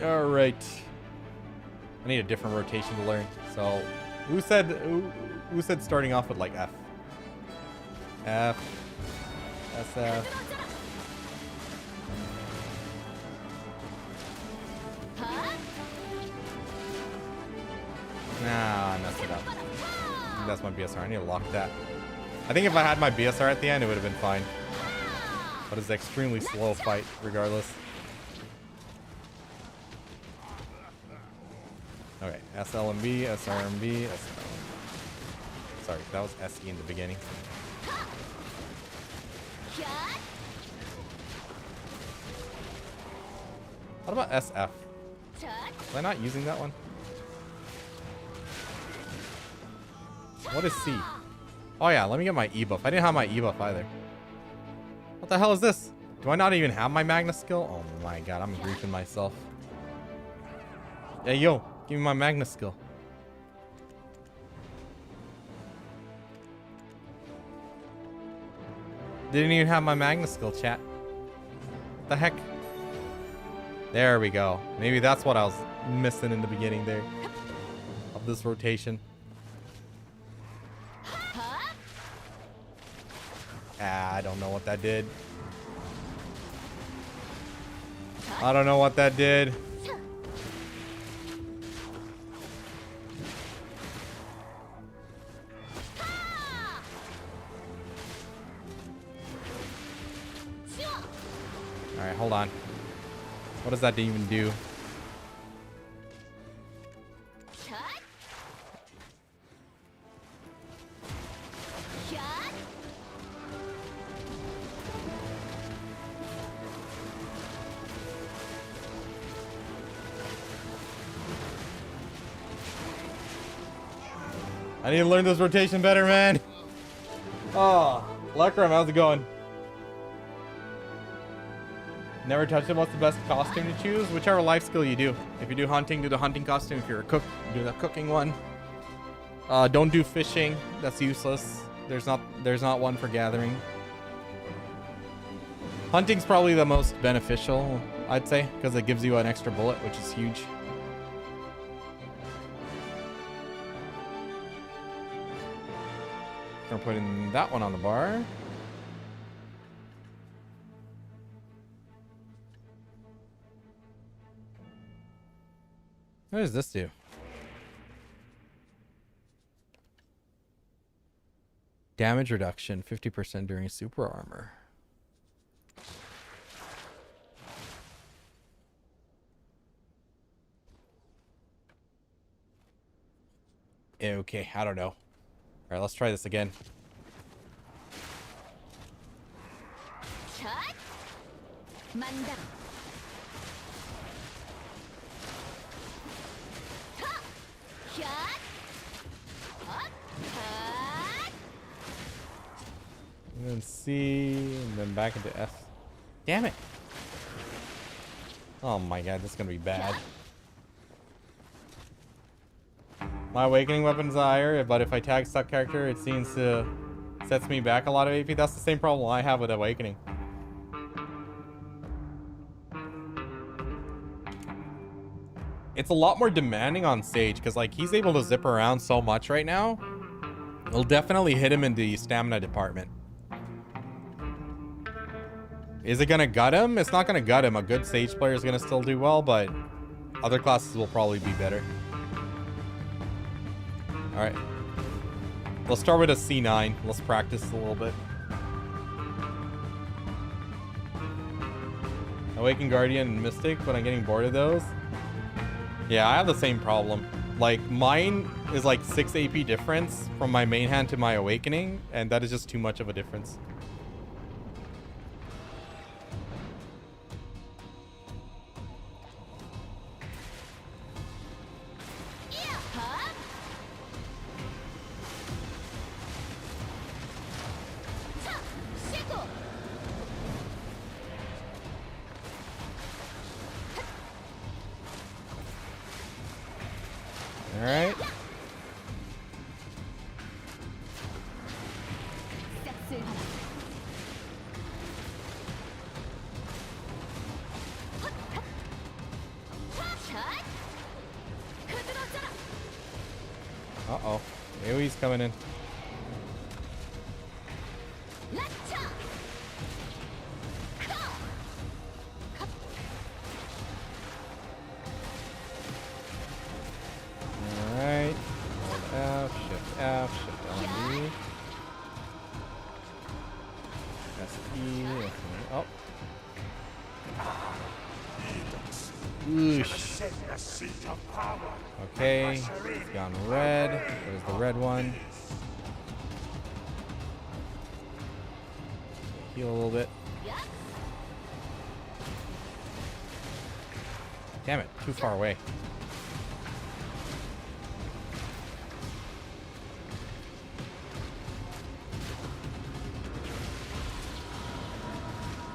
Alright. I need a different rotation to learn. So, who said starting off with like F? F. SF. Nah, I messed it up. That's my BSR. I need to lock that. I think if I had my BSR at the end, it would have been fine. But it's an extremely slow fight, regardless. Okay, SLMB, SRMB, SLMB. Sorry, that was SE in the beginning. What about SF? Was I not using that one? What is C? Oh yeah, let me get my E buff. I didn't have my E buff either. What the hell is this? Do I not even have my Magna skill? Oh my god, I'm griefing myself. Hey, yo, give me my Magna skill. Didn't even have my Magna skill, chat. The heck? There we go. Maybe that's what I was missing in the beginning there of this rotation. Ah, I don't know what that did. I don't know what that did. Alright, hold on. What does that even do? I need to learn this rotation better, man. Oh, Lekram, how's it going? Never touched it. What's the best costume to choose? Whichever life skill you do. If you do hunting, do the hunting costume. If you're a cook, do the cooking one. Don't do fishing. That's useless. There's not one for gathering. Hunting's probably the most beneficial, I'd say, because it gives you an extra bullet, which is huge. We're putting that one on the bar. What does this do? Damage reduction, 50% during super armor. Okay, I don't know. All right, let's try this again. And then C, and then back into F. Damn it. Oh my god, this is gonna be bad. My awakening weapon's higher, but if I tag Succ character, it seems to sets me back a lot of AP. That's the same problem I have with awakening. It's a lot more demanding on Sage because like he's able to zip around so much right now. It'll definitely hit him in the stamina department. Is it gonna gut him? It's not gonna gut him. A good Sage player is gonna still do well, but other classes will probably be better. All right, let's start with a C9. Let's practice a little bit. Awaken Guardian and Mystic, but I'm getting bored of those. Yeah, I have the same problem. Like mine is like 6 AP difference from my main hand to my awakening, and that is just too much of a difference. Alright. Uh-oh. AoE's coming in. Alright. Hold F, Shift LMD. Press E. Oh. Oosh. Okay. It's gone red. There's the red one. Heal a little bit. Damn it. Too far away.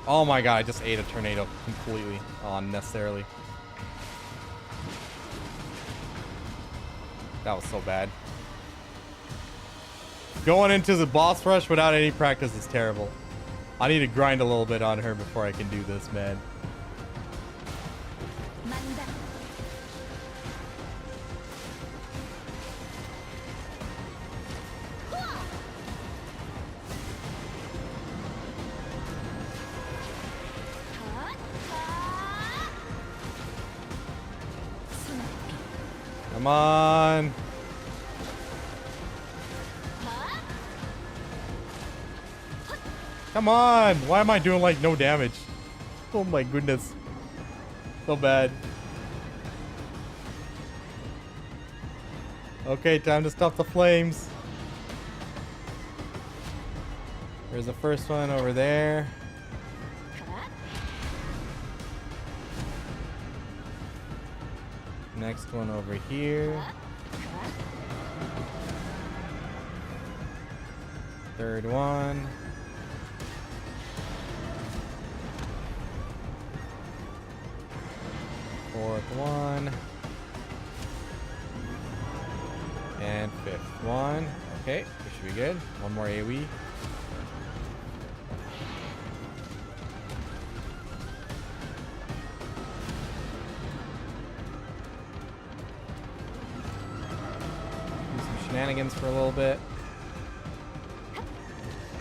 Oh my god, I just ate a tornado completely unnecessarily. That was so bad. Going into the boss rush without any practice is terrible. I need to grind a little bit on her before I can do this, man. Come on. Come on. Why am I doing like no damage? Oh my goodness. So bad. Okay, time to stop the flames. There's the first one over there. Next one over here. Third one. Fourth one. And fifth one. Okay, this should be good. One more AoE. Do some shenanigans for a little bit.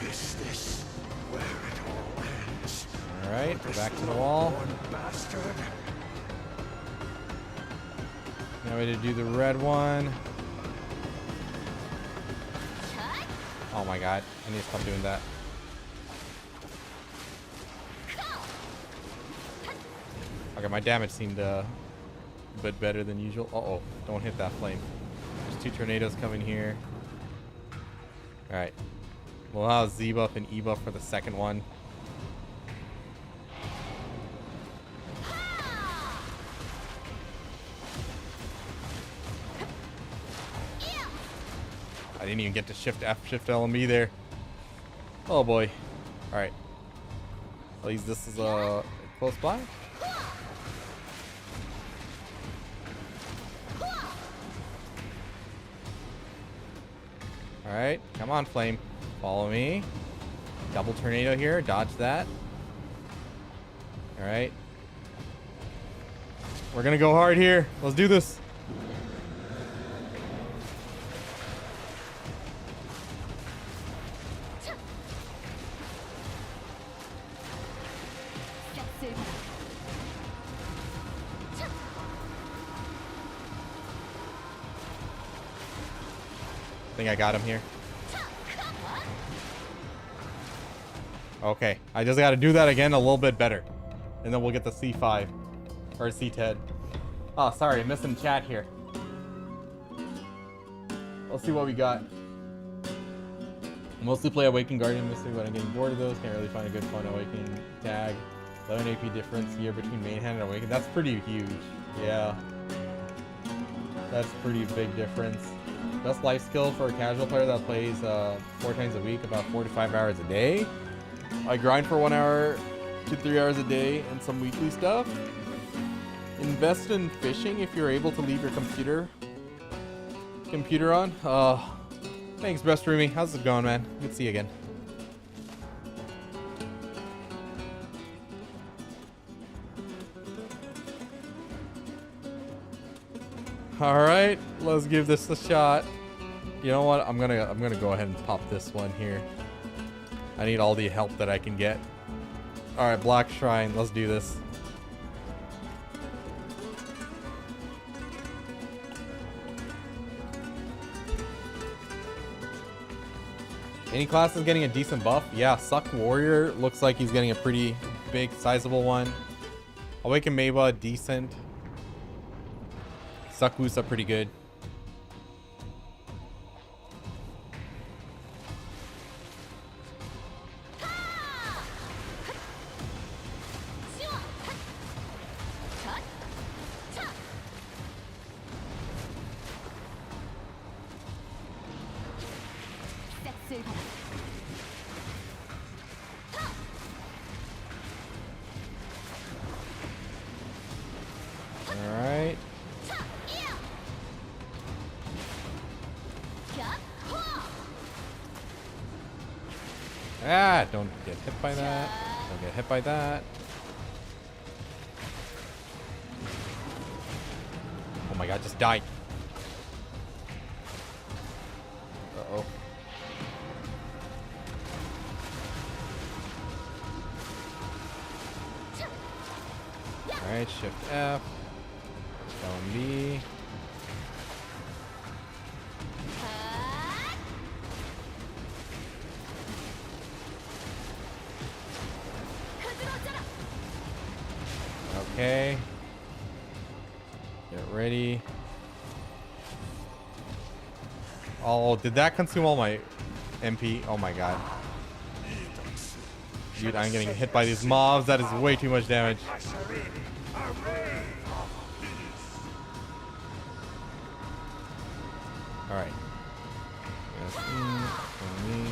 Is this where it all ends? Alright, we're back to the wall. Bastard. Now we need to do the red one. Oh my god, I need to stop doing that. Okay, my damage seemed a bit better than usual. Uh-oh, don't hit that flame. There's two tornadoes coming here. Alright. We'll have Z buff and E buff for the second one. I didn't even get to shift F, shift L, and B there. Oh boy. Alright. At least this is close by. Alright, come on, flame. Follow me. Double tornado here, dodge that. Alright. We're gonna go hard here. Let's do this. I think I got him here. Okay, I just got to do that again a little bit better. And then we'll get the C5. Or C10. Oh, sorry, I'm missing chat here. Let's see what we got. Mostly play Awakened Guardian Mystery when I'm getting bored of those. Can't really find a good fun Awakening tag. 11 AP difference here between main hand and Awakened. That's pretty huge. Yeah. That's pretty big difference. Best life skill for a casual player that plays 4 times a week, about 4 to 5 hours a day. I grind for 1 hour to 3 hours a day and some weekly stuff. Invest in fishing if you're able to leave your computer on. Thanks, Best Roomy. How's it going, man? Good to see you again. All right, let's give this a shot. You know what? I'm gonna go ahead and pop this one here. I need all the help that I can get. All right, Black Shrine. Let's do this. Any class is getting a decent buff. Yeah, Succ Warrior looks like he's getting a pretty big, sizable one. Awaken Meiwa, decent. Succ Woosa, pretty good. that. Don't get hit by that. Don't get hit by that. Oh my god, just die. Uh-oh. Alright, shift F. LMB. Okay. Get ready. Oh, did that consume all my MP? Oh my god. Dude, I'm getting hit by these mobs. That is way too much damage. Alright. Yes, me.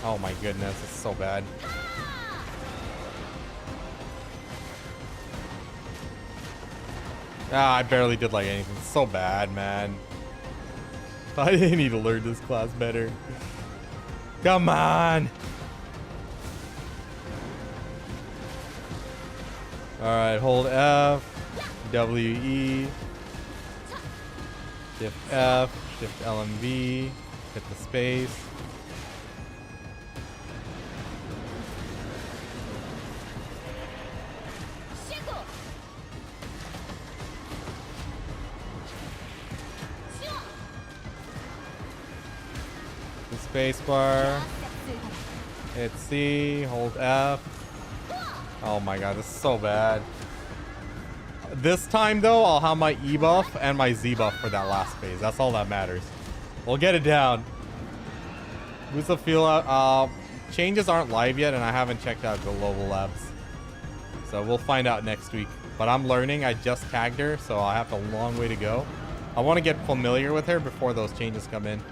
Oh my goodness, it's so bad. Ah, I barely did like anything. It's so bad, man. I need to learn this class better. Come on. Alright, hold F, W, E, shift F, shift LMV, hit the space. Space bar, hit C, hold F. Oh my god, this is so bad. This time though, I'll have my E buff and my Z buff for that last phase. That's all that matters. We'll get it down. Woosa feel out. Changes aren't live yet, and I haven't checked out Global Labs. So we'll find out next week. But I'm learning. I just tagged her, so I have a long way to go. I want to get familiar with her before those changes come in.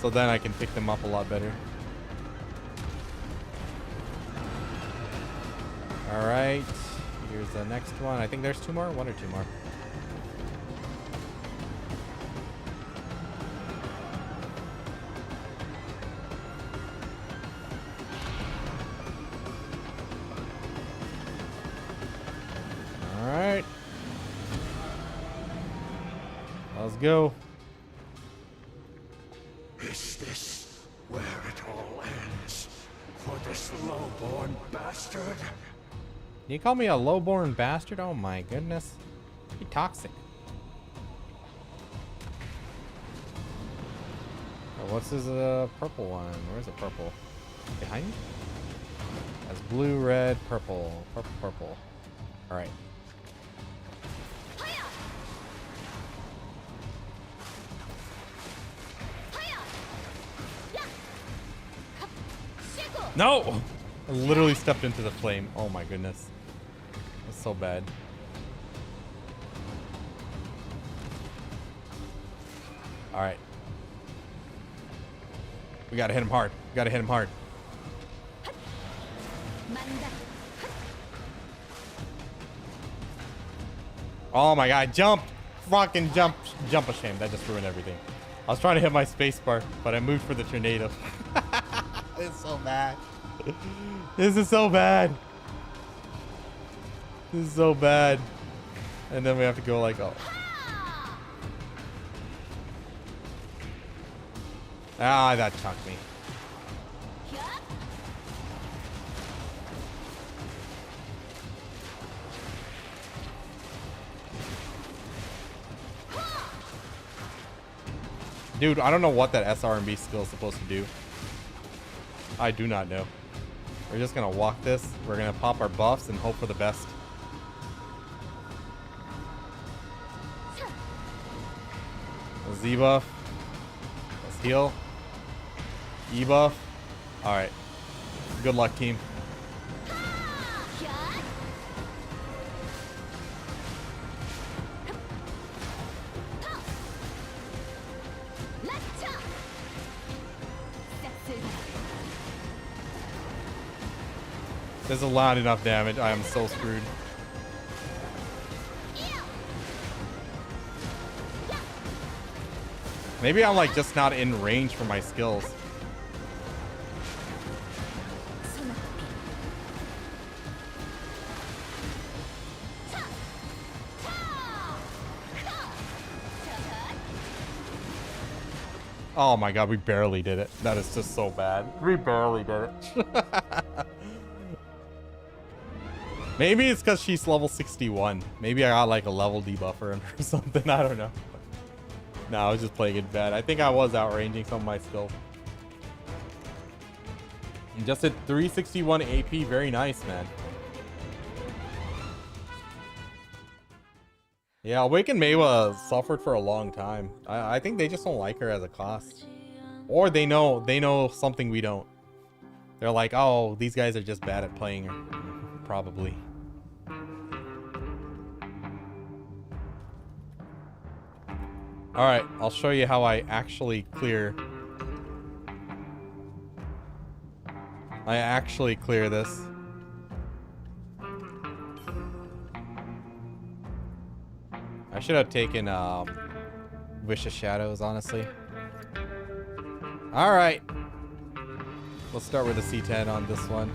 So then I can pick them up a lot better. Alright. Here's the next one. I think there's two more. One or two more. Alright. Let's go. Is this where it all ends? For this low-born bastard? You call me a low-born bastard? Oh my goodness. Be toxic. Oh, what's this purple one? Where's the purple? Behind me? That's blue, red, purple. Purple, purple. Alright. No! I literally stepped into the flame. Oh my goodness. That's so bad. Alright. We gotta hit him hard. We gotta hit him hard. Oh my god, jump! Fucking jump. Jump a shame. That just ruined everything. I was trying to hit my spacebar, but I moved for the tornado. It's so bad. This is so bad. This is so bad. And then we have to go like, oh. Ah, that chunked me. Dude, I don't know what that SRMB skill is supposed to do. I do not know. We're just gonna walk this. We're gonna pop our buffs and hope for the best. A Z buff. Let's heal. E buff. Alright. Good luck, team. This is not enough damage. I am so screwed. Maybe I'm like just not in range for my skills. Oh my god, we barely did it. That is just so bad. We barely did it. Maybe it's because she's level 61. Maybe I got like a level debuffer or something. I don't know. No, I was just playing it bad. I think I was outranging some of my skills. And just at 361 AP. Very nice, man. Yeah, Awakened Maewa suffered for a long time. I think they just don't like her as a class. Or they know something we don't. They're like, oh, these guys are just bad at playing her. Probably. Alright, I'll show you how I actually clear. I actually clear this. I should have taken Wish of Shadows, honestly. Alright. Let's start with a C10 on this one.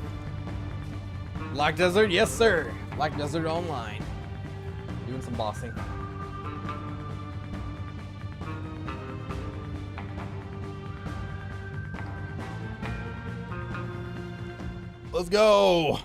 Black Desert, yes sir. Black Desert Online. Doing some bossing. Let's go.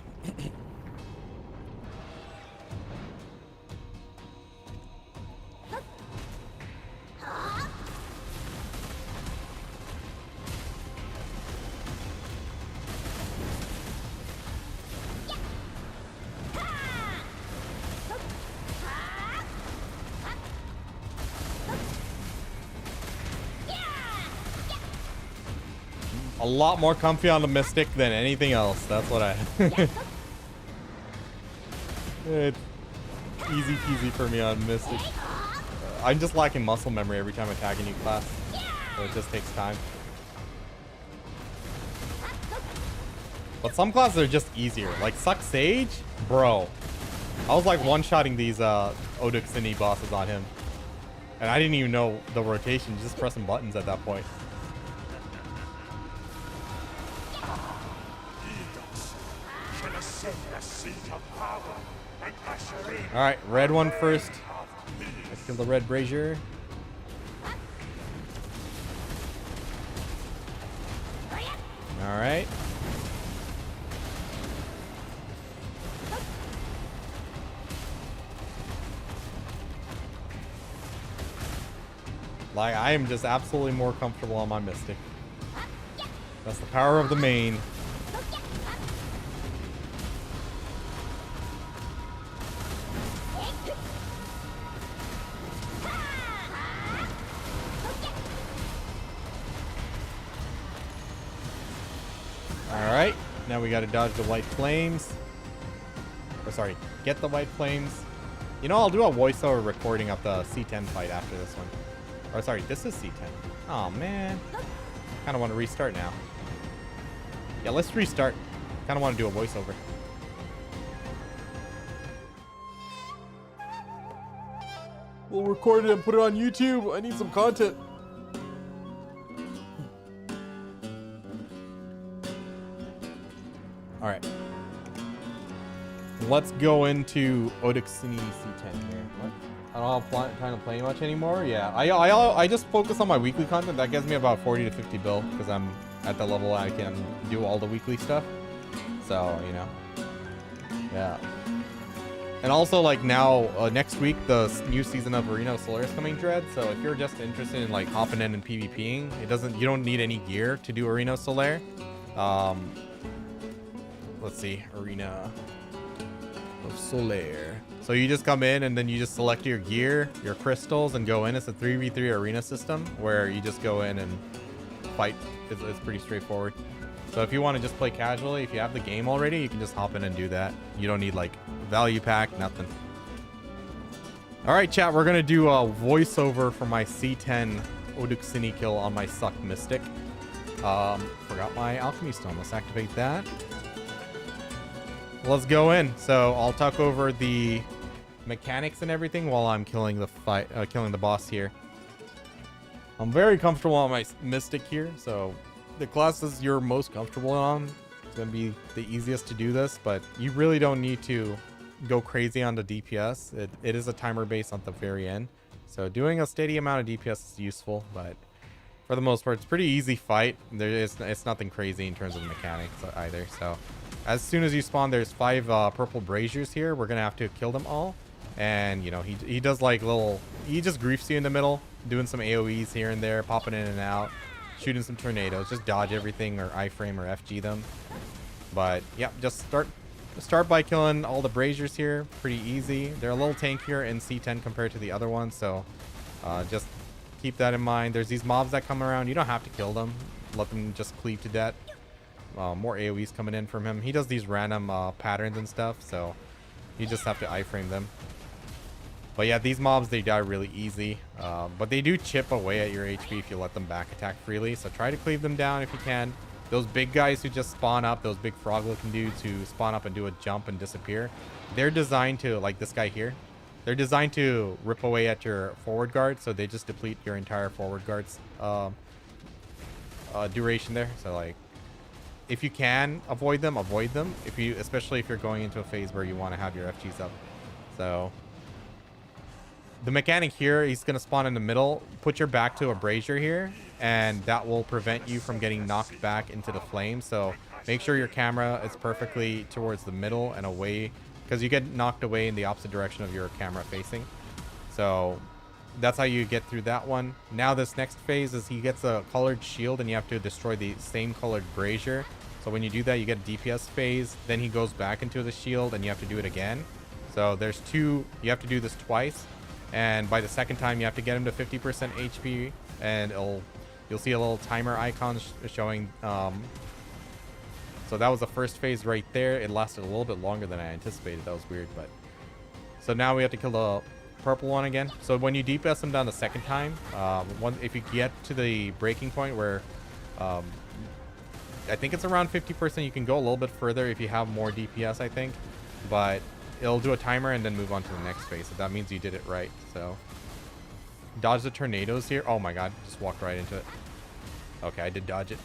A lot more comfy on the Mystic than anything else. That's what I... It's easy peasy for me on Mystic. I'm just lacking muscle memory every time I tag a new class. So it just takes time. But some classes are just easier. Like Succ Sage? Bro. I was like one-shotting these Oduxini bosses on him. And I didn't even know the rotation. Just pressing buttons at that point. Alright, red one first. Let's kill the red brazier. Alright. Like, I am just absolutely more comfortable on my Mystic. That's the power of the main. Alright, now we gotta dodge the white flames. Or sorry, get the white flames. You know, I'll do a voiceover recording of the C10 fight after this one. Or sorry, this is C10. Oh man. Kinda wanna restart now. Yeah, let's restart. Kinda wanna do a voiceover. We'll record it and put it on YouTube. I need some content. Alright. Let's go into Oduxini C10 here. What? I don't have time to play much anymore. Yeah, I just focus on my weekly content. That gives me about 40 to 50 bill because I'm at the level I can do all the weekly stuff. So, you know. Yeah. And also, like, now, next week, the new season of Arena of Solair is coming, Dread. So if you're just interested in, like, hopping in and PvPing, you don't need any gear to do Arena of Solair. Let's see, Arena of Solair. So you just come in and then you just select your gear, your crystals, and go in. It's a 3v3 arena system where you just go in and fight. It's pretty straightforward. So if you want to just play casually, if you have the game already, you can just hop in and do that. You don't need like value pack, nothing. All right, chat, we're gonna do a voiceover for my C10 Oduxini kill on my Succ Mystic. Forgot my alchemy stone. Let's activate that. let's go in. So I'll talk over the mechanics and everything while I'm killing the boss here. I'm very comfortable on my Mystic here, so the classes you're most comfortable on is going to be the easiest to do this, but you really don't need to go crazy on the DPS. It is a timer base at the very end, so doing a steady amount of DPS is useful, but for the most part, it's pretty easy fight. It's nothing crazy in terms of mechanics either. So as soon as you spawn, there's 5 purple braziers here. We're going to have to kill them all. And, you know, he does like he just griefs you in the middle, doing some AoEs here and there, popping in and out, shooting some tornadoes. Just dodge everything or iframe or FG them. But, yeah, just start by killing all the braziers here. Pretty easy. They're a little tankier in C10 compared to the other ones, so just keep that in mind. There's these mobs that come around. You don't have to kill them. Let them just cleave to death. More AoEs coming in from him. He does these random patterns and stuff, so you just have to iframe them. But yeah, these mobs, they die really easy. But they do chip away at your HP if you let them back attack freely. So try to cleave them down if you can. Those big guys who just spawn up, those big frog-looking dudes who spawn up and do a jump and disappear, they're designed to, like this guy here, they're designed to rip away at your forward guard. So they just deplete your entire forward guard's duration there. So like, if you can avoid them, avoid them. Especially if you're going into a phase where you want to have your FGs up. So the mechanic here, he's going to spawn in the middle. Put your back to a brazier here, and that will prevent you from getting knocked back into the flame. So make sure your camera is perfectly towards the middle and away, because you get knocked away in the opposite direction of your camera facing. So that's how you get through that one. Now this next phase is he gets a colored shield, and you have to destroy the same colored brazier. So when you do that, you get a DPS phase. Then he goes back into the shield, and you have to do it again. So there's 2. You have to do this twice. And by the second time, you have to get him to 50% HP, and you'll see a little timer icon showing. So that was the first phase right there. It lasted a little bit longer than I anticipated. That was weird, but so now we have to kill the purple one again. So when you DPS him down the second time, if you get to the breaking point where I think it's around 50%, you can go a little bit further if you have more DPS, I think, but it'll do a timer and then move on to the next phase. So that means you did it right. So dodge the tornadoes here. Oh my god, just walked right into it. Okay, I did dodge it.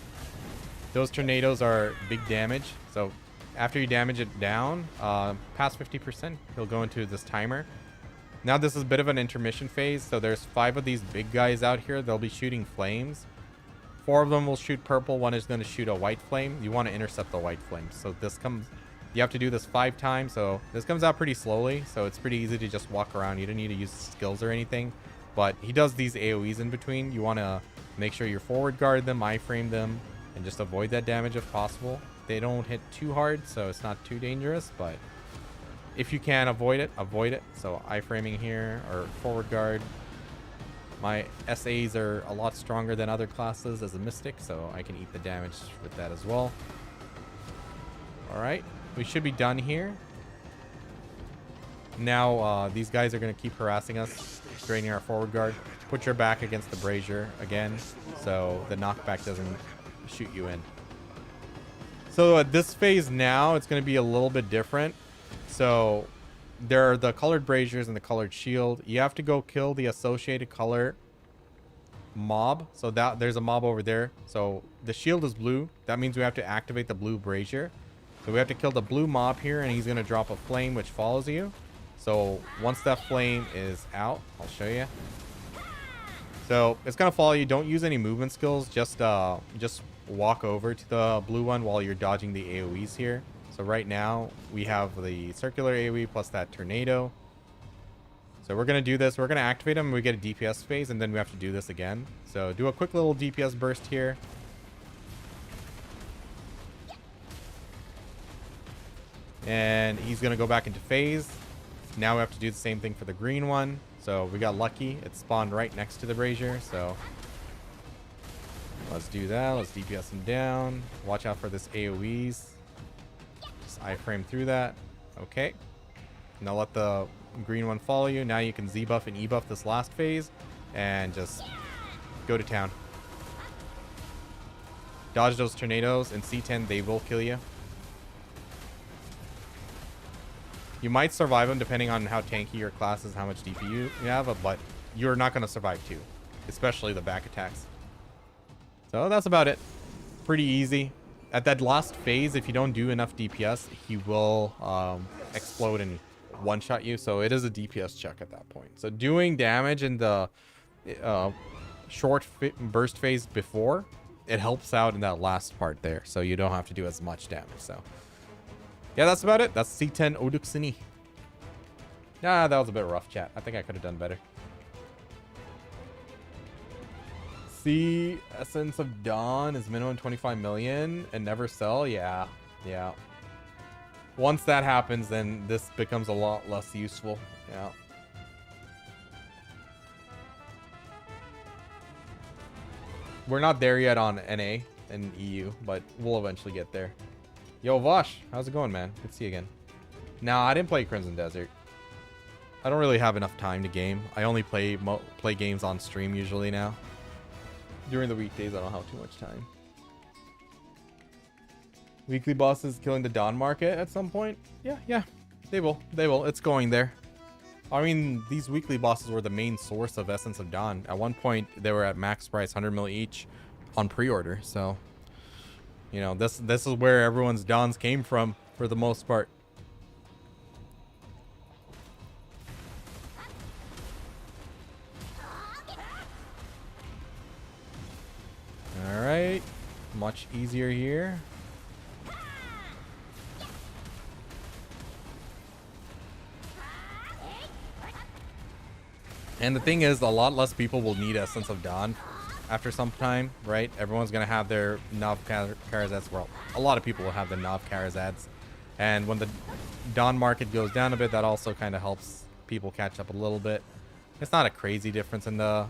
Those tornadoes are big damage. So after you damage it down, past 50%, he'll go into this timer. Now this is a bit of an intermission phase. So there's 5 of these big guys out here. They'll be shooting flames. 4 of them will shoot purple. 1 is going to shoot a white flame. You want to intercept the white flame. So this comes... You have to do this 5 times, so this comes out pretty slowly, so it's pretty easy to just walk around. You don't need to use skills or anything, but he does these AoEs in between. You want to make sure you forward guard them, iframe them, and just avoid that damage if possible. They don't hit too hard, so it's not too dangerous, but if you can avoid it, avoid it. So iframing here, or forward guard. My SAs are a lot stronger than other classes as a Mystic, so I can eat the damage with that as well. Alright. We should be done here. Now, these guys are going to keep harassing us, draining our forward guard. Put your back against the brazier again, so the knockback doesn't shoot you in. So at this phase now, it's going to be a little bit different. So there are the colored braziers and the colored shield. You have to go kill the associated color mob. So that there's a mob over there. So the shield is blue. That means we have to activate the blue brazier. So we have to kill the blue mob here, and he's going to drop a flame which follows you. So once that flame is out, I'll show you. So it's going to follow you. Don't use any movement skills. Just walk over to the blue one while you're dodging the AoEs here. So right now we have the circular AoE plus that tornado. So we're going to do this. We're going to activate him. We get a DPS phase, and then we have to do this again. So do a quick little DPS burst here. And he's going to go back into phase. Now we have to do the same thing for the green one. So we got lucky. It spawned right next to the brazier. So let's do that. Let's DPS him down. Watch out for this AoEs. Just iframe through that. Okay. Now let the green one follow you. Now you can Z buff and E buff this last phase. And just go to town. Dodge those tornadoes. In C10, they will kill you. You might survive them depending on how tanky your class is, how much DP you have, but you're not going to survive 2, especially the back attacks. So that's about it. Pretty easy. At that last phase, if you don't do enough DPS, he will explode and one-shot you. So it is a DPS check at that point. So doing damage in the short burst phase before, it helps out in that last part there. So you don't have to do as much damage. So yeah, that's about it. That's C10 Oduksini. That was a bit rough, chat. I think I could have done better. See, Essence of Dawn is minimum 25 million and never sell. Yeah. Once that happens, then this becomes a lot less useful. Yeah. We're not there yet on NA and EU, but we'll eventually get there. Yo, Vosh, how's it going, man? Good to see you again. Nah, I didn't play Crimson Desert. I don't really have enough time to game. I only play games on stream usually now. During the weekdays, I don't have too much time. Weekly bosses killing the Dawn market at some point? Yeah. They will. It's going there. I mean, these weekly bosses were the main source of Essence of Dawn. At one point, they were at max price, 100 mil each on pre-order. So, you know, this is where everyone's Dawns came from for the most part. All right, much easier here. And the thing is, a lot less people will need Essence of Dawn after some time, right? Everyone's going to have their Nav Kharazats. Well, a lot of people will have the Nav Kharazats. And when the Dawn market goes down a bit, that also kind of helps people catch up a little bit. It's not a crazy difference in the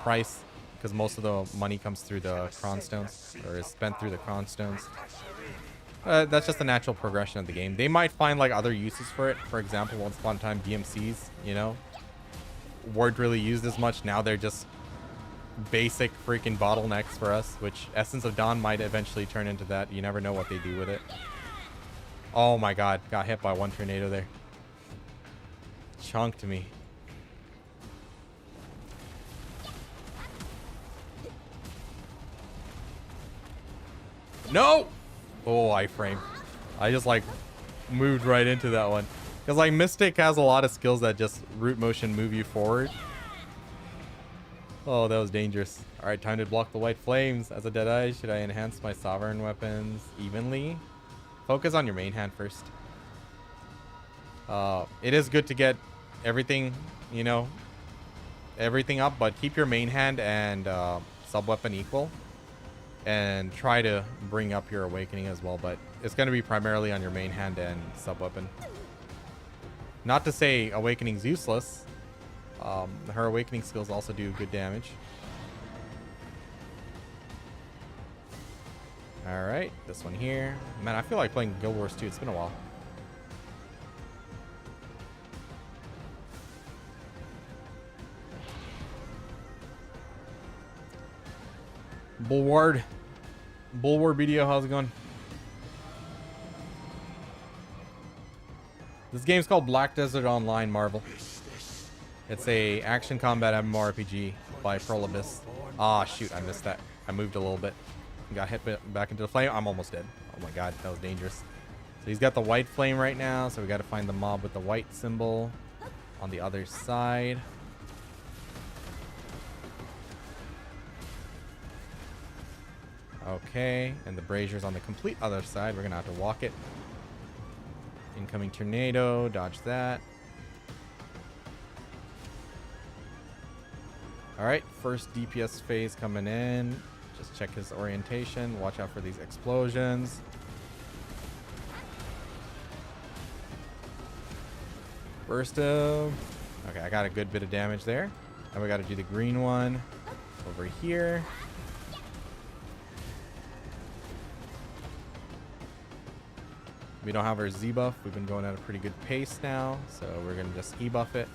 price, because most of the money comes through the Cron Stones, or is spent through the Cron Stones. That's just the natural progression of the game. They might find like other uses for it. For example, once upon a time, DMCs, you know, weren't really used as much. Now they're just basic freaking bottlenecks for us, which Essence of Dawn might eventually turn into that. You never know what they do with it. Oh my god, got hit by one tornado there. Chunked me. No! Oh, iframe. I just like moved right into that one. Because like Mystic has a lot of skills that just root motion move you forward. Oh, that was dangerous. Alright, time to block the white flames. As a Deadeye, should I enhance my sovereign weapons evenly? Focus on your main hand first. It is good to get everything, you know, everything up, but keep your main hand and sub-weapon equal. And try to bring up your awakening as well, but it's going to be primarily on your main hand and sub-weapon. Not to say awakening's useless. Her awakening skills also do good damage. Alright, this one here. Man, I feel like playing Guild Wars 2. It's been a while. Bulward BDO, how's it going? This game's called Black Desert Online Marvel. It's a action combat MMORPG by Prolibus. Ah, shoot, I missed that. I moved a little bit. Got hit back into the flame. I'm almost dead. Oh my god, that was dangerous. So he's got the white flame right now, so we got to find the mob with the white symbol on the other side. Okay, and the brazier's on the complete other side. We're gonna have to walk it. Incoming tornado, dodge that. Alright, first DPS phase coming in. Just check his orientation. Watch out for these explosions. Burst him. Okay, I got a good bit of damage there. Now we gotta do the green one over here. We don't have our Z buff. We've been going at a pretty good pace now, so we're gonna just E buff it.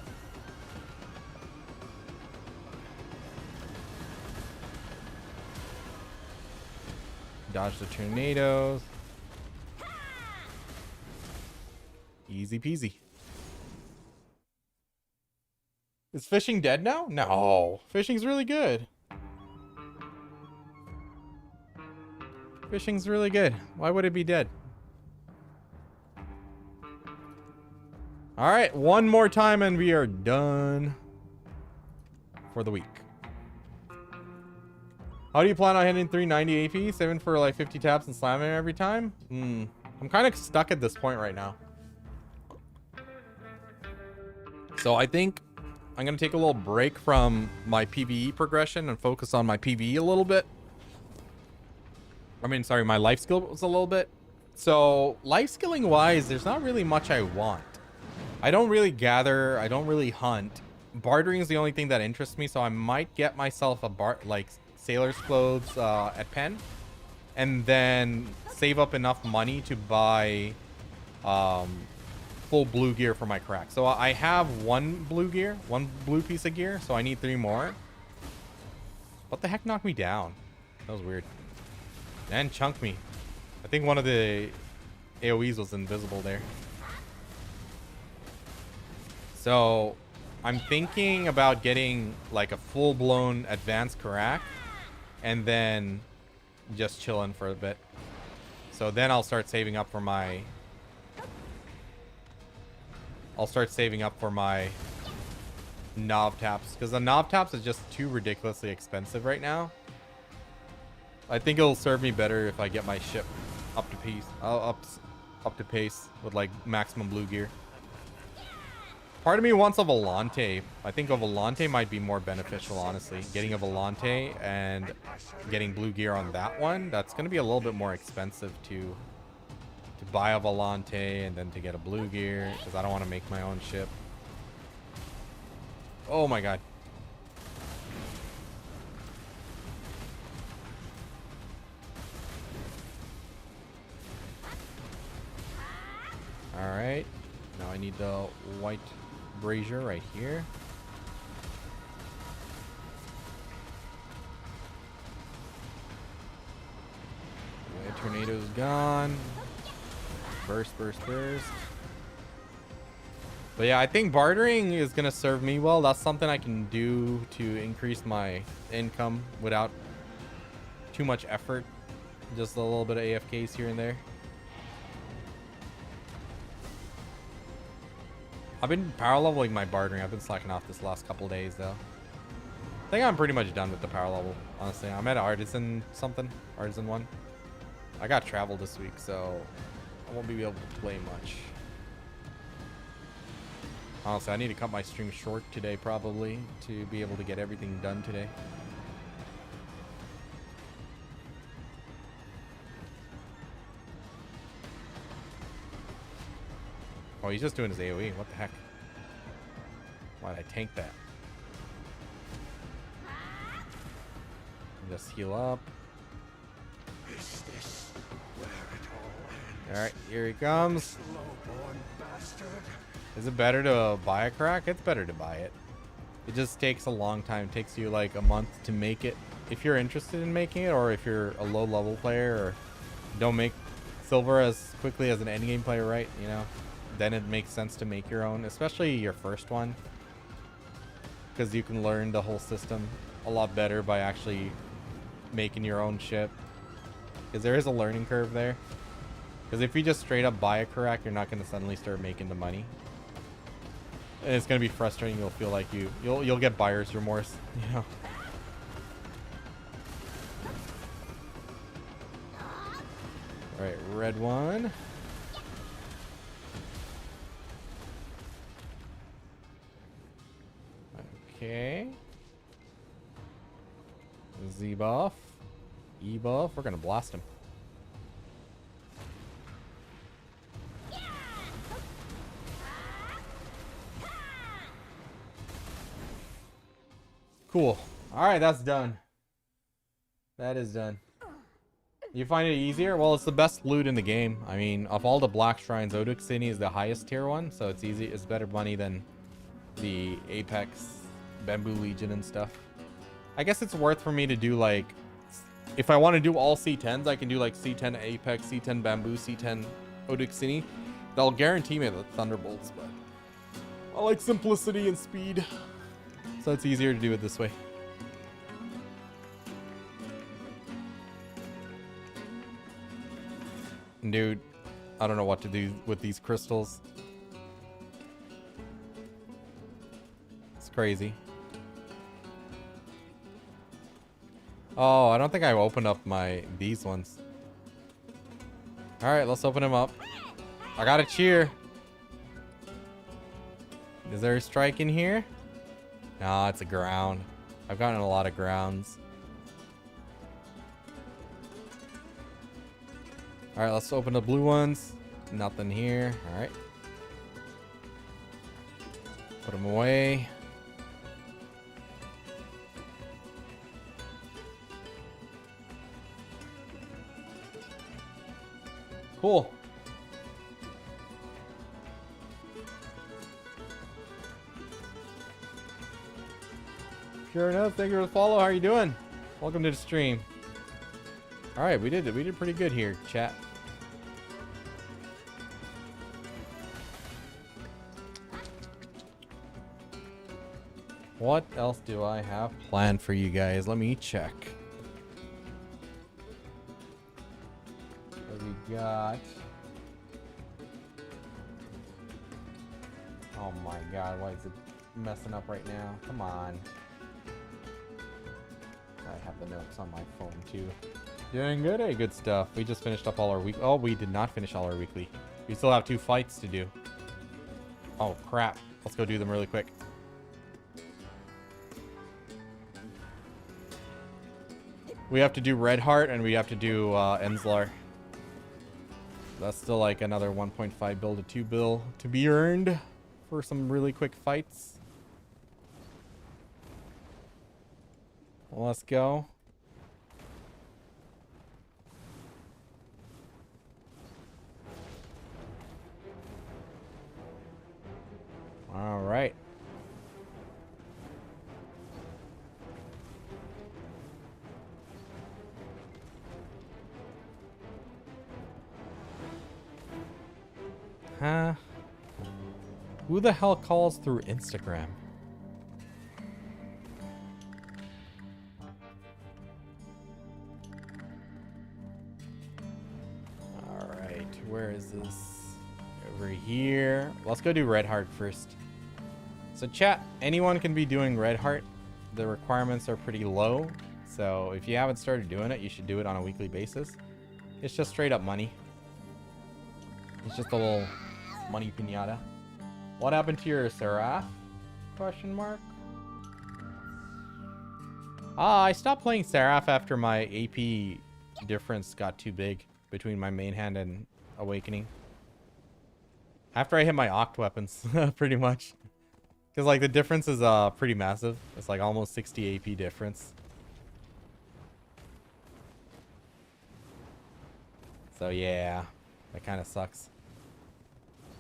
Dodge the tornadoes. Easy peasy. Is fishing dead now? No. Fishing's really good. Fishing's really good. Why would it be dead? Alright, one more time and we are done for the week. How do you plan on hitting 390 AP? Saving for like 50 taps and slamming every time? I'm kind of stuck at this point right now. So I think I'm going to take a little break from my PvE progression and focus on my PvE a little bit. I mean, sorry, my life skills a little bit. So life skilling wise, there's not really much I want. I don't really gather. I don't really hunt. Bartering is the only thing that interests me. So I might get myself a sailor's clothes at Penn. And then save up enough money to buy full blue gear for my crack. So I have one blue piece of gear. So I need 3 more. What the heck knocked me down? That was weird. And chunked me. I think one of the AoEs was invisible there. So I'm thinking about getting like a full-blown advanced crack and then just chilling for a bit. So then I'll start saving up for my knob taps, because the knob taps is just too ridiculously expensive right now. I think it'll serve me better if I get my ship up to pace with like maximum blue gear. Part of me wants a Volante. I think a Volante might be more beneficial, honestly. Getting a Volante and getting blue gear on that one, that's going to be a little bit more expensive to buy a Volante and then to get a blue gear, because I don't want to make my own ship. Oh my god. Alright. Now I need the white brazier right here. The tornado's gone. Burst. But yeah, I think bartering is going to serve me well. That's something I can do to increase my income without too much effort. Just a little bit of AFKs here and there. I've been power leveling my bartering. I've been slacking off this last couple days though. I think I'm pretty much done with the power level, honestly. I'm at Artisan 1. I got travel this week, so I won't be able to play much. Honestly, I need to cut my stream short today probably to be able to get everything done today. Oh, he's just doing his AoE. What the heck? Why'd I tank that? Just heal up. Is this where it all ends? Alright, here he comes. Low-born bastard. Is it better to buy a crack? It's better to buy it. It just takes a long time. It takes you like a month to make it. If you're interested in making it, or if you're a low level player, or don't make silver as quickly as an endgame player, right? You know, then it makes sense to make your own, especially your first one, because you can learn the whole system a lot better by actually making your own ship, because there is a learning curve there. Because if you just straight up buy a crack, you're not going to suddenly start making the money, and it's going to be frustrating. You'll feel like you'll get buyer's remorse, you know. All right, red one. Okay. Z buff. E buff. We're gonna blast him. Cool. Alright, that's done. That is done. You find it easier? Well, it's the best loot in the game. I mean, of all the black shrines, Oduxini is the highest tier one, so it's easy. It's better money than the Apex, Bamboo Legion and stuff. I guess it's worth for me to do, like, if I want to do all C10s, I can do like C10 Apex, C10 Bamboo, C10 Oduxini. They'll guarantee me the thunderbolts, but I like simplicity and speed, so it's easier to do it this way. Dude, I don't know what to do with these crystals. It's crazy. Oh, I don't think I opened up these ones. All right, let's open them up. I got a cheer. Is there a strike in here? No, it's a ground. I've gotten a lot of grounds. All right, let's open the blue ones. Nothing here. All right. Put them away. Cool. Sure enough, thank you for the follow. How are you doing? Welcome to the stream. All right, we did pretty good here, chat. What else do I have planned for you guys? Let me check. What we got? Oh my god, why is it messing up right now? Come on. I have the notes on my phone too. Doing good, hey, good stuff. We just finished up all our week. Oh, we did not finish all our weekly. We still have 2 fights to do. Oh crap. Let's go do them really quick. We have to do Red Heart and we have to do Enslar. That's still like another 1.5 bill to 2 bill to be earned for some really quick fights. Well, let's go. All right. Huh? Who the hell calls through Instagram? Alright, where is this? Over here. Let's go do Red Heart first. So chat, anyone can be doing Red Heart. The requirements are pretty low. So if you haven't started doing it, you should do it on a weekly basis. It's just straight up money. It's just a little money pinata. What happened to your Seraph? Question mark. I stopped playing Seraph after my AP difference got too big between my main hand and Awakening. After I hit my Oct weapons, pretty much. Because like the difference is pretty massive. It's like almost 60 AP difference. So yeah, that kind of sucks.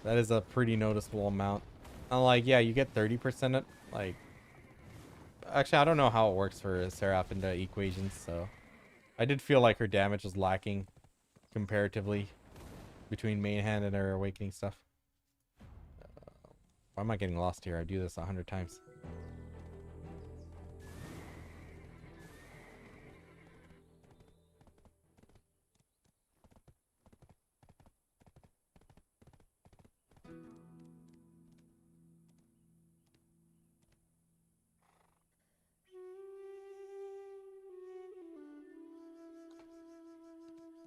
That is a pretty noticeable amount. And like, yeah, you get 30% it. Like, actually, I don't know how it works for Seraph into equations. So I did feel like her damage was lacking comparatively between main hand and her Awakening stuff. Why am I getting lost here? I do this 100 times.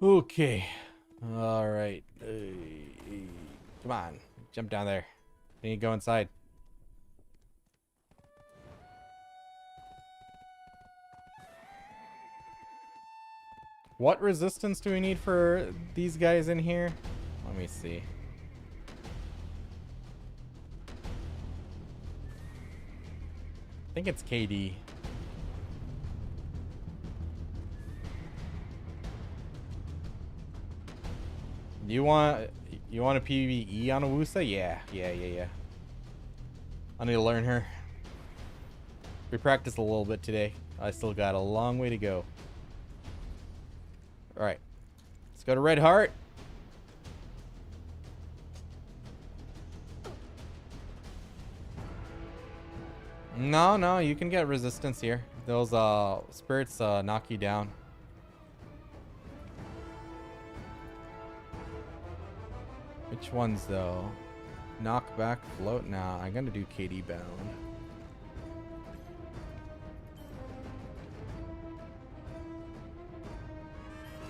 Okay. All right. Come on. Jump down there. You need to go inside. What resistance do we need for these guys in here? Let me see. I think it's KD. You want a PvE on a Woosa? Yeah. I need to learn her. We practiced a little bit today. I still got a long way to go. Alright. Let's go to Red Heart. No, no, you can get resistance here. Those spirits knock you down. Which ones though? Knock back, float. Nah, I'm gonna do KD bound.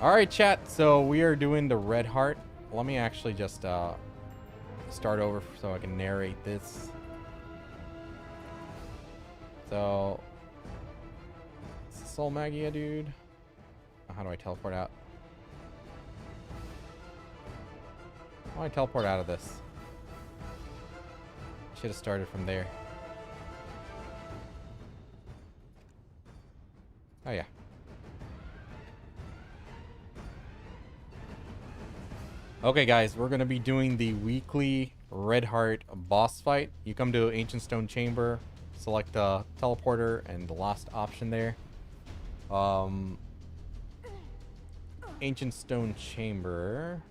Alright, chat, so we are doing the red heart. Let me actually just start over so I can narrate this. So, Soul Magia, dude. How do I teleport out? How do I teleport out of this? Should have started from there. Oh, yeah. Okay, guys, we're going to be doing the weekly Red Heart boss fight. You come to Ancient Stone Chamber, select the teleporter and the last option there. Ancient Stone Chamber.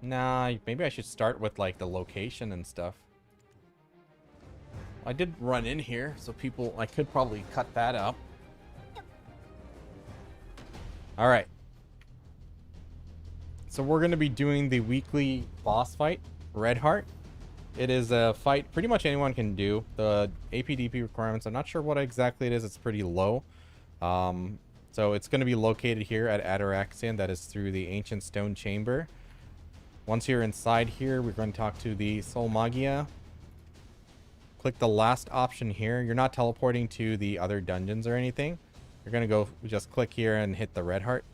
Nah, maybe I should start with like the location and stuff. I did run in here, so people, I could probably cut that up. All right. So we're going to be doing the weekly boss fight, Red Heart. It is a fight pretty much anyone can do. The APDP requirements, I'm not sure what exactly it is. It's pretty low. So it's going to be located here at Ataraxian. That is through the Ancient Stone Chamber. Once you're inside here, we're going to talk to the Soul Magia. Click the last option here. You're not teleporting to the other dungeons or anything. You're going to go just click here and hit the Red Heart.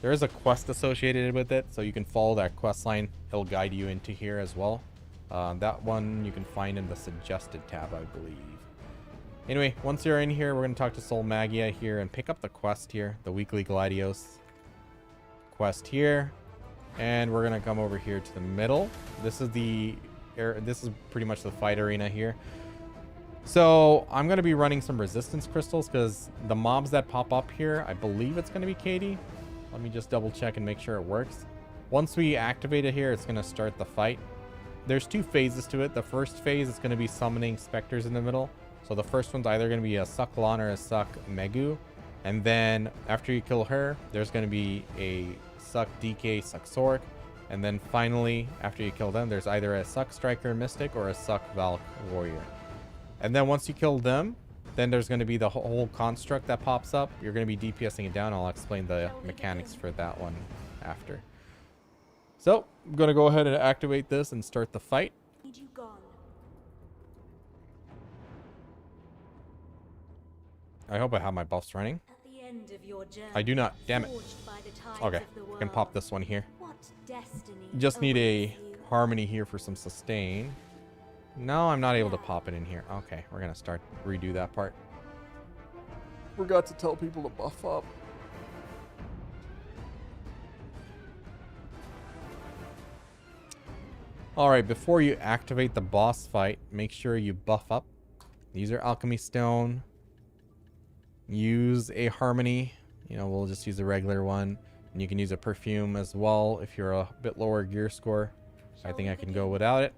There is a quest associated with it, so you can follow that quest line. It'll guide you into here as well. That one you can find in the suggested tab, I believe. Anyway, once you're in here, we're going to talk to Soul Magia here and pick up the quest here, the weekly Gladios quest here. And we're going to come over here to the middle. This is this is pretty much the fight arena here. So I'm going to be running some resistance crystals because the mobs that pop up here, I believe it's going to be Katie. Let me just double check and make sure it works. Once we activate it here, it's going to start the fight. There's two phases to it. The first phase is going to be summoning specters in the middle. So the first one's either going to be a Succ Lon or a Succ Megu. And then after you kill her, there's going to be a Succ DK, Succ Sorc. And then finally, after you kill them, there's either a Succ Striker Mystic or a Succ Valk Warrior. And then once you kill them, then there's going to be the whole construct that pops up. You're going to be DPSing it down. I'll explain the mechanics for that one after. So I'm going to go ahead and activate this and start the fight. I hope I have my buffs running. I do not. Damn it. Okay, I can pop this one here. Just need a harmony here for some sustain. No, I'm not able to pop it in here. Okay, we're going to redo that part. Forgot to tell people to buff up. Alright, before you activate the boss fight, make sure you buff up. Use your alchemy stone. Use a harmony. You know, we'll just use a regular one. And you can use a perfume as well if you're a bit lower gear score. I think I can go without it.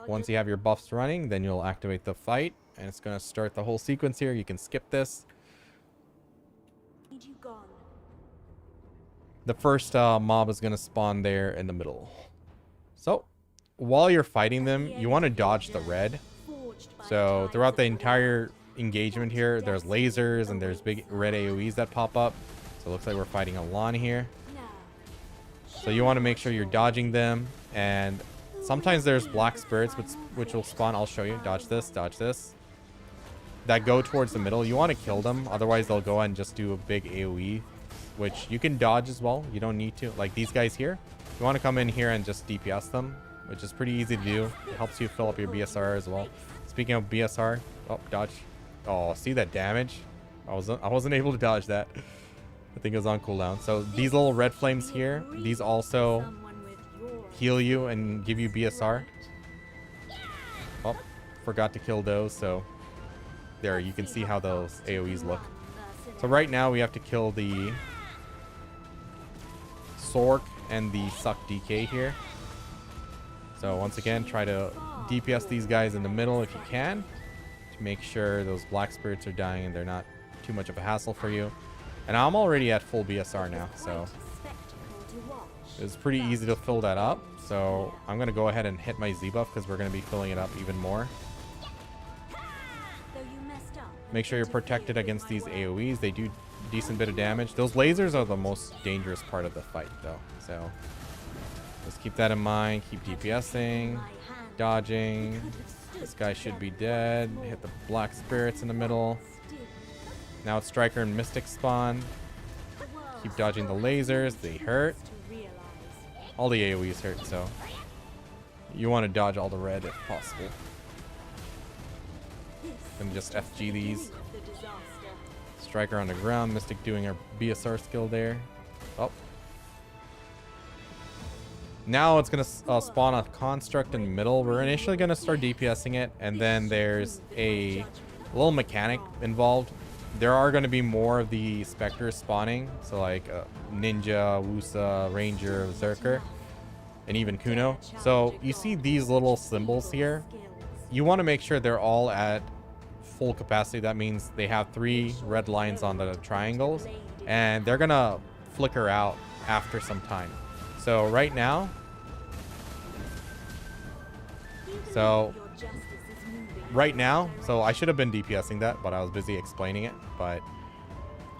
Once you have your buffs running, then you'll activate the fight. And it's going to start the whole sequence here. You can skip this. The first mob is going to spawn there in the middle. So, while you're fighting them, you want to dodge the red. So, throughout the entire engagement here, there's lasers and there's big red AoEs that pop up. So, it looks like we're fighting a Lon here. So, you want to make sure you're dodging them. And sometimes there's black spirits which will spawn. I'll show you. Dodge this, that go towards the middle. You want to kill them, otherwise they'll go and just do a big AoE, which you can dodge as well. You don't need to. Like these guys here, you want to come in here and just DPS them, which is pretty easy to do. It helps you fill up your BSR as well. Speaking of BSR, oh, dodge. Oh, see that damage? I wasn't able to dodge that. I think it was on cooldown. So these little red flames here, these also heal you and give you BSR. Oh, forgot to kill those, so there you can see how those AoEs look. So right now we have to kill the Sorc and the Succ DK here. So once again, try to DPS these guys in the middle if you can. Make sure those black spirits are dying and they're not too much of a hassle for you. And I'm already at full BSR now, so it's pretty easy to fill that up. So I'm going to go ahead and hit my Z buff because we're going to be filling it up even more. Make sure you're protected against these AoEs. They do decent bit of damage. Those lasers are the most dangerous part of the fight, though. So just keep that in mind. Keep DPSing, dodging. This guy should be dead. Hit the black spirits in the middle. Now it's Striker and Mystic spawn. Keep dodging the lasers. They hurt. All the AoEs hurt, so you want to dodge all the red if possible. And just FG these. Striker on the ground. Mystic doing our BSR skill there. Oh. Now it's going to spawn a construct in the middle. We're initially going to start DPSing it, and then there's a little mechanic involved. There are going to be more of the specters spawning, so like Ninja, Woosa, Ranger, Berserker, and even Kuno. So you see these little symbols here. You want to make sure they're all at full capacity. That means they have 3 red lines on the triangles, and they're going to flicker out after some time. So right now, so I should have been DPSing that, but I was busy explaining it. But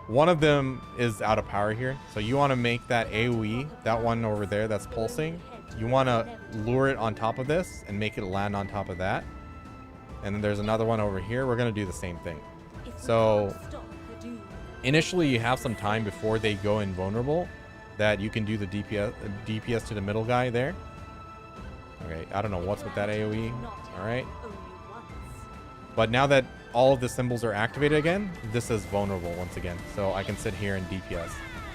one of them is out of power here. So you want to make that AoE, that one over there that's pulsing, you want to lure it on top of this and make it land on top of that. And then there's another one over here. We're going to do the same thing. So initially you have some time before they go invulnerable that you can do the DPS to the middle guy there. Okay, I don't know what's with that AoE. All right. But now that all of the symbols are activated again, this is vulnerable once again. So I can sit here and DPS.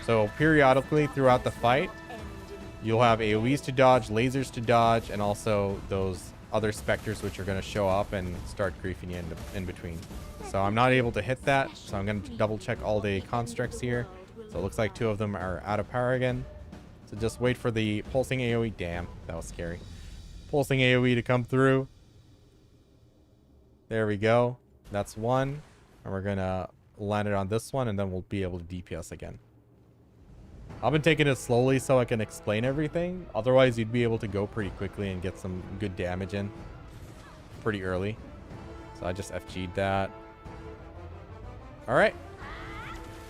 So periodically throughout the fight, you'll have AoEs to dodge, lasers to dodge, and also those other specters which are going to show up and start griefing you in between. So I'm not able to hit that. So I'm going to double check all the constructs here. So it looks like 2 of them are out of power again. So just wait for the pulsing AoE. Damn, that was scary. Pulsing AoE to come through. There we go. That's one. And we're going to land it on this one, and then we'll be able to DPS again. I've been taking it slowly so I can explain everything. Otherwise, you'd be able to go pretty quickly and get some good damage in pretty early. So I just FG'd that. All right.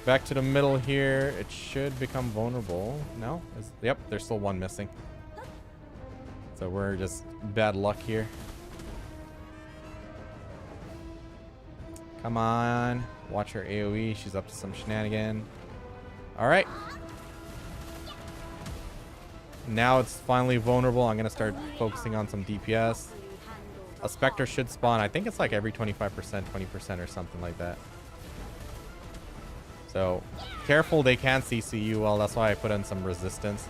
Back to the middle here. It should become vulnerable. No? Yep, there's still one missing. So we're just bad luck here. Come on. Watch her AoE. She's up to some shenanigan. All right. Now it's finally vulnerable. I'm going to start focusing on some DPS. A Spectre should spawn. I think it's like every 25%, 20% or something like that. So careful, they can CC you well. That's why I put in some resistance.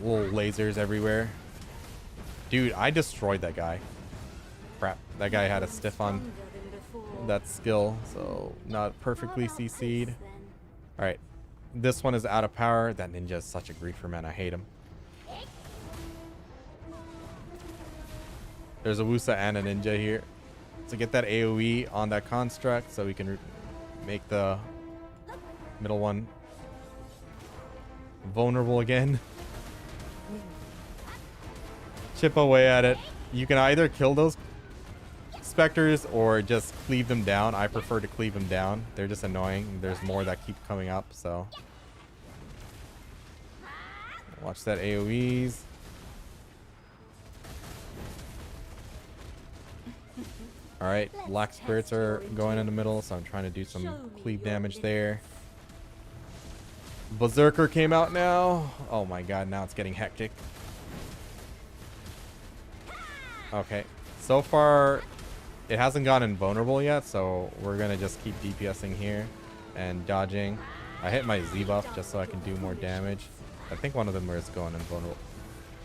Little lasers everywhere. Dude, I destroyed that guy. Crap. That guy had a stiff on that skill, so not perfectly CC'd. Alright. This one is out of power. That ninja is such a griefer, man. I hate him. There's a Woosa and a ninja here. So get that AoE on that construct so we can make the middle one vulnerable again. Chip away at it. You can either kill those specters or just cleave them down. I prefer to cleave them down. They're just annoying. There's more that keep coming up, so watch that AoEs. Alright, black spirits are going in the middle, so I'm trying to do some cleave damage there. Berserker came out now. Oh my god, now it's getting hectic. Okay, so far it hasn't gone invulnerable yet, so we're gonna just keep DPSing here and dodging. I hit my Z buff just so I can do more damage. I think one of them is going invulnerable.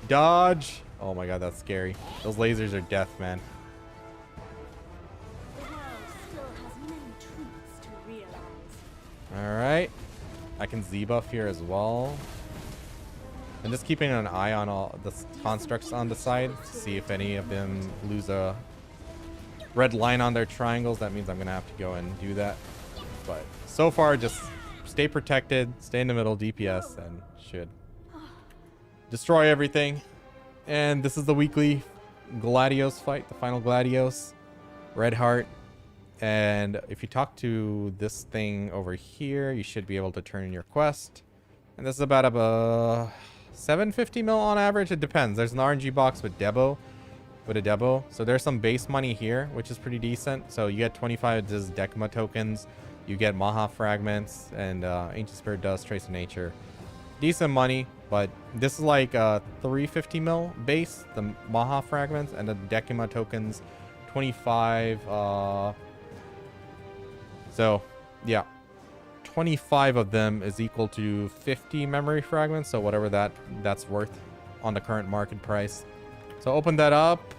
Dodge! Oh my god, that's scary. Those lasers are death, man. Alright. I can Z buff here as well. And just keeping an eye on all the constructs on the side to see if any of them lose a red line on their triangles. That means I'm gonna have to go and do that. But so far, just stay protected, stay in the middle DPS, and should destroy everything. And this is the weekly Gladios fight, the final Gladios, Red Heart. And if you talk to this thing over here, you should be able to turn in your quest. And this is about a 750 mil on average. It depends. There's an RNG box with Debo, so there's some base money here, which is pretty decent. So you get 25 Decima tokens, you get Maha fragments, and Ancient Spirit Dust, Trace of Nature. Decent money, but this is like 350 mil base, the Maha fragments, and the Decima tokens 25. So yeah, 25 of them is equal to 50 memory fragments, so whatever that's worth on the current market price. So open that up,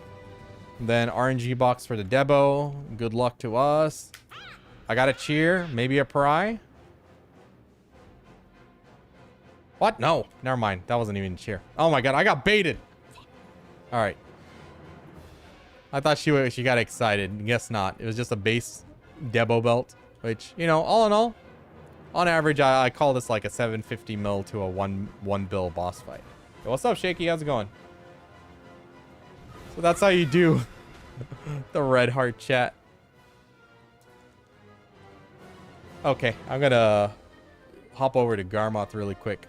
then RNG box for the Debo. Good luck to us. I got a cheer, maybe a pry. What? No, never mind. That wasn't even a cheer. Oh my god, I got baited. All right. I thought she got excited. Guess not. It was just a base Debo belt, which, you know, all in all, on average, I call this like a 750 mil to a one bill boss fight. Yo, what's up, Shaky? How's it going? So that's how you do the Red Heart chat. Okay, I'm gonna hop over to Garmoth really quick.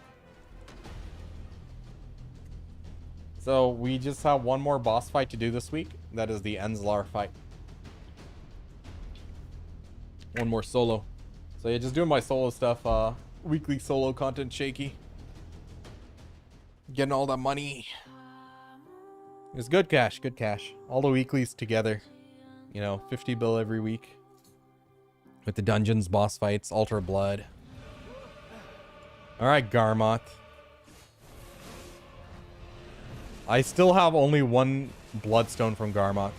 So we just have one more boss fight to do this week. That is the Enzlar fight. One more solo. So yeah, just doing my solo stuff. Weekly solo content, Shaky. Getting all that money. It's good cash, good cash. All the weeklies together. You know, 50 bill every week. With the dungeons, boss fights, Altar of Blood. Alright, Garmoth. I still have only one Bloodstone from Garmoth.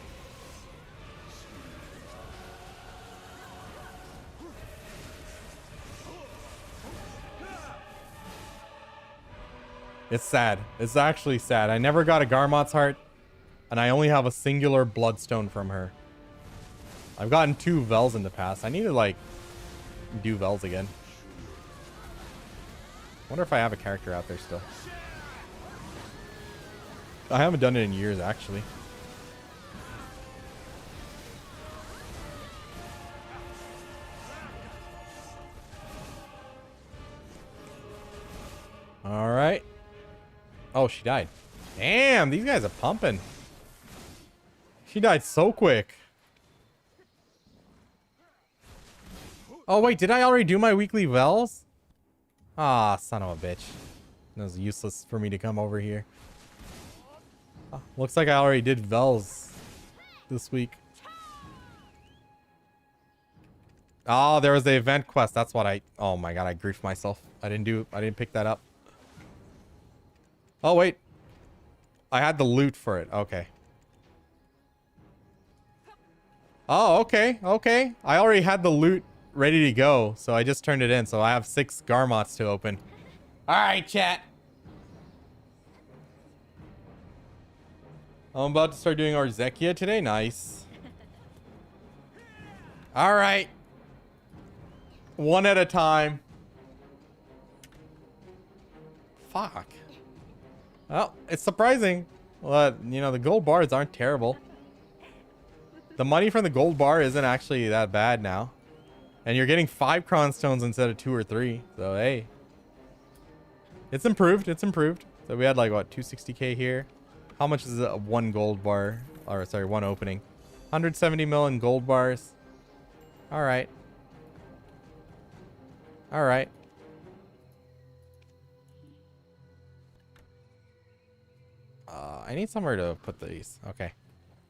It's sad. It's actually sad. I never got a Garmoth's heart, and I only have a singular Bloodstone from her. I've gotten 2 Vels in the past. I need to, like, do Vels again. Wonder if I have a character out there still. I haven't done it in years, actually. All right. Oh, she died. Damn, these guys are pumping. She died so quick. Oh, wait, did I already do my weekly Vels? Ah, son of a bitch. It was useless for me to come over here. Oh, looks like I already did Vels this week. Oh, there was the event quest. That's what oh my god, I griefed myself. I didn't pick that up. Oh, wait. I had the loot for it. Okay. Oh, okay. Okay. I already had the loot ready to go, so I just turned it in. So I have 6 Garmoths to open. All right, chat. I'm about to start doing Arzekia today. Nice. All right. One at a time. Fuck. Well, it's surprising. Well, you know, the gold bars aren't terrible. The money from the gold bar isn't actually that bad now. And you're getting 5 Cron Stones instead of 2 or 3. So, hey. It's improved. It's improved. So, we had like, what, 260k here. How much is a 1 gold bar? Or, sorry, 1 opening. 170 mil in gold bars. Alright. Alright. I need somewhere to put these. Okay.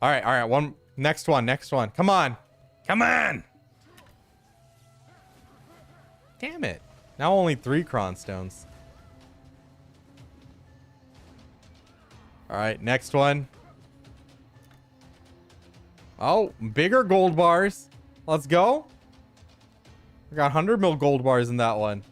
Alright, alright. Next one. Come on. Come on! Damn it. Now only 3 Cron Stones. Alright, next one. Oh, bigger gold bars. Let's go. I got 100 mil gold bars in that one.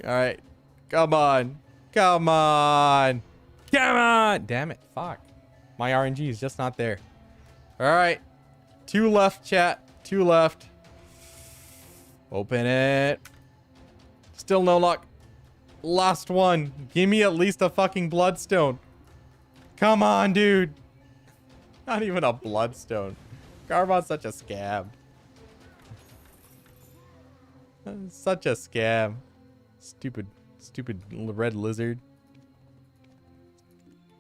Alright. Come on. Come on. Come on. Damn it. Fuck. My RNG is just not there. Alright. 2 left, chat. 2 left. Open it. Still no luck. Last one. Give me at least a fucking bloodstone. Come on, dude. Not even a bloodstone. Garbon's such a scam. Such a scam. Stupid red lizard.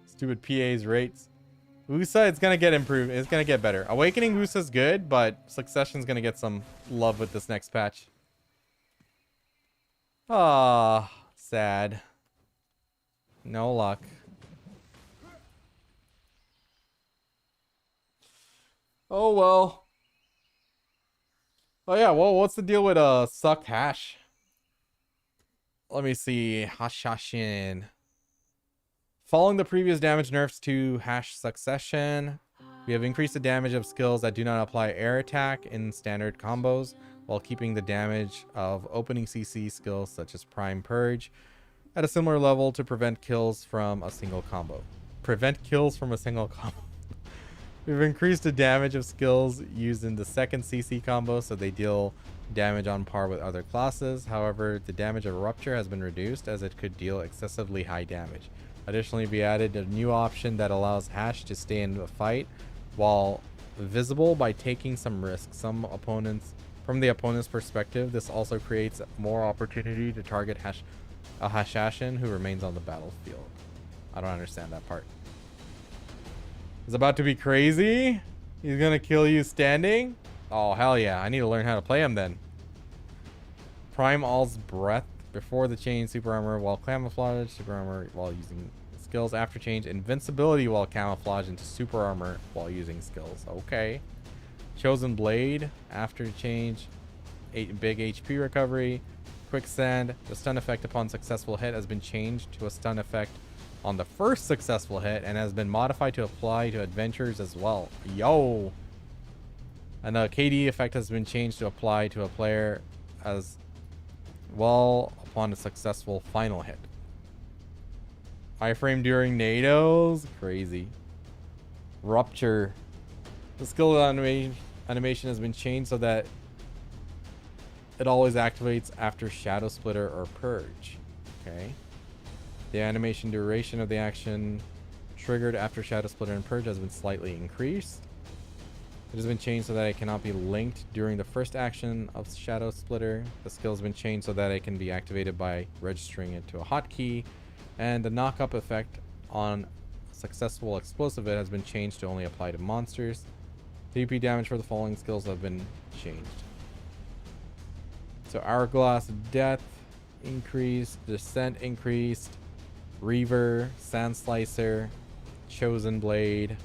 Stupid PA's rates. Woosa, it's gonna get improved. It's gonna get better. Awakening Woosa's good, but Succession's gonna get some love with this next patch. Ah, sad. No luck. Oh well. Oh yeah, well, what's the deal with Succ hash? Let me see. Hashashin. Following the previous damage nerfs to hash succession, we have increased the damage of skills that do not apply air attack in standard combos, while keeping the damage of opening CC skills such as Prime Purge at a similar level to prevent kills from a single combo. Prevent kills from a single combo. We've increased the damage of skills used in the second CC combo so they deal damage on par with other classes. However, the damage of Rupture has been reduced as it could deal excessively high damage. Additionally, we added a new option that allows Hash to stay in the fight while visible by taking some risks. From the opponent's perspective, this also creates more opportunity to target a Hashashin who remains on the battlefield. I don't understand that part. It's about to be crazy. He's gonna kill you standing. Oh hell yeah! I need to learn how to play him then. Prime All's breath before the change. Super armor while camouflage. Super armor while using skills after change. Invincibility while camouflage into super armor while using skills. Okay. Chosen blade after change. Big HP recovery. Quicksand. The stun effect upon successful hit has been changed to a stun effect on the first successful hit and has been modified to apply to adventures as well. Yo! And the KD effect has been changed to apply to a player as well upon a successful final hit. Iframe during NATOs? Crazy. Rupture. The skill animation has been changed so that it always activates after Shadow Splitter or Purge. Okay. The animation duration of the action triggered after Shadow Splitter and Purge has been slightly increased. It has been changed so that it cannot be linked during the first action of Shadow Splitter. The skill has been changed so that it can be activated by registering it to a hotkey. And the knock-up effect on successful explosive hit has been changed to only apply to monsters. PvP damage for the following skills have been changed. So Hourglass Death increased, Descent increased, Reaver, Sand Slicer, Chosen Blade,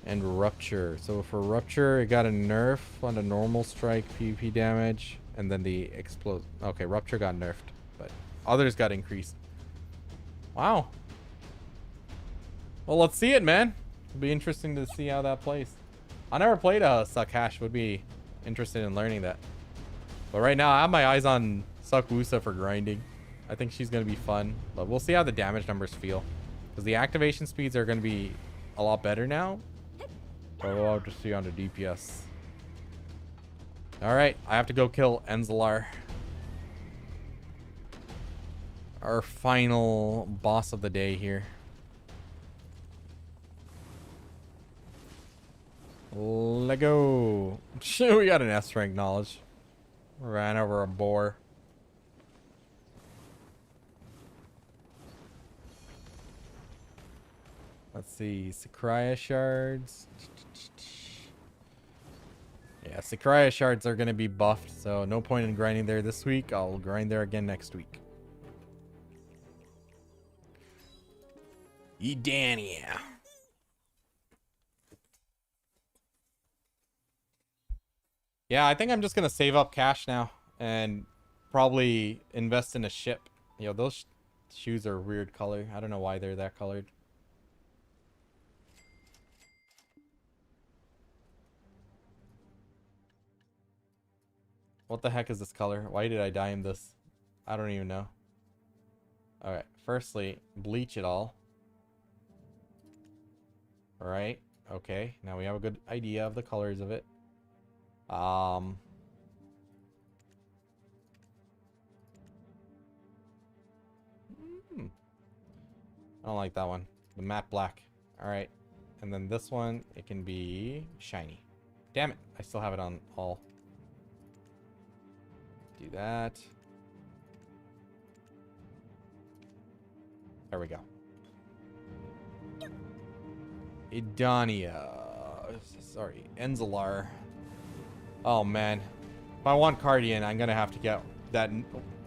and Rupture. So for Rupture, it got a nerf on the normal strike PvP damage, and then the explode. Okay, Rupture got nerfed, but others got increased. Wow. Well, let's see it, man. It'll be interesting to see how that plays. I never played a Succ hash. Would be interested in learning that. But right now, I have my eyes on Succ Woosa for grinding. I think she's going to be fun, but we'll see how the damage numbers feel. Because the activation speeds are going to be a lot better now. So we'll have to see on the DPS. Alright, I have to go kill Enzelar. Our final boss of the day here. Let go. We got an S rank knowledge. Ran over a boar. Let's see, Sakraya shards. Yeah, Sakraya shards are going to be buffed, so no point in grinding there this week. I'll grind there again next week. Edania. Yeah, I think I'm just going to save up cash now and probably invest in a ship. Yo, those shoes are a weird color. I don't know why they're that colored. What the heck is this color? Why did I dye him this? I don't even know. Alright, firstly, bleach it all. Alright, okay. Now we have a good idea of the colors of it. I don't like that one. The matte black. Alright. And then this one, it can be shiny. Damn it. I still have it on all. Do that. There we go. Idania. Sorry. Enzelar. Oh, man. If I want Cardian, I'm going to have to get that.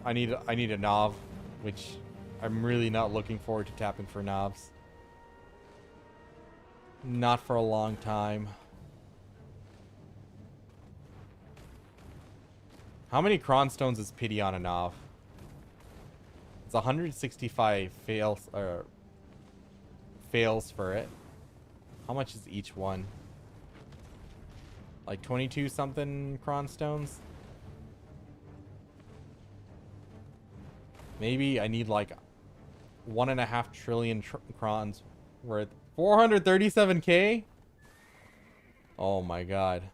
I need a Nov, which I'm really not looking forward to tapping for Novs. Not for a long time. How many Cronstones is Pity on a Nov? It's 165 fails for it. How much is each one? Like 22 something Cronstones? Maybe I need like 1.5 trillion crons worth. 437k? Oh my god.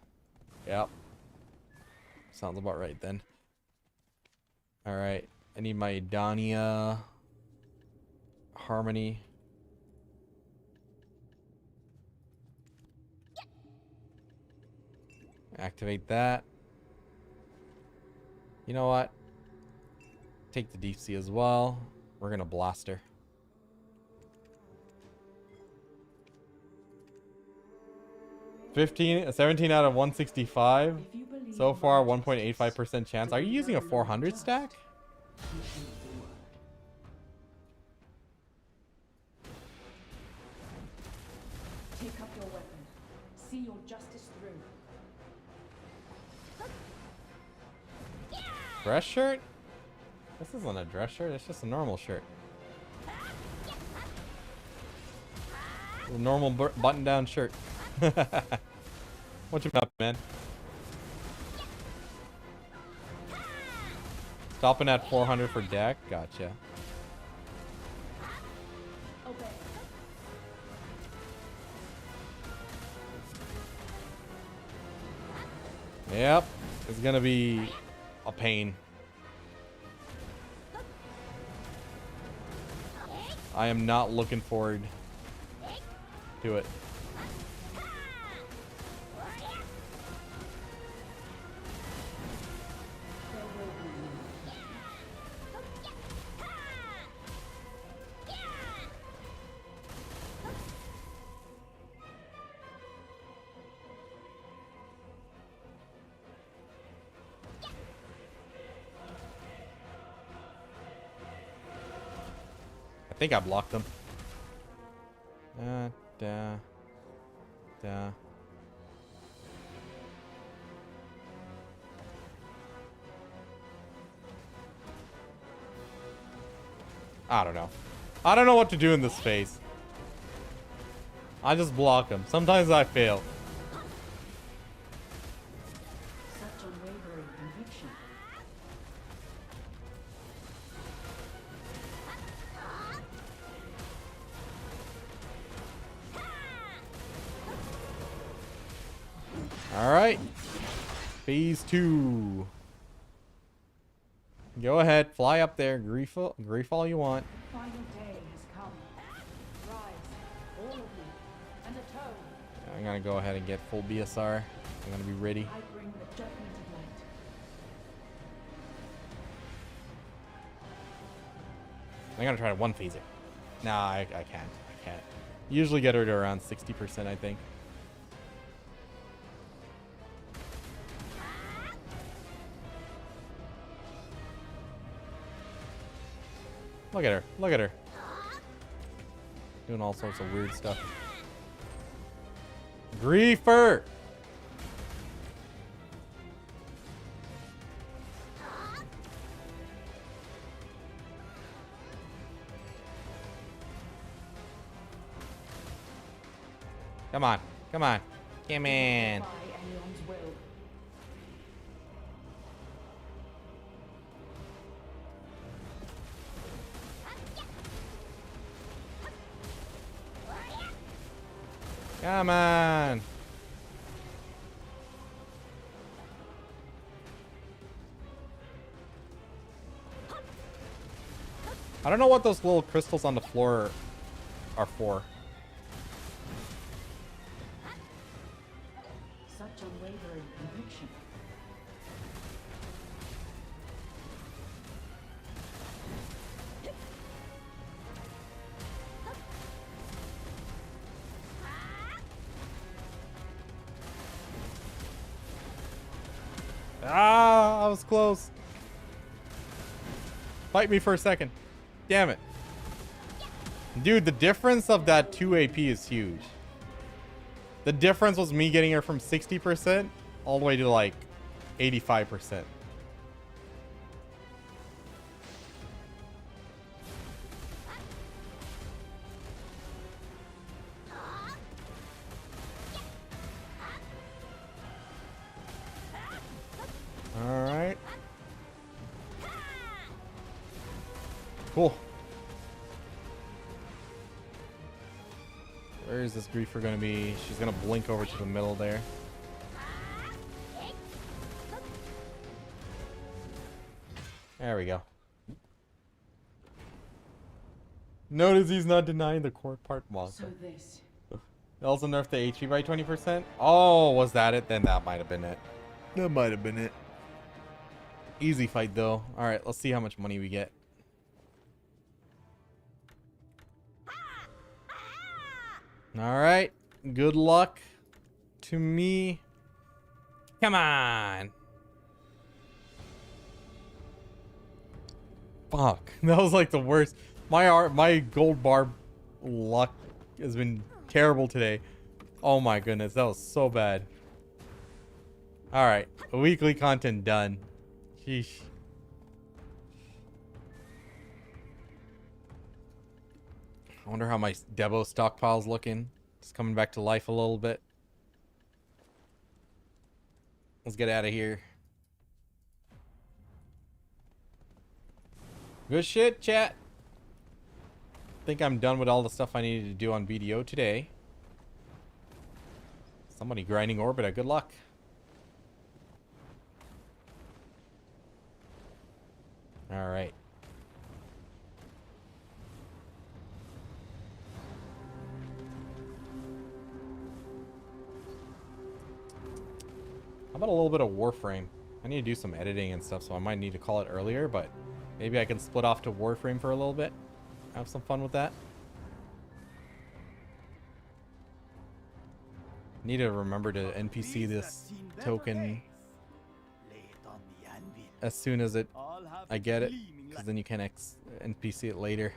Yep. Sounds about right then. Alright. I need my Idania Harmony. Activate that. You know what? Take the deep sea as well. We're gonna blast her. $17 out of 165. So far, 1.85% chance. Are you using a 400 stack? Take up your weapon. See your justice through. Dress shirt? This isn't a dress shirt. It's just a normal shirt. A normal button-down shirt. What you up, man? Stopping at 400 for deck. Gotcha. Obey. Yep. It's gonna be a pain. I am not looking forward to it. I think I blocked them. I don't know. I don't know what to do in this phase. I just block them. Sometimes I fail. Such unwavering conviction. Alright. Phase 2. Go ahead. Fly up there. Grief all you want. Final day has come. Rise, all of you, and atone. I'm gonna go ahead and get full BSR. I'm gonna be ready. I bring the judgment of light. I'm gonna try to one phase it. Nah, I can't. I can't. Usually get her to around 60%, I think. Look at her. Look at her. Doing all sorts of weird stuff. Griefer! Come on. Come on. Come in. By anyone's will. Come on. I don't know what those little crystals on the floor are for. Such unwavering conviction. Ah, I was close. Fight me for a second. Damn it. Dude, the difference of that 2 AP is huge. The difference was me getting her from 60% all the way to like 85%. All right. Cool. Where is this griefer gonna be? She's gonna blink over to the middle there. There we go. Notice he's not denying the core part So monster. this. They also nerfed the HP by 20%. Oh, was that it? Then that might have been it. That might have been it. Easy fight though. Alright, let's see how much money we get. Alright. Good luck to me. Come on. Fuck. That was like the worst. My gold bar luck has been terrible today. Oh my goodness. That was so bad. Alright. Weekly content done. Sheesh. I wonder how my Debo stockpile's looking. It's coming back to life a little bit. Let's get out of here. Good shit, chat. Think I'm done with all the stuff I needed to do on BDO today. Somebody grinding Orbita. Good luck. All right. How about a little bit of Warframe? I need to do some editing and stuff, so I might need to call it earlier, but maybe I can split off to Warframe for a little bit. Have some fun with that. Need to remember to NPC this token as soon as I get it, because then you can NPC it later.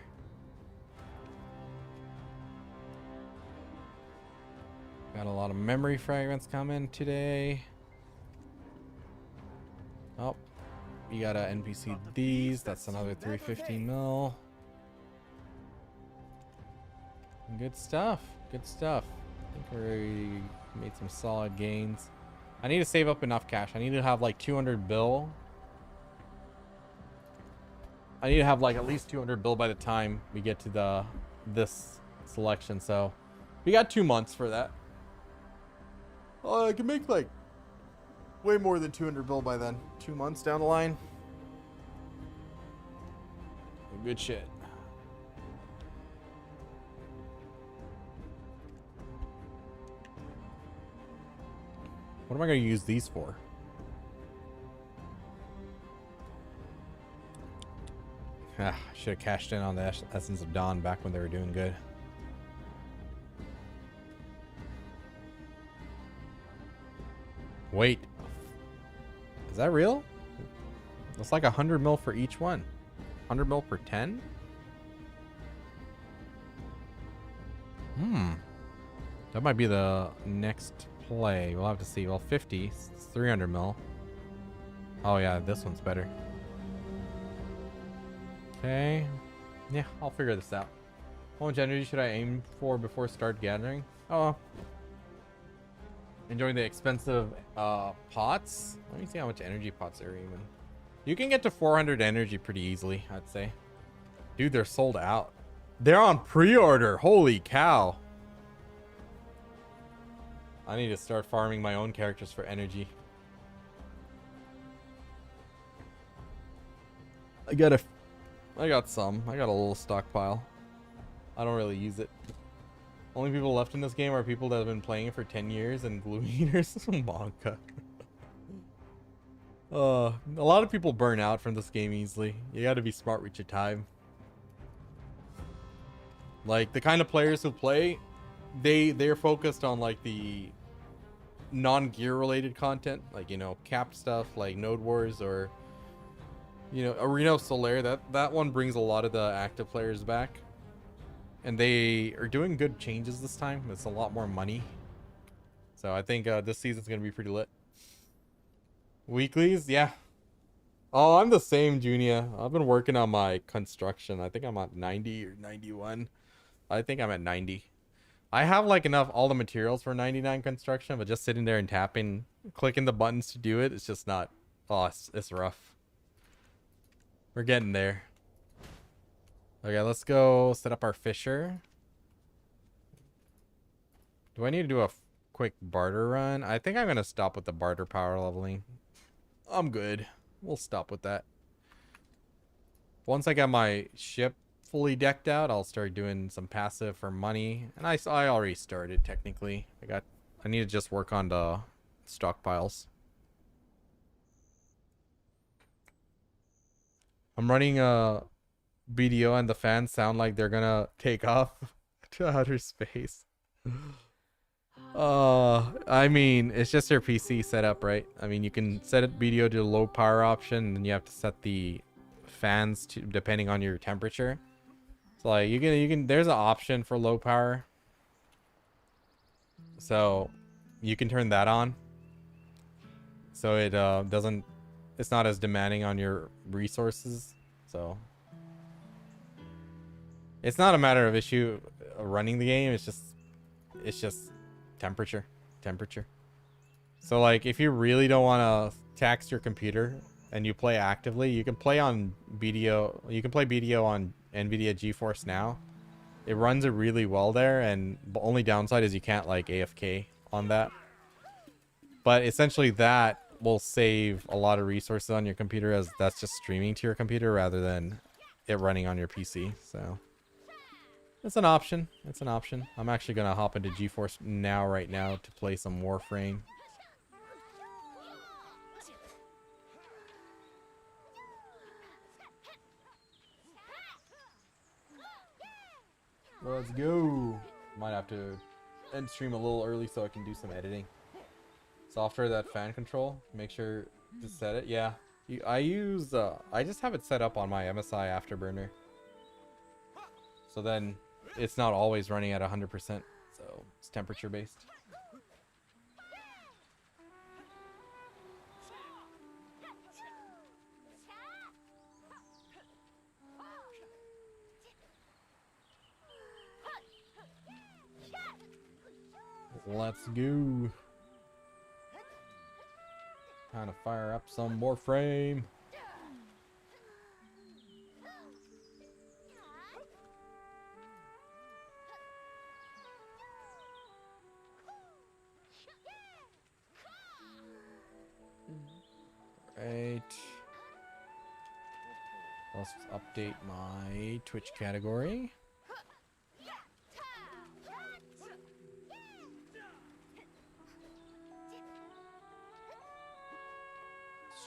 Got a lot of memory fragments coming today. Oh, you gotta NPC these. That's another 350 mil. Good stuff. Good stuff. I think we made some solid gains. I need to save up enough cash. I need to have like 200 bill. I need to have like at least 200 bill by the time we get to this selection. So we got 2 months for that. I can make like way more than 200 bill by then. 2 months down the line. Good shit. What am I going to use these for? I should have cashed in on the Essence of Dawn back when they were doing good. Wait. Is that real? It's like 100 mil for each one. 100 mil per 10? That might be the next play. We'll have to see. Well, 50. It's 300 mil. Oh, yeah. This one's better. Okay. Yeah, I'll figure this out. How much energy should I aim for before start gathering? Oh. Enjoying the expensive pots. Let me see how much energy pots are even. You can get to 400 energy pretty easily, I'd say. Dude, they're sold out. They're on pre-order. Holy cow. I need to start farming my own characters for energy. I got some. I got a little stockpile. I don't really use it. Only people left in this game are people that have been playing it for 10 years and glue eaters. Monka. A lot of people burn out from this game easily. You gotta be smart with your time. Like, the kind of players who play, they're focused on, like, the non-gear related content. Like, you know, capped stuff like Node Wars or, you know, Arena of Solair. That one brings a lot of the active players back. And they are doing good changes this time. It's a lot more money. So I think this season's going to be pretty lit. Weeklies? Yeah. Oh, I'm the same, Junior. I've been working on my construction. I think I'm at 90 or 91. I think I'm at 90. I have like enough, all the materials for 99 construction, but just sitting there and tapping, clicking the buttons to do it, it's just not, oh, it's rough. We're getting there. Okay, let's go set up our fisher. Do I need to do a quick barter run? I think I'm going to stop with the barter power leveling. I'm good. We'll stop with that. Once I get my ship fully decked out, I'll start doing some passive for money. And I already started, technically. I need to just work on the stockpiles. I'm running a BDO and the fans sound like they're gonna take off to outer space. I mean, it's just your PC setup, right? I mean, you can set it BDO to low power option, and then you have to set the fans to depending on your temperature. So like you can there's an option for low power. So you can turn that on. So it it's not as demanding on your resources. So it's not a matter of issue running the game. It's just temperature. So like if you really don't want to tax your computer and you play actively, you can play on BDO. You can play BDO on NVIDIA GeForce Now. It runs it really well there, and the only downside is you can't like AFK on that. But essentially that will save a lot of resources on your computer, as that's just streaming to your computer rather than it running on your PC. So it's an option. It's an option. I'm actually going to hop into GeForce Now right now to play some Warframe. Let's go. Might have to end stream a little early so I can do some editing. Software that fan control. Make sure to set it. Yeah. I just have it set up on my MSI Afterburner. So then it's not always running at 100%. So it's temperature based. Let's go. Time to fire up some more frame. Right. Let's update my Twitch category.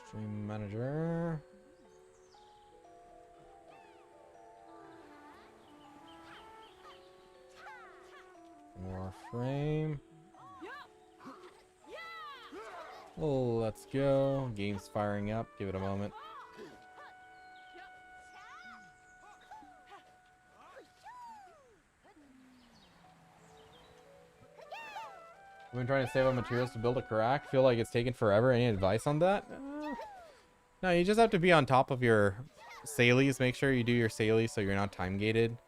Stream manager. More frame. Oh, let's go. Game's firing up. Give it a moment. We've been trying to save up materials to build a crack. Feel like it's taken forever. Any advice on that? No, you just have to be on top of your salies. Make sure you do your salies so you're not time gated.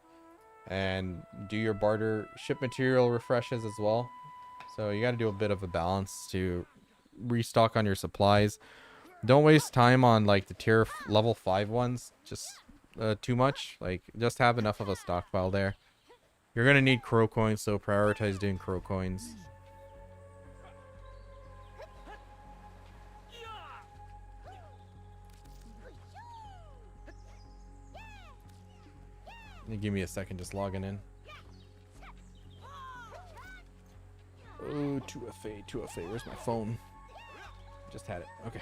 And do your barter ship material refreshes as well. So you got to do a bit of a balance to restock on your supplies. Don't waste time on like the level 5 ones. Just too much. Like just have enough of a stockpile there. You're going to need crow coins, so prioritize doing crow coins. Give me a second, just logging in. Oh, 2FA, 2FA. Where's my phone? Just had it. Okay.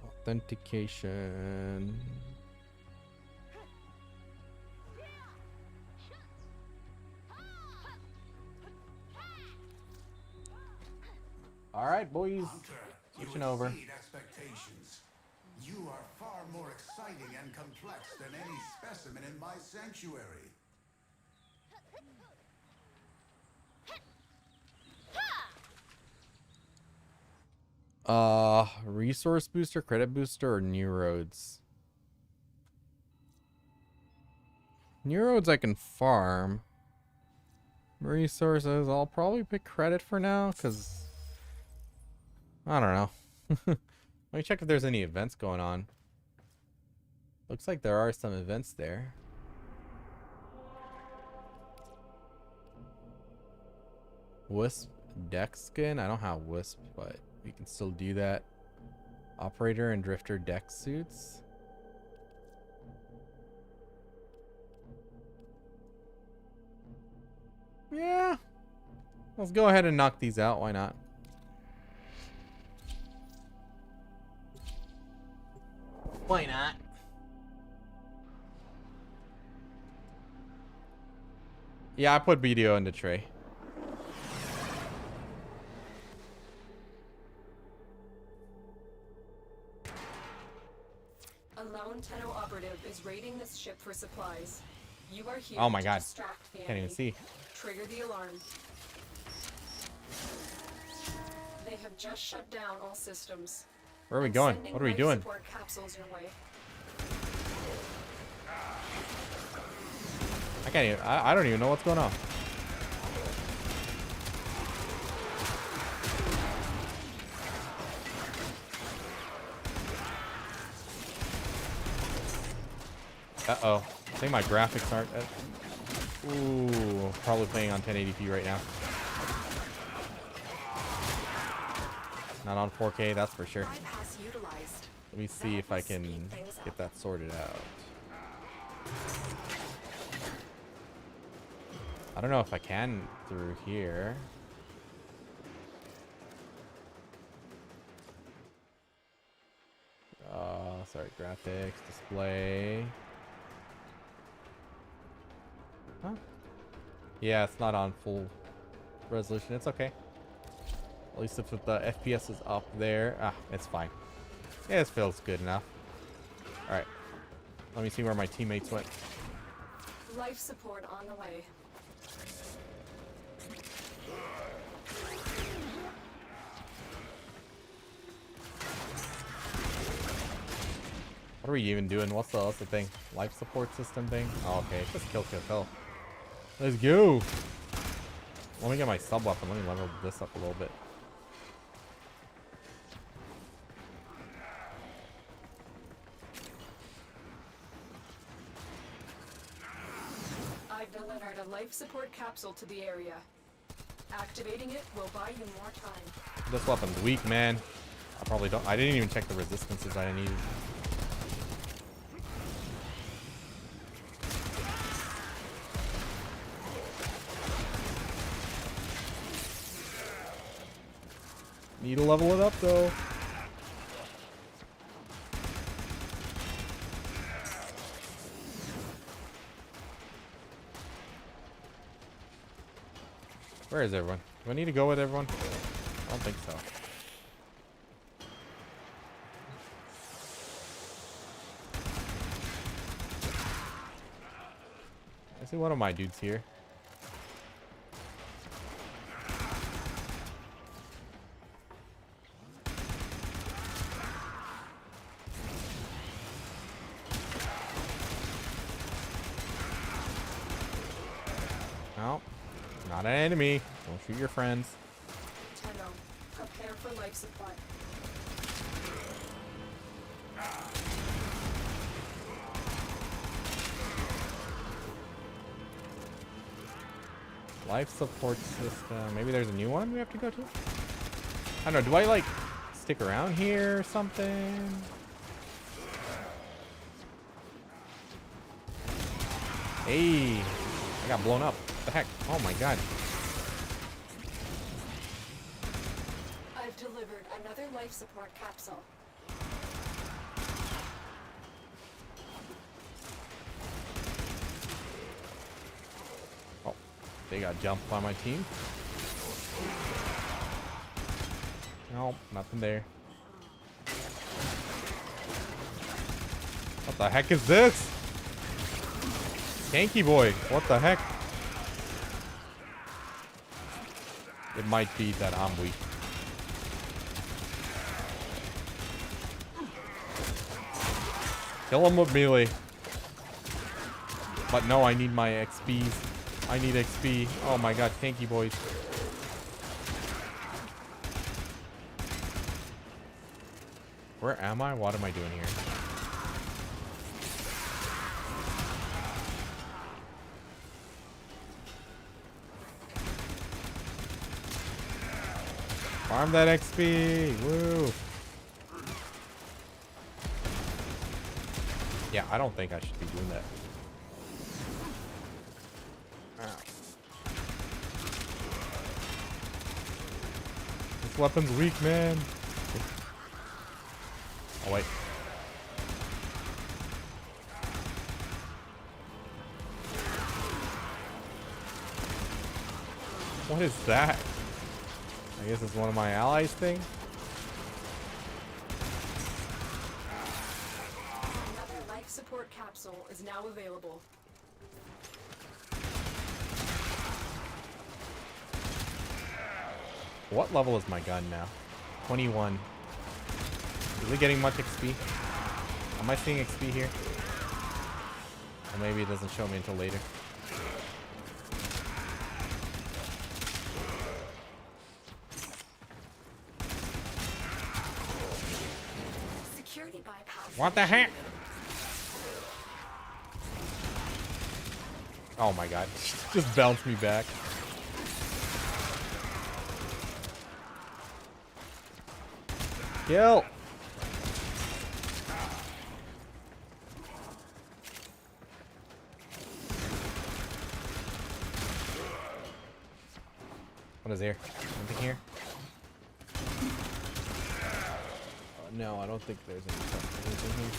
Authentication. All right, boys. Switching over. Expectations. You are far more exciting and complex than any specimen in my sanctuary. Resource booster, credit booster, or new roads? New roads I can farm. Resources, I'll probably pick credit for now, because I don't know. Let me check if there's any events going on. Looks like there are some events there. Wisp deck skin? I don't have Wisp, but we can still do that. Operator and Drifter deck suits. Yeah. Let's go ahead and knock these out. Why not? Why not? Yeah, I put BDO in the tray. A lone Tenno operative is raiding this ship for supplies. You are here Oh my to god. distract the Can't enemy. even see. Trigger the alarm. They have just shut down all systems. Where are we I'm going? sending What are we life doing? support capsules your way. I can't even. I don't even know what's going on. Uh-oh. I think my graphics aren't... Ooh, probably playing on 1080p right now. Not on 4K, that's for sure. Bypass utilized. Let me see if I can get that sorted out. I don't know if I can through here. Sorry, graphics, display. Huh? Yeah, it's not on full resolution. It's okay. At least if the FPS is up there. Ah, it's fine. Yeah, this feels good enough. Alright. Let me see where my teammates went. Life support on the way. What are we even doing? What's the thing? Life support system thing? Oh, okay. Just kill. Let's go. Let me get my sub weapon. Let me level this up a little bit. I've delivered a life support capsule to the area. Activating it will buy you more time. This weapon's weak, man. I probably don't. I didn't even check the resistances I needed. Need to level it up, though. Where is everyone? Do I need to go with everyone? I don't think so. I see one of my dudes here. No, not an enemy. Don't shoot your friends. Tenno, prepare for life supply. Life support system. Maybe there's a new one we have to go to? I don't know. Do I like stick around here or something? Hey, I got blown up. What the heck? Oh my god. I've delivered another life support capsule. Oh, they got jumped by my team. Nope, nothing there. What the heck is this? Tanky boy, what the heck? It might be that I'm weak. Kill him with melee. But no, I need my XPs. I need XP. Oh my god, tanky boys. Where am I? What am I doing here? Farm that XP! Woo! Yeah, I don't think I should be doing that. Ow. This weapon's weak, man. Oh, wait. What is that? I guess it's one of my allies thing. Another life support capsule is now available. What level is my gun now? 21. Is it getting much XP? Am I seeing XP here? Or maybe it doesn't show me until later. Security bypass. What the heck? Oh my god. Just bounced me back. Kill! What is here? Anything here? No, I don't think there's anything here.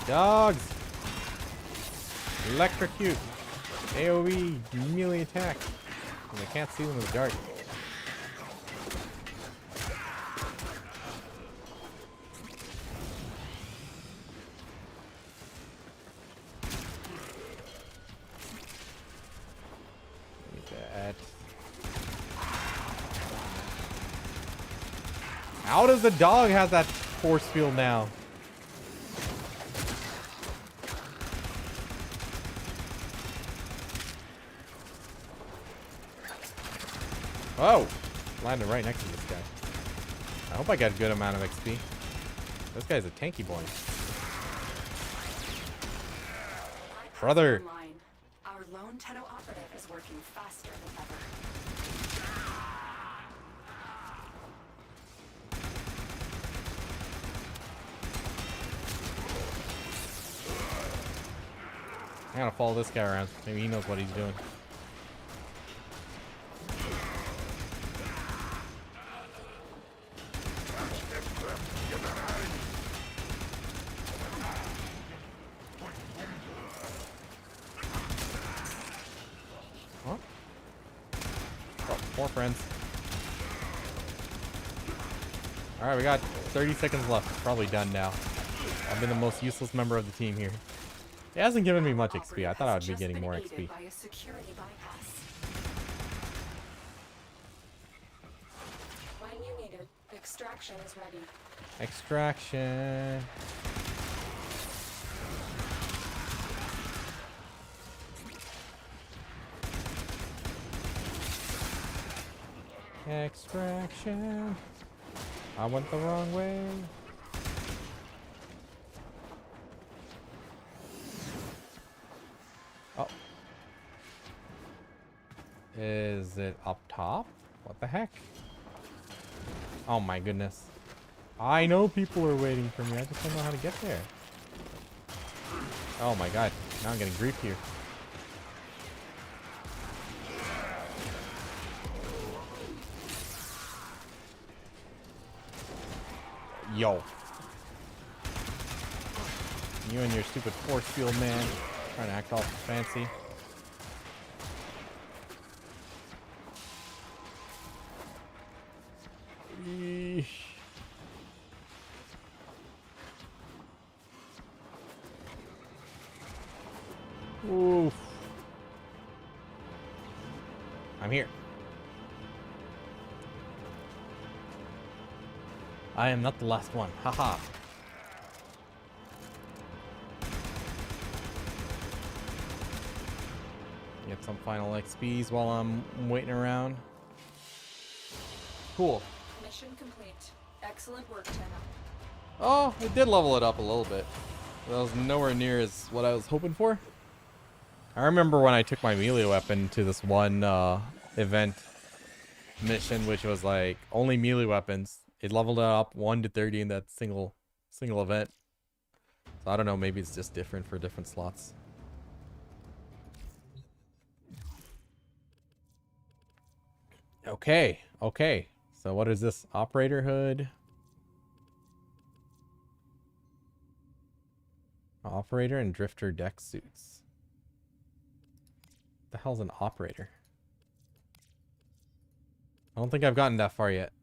Dogs! Electrocute! AoE! Melee attack! And I can't see them in the dark. How does the dog have that force field now? Oh! Landed right next to this guy. I hope I got a good amount of XP. This guy's a tanky boy. Brother! Our lone Tenno operative is working faster than ever. I gotta follow this guy around. Maybe he knows what he's doing. Huh? Oh, more friends. Alright, we got 30 seconds left. Probably done now. I've been the most useless member of the team here. It hasn't given me much XP. I thought I would be getting more XP. By a security bypass. When you need it, extraction is ready. Extraction. Extraction. I went the wrong way. Oh. Is it up top? What the heck? Oh my goodness. I know people are waiting for me. I just don't know how to get there. Oh my god. Now I'm getting grief here. Yo. You and your stupid force field, man. Trying to act all fancy. Eesh. Oof. I'm here. I am not the last one. Haha. Get some final XPs while I'm waiting around. Cool. Mission complete. Excellent work, Tenno. Oh, it did level it up a little bit. That was nowhere near as what I was hoping for. I remember when I took my melee weapon to this one event mission, which was like only melee weapons. It leveled it up 1 to 30 in that single event. So I don't know, maybe it's just different for different slots. Okay, okay. So what is this? Operator hood. Operator and drifter deck suits. What the hell's an operator? I don't think I've gotten that far yet.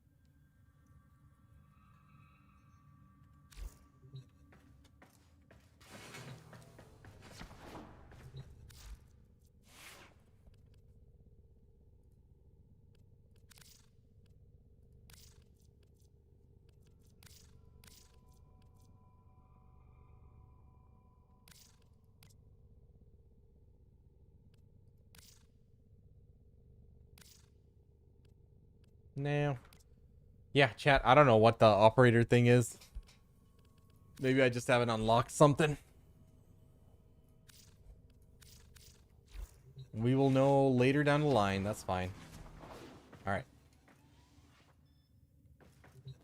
No. Yeah, chat, I don't know what the operator thing is. Maybe I just haven't unlocked something. We will know later down the line. That's fine. Alright.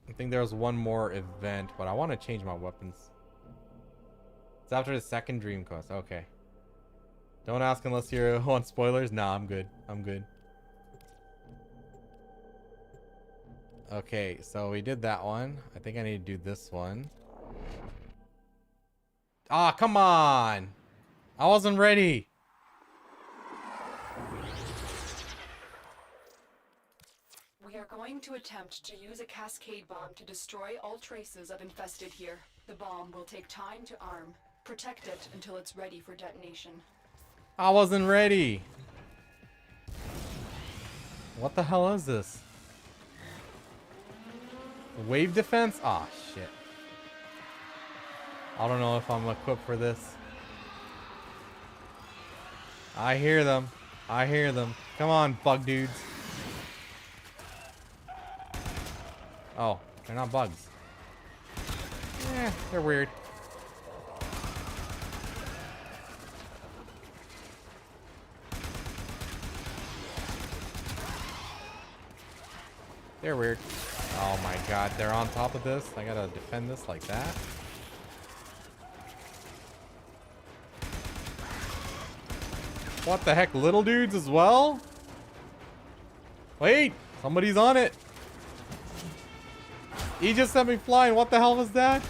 I think there was one more event, but I want to change my weapons. It's after the second dream quest. Okay. Don't ask unless you want spoilers. Nah, I'm good. I'm good. Okay, so we did that one. I think I need to do this one. Ah, come on! I wasn't ready! We are going to attempt to use a cascade bomb to destroy all traces of infested here. The bomb will take time to arm. Protect it until it's ready for detonation. I wasn't ready! What the hell is this? Wave defense? Ah, shit. I don't know if I'm equipped for this. I hear them. I hear them. Come on, bug dudes. Oh, they're not bugs. Eh, they're weird. They're weird. Oh my god, they're on top of this. I gotta defend this like that. What the heck, little dudes as well? Wait, somebody's on it. He just sent me flying. What the hell was that?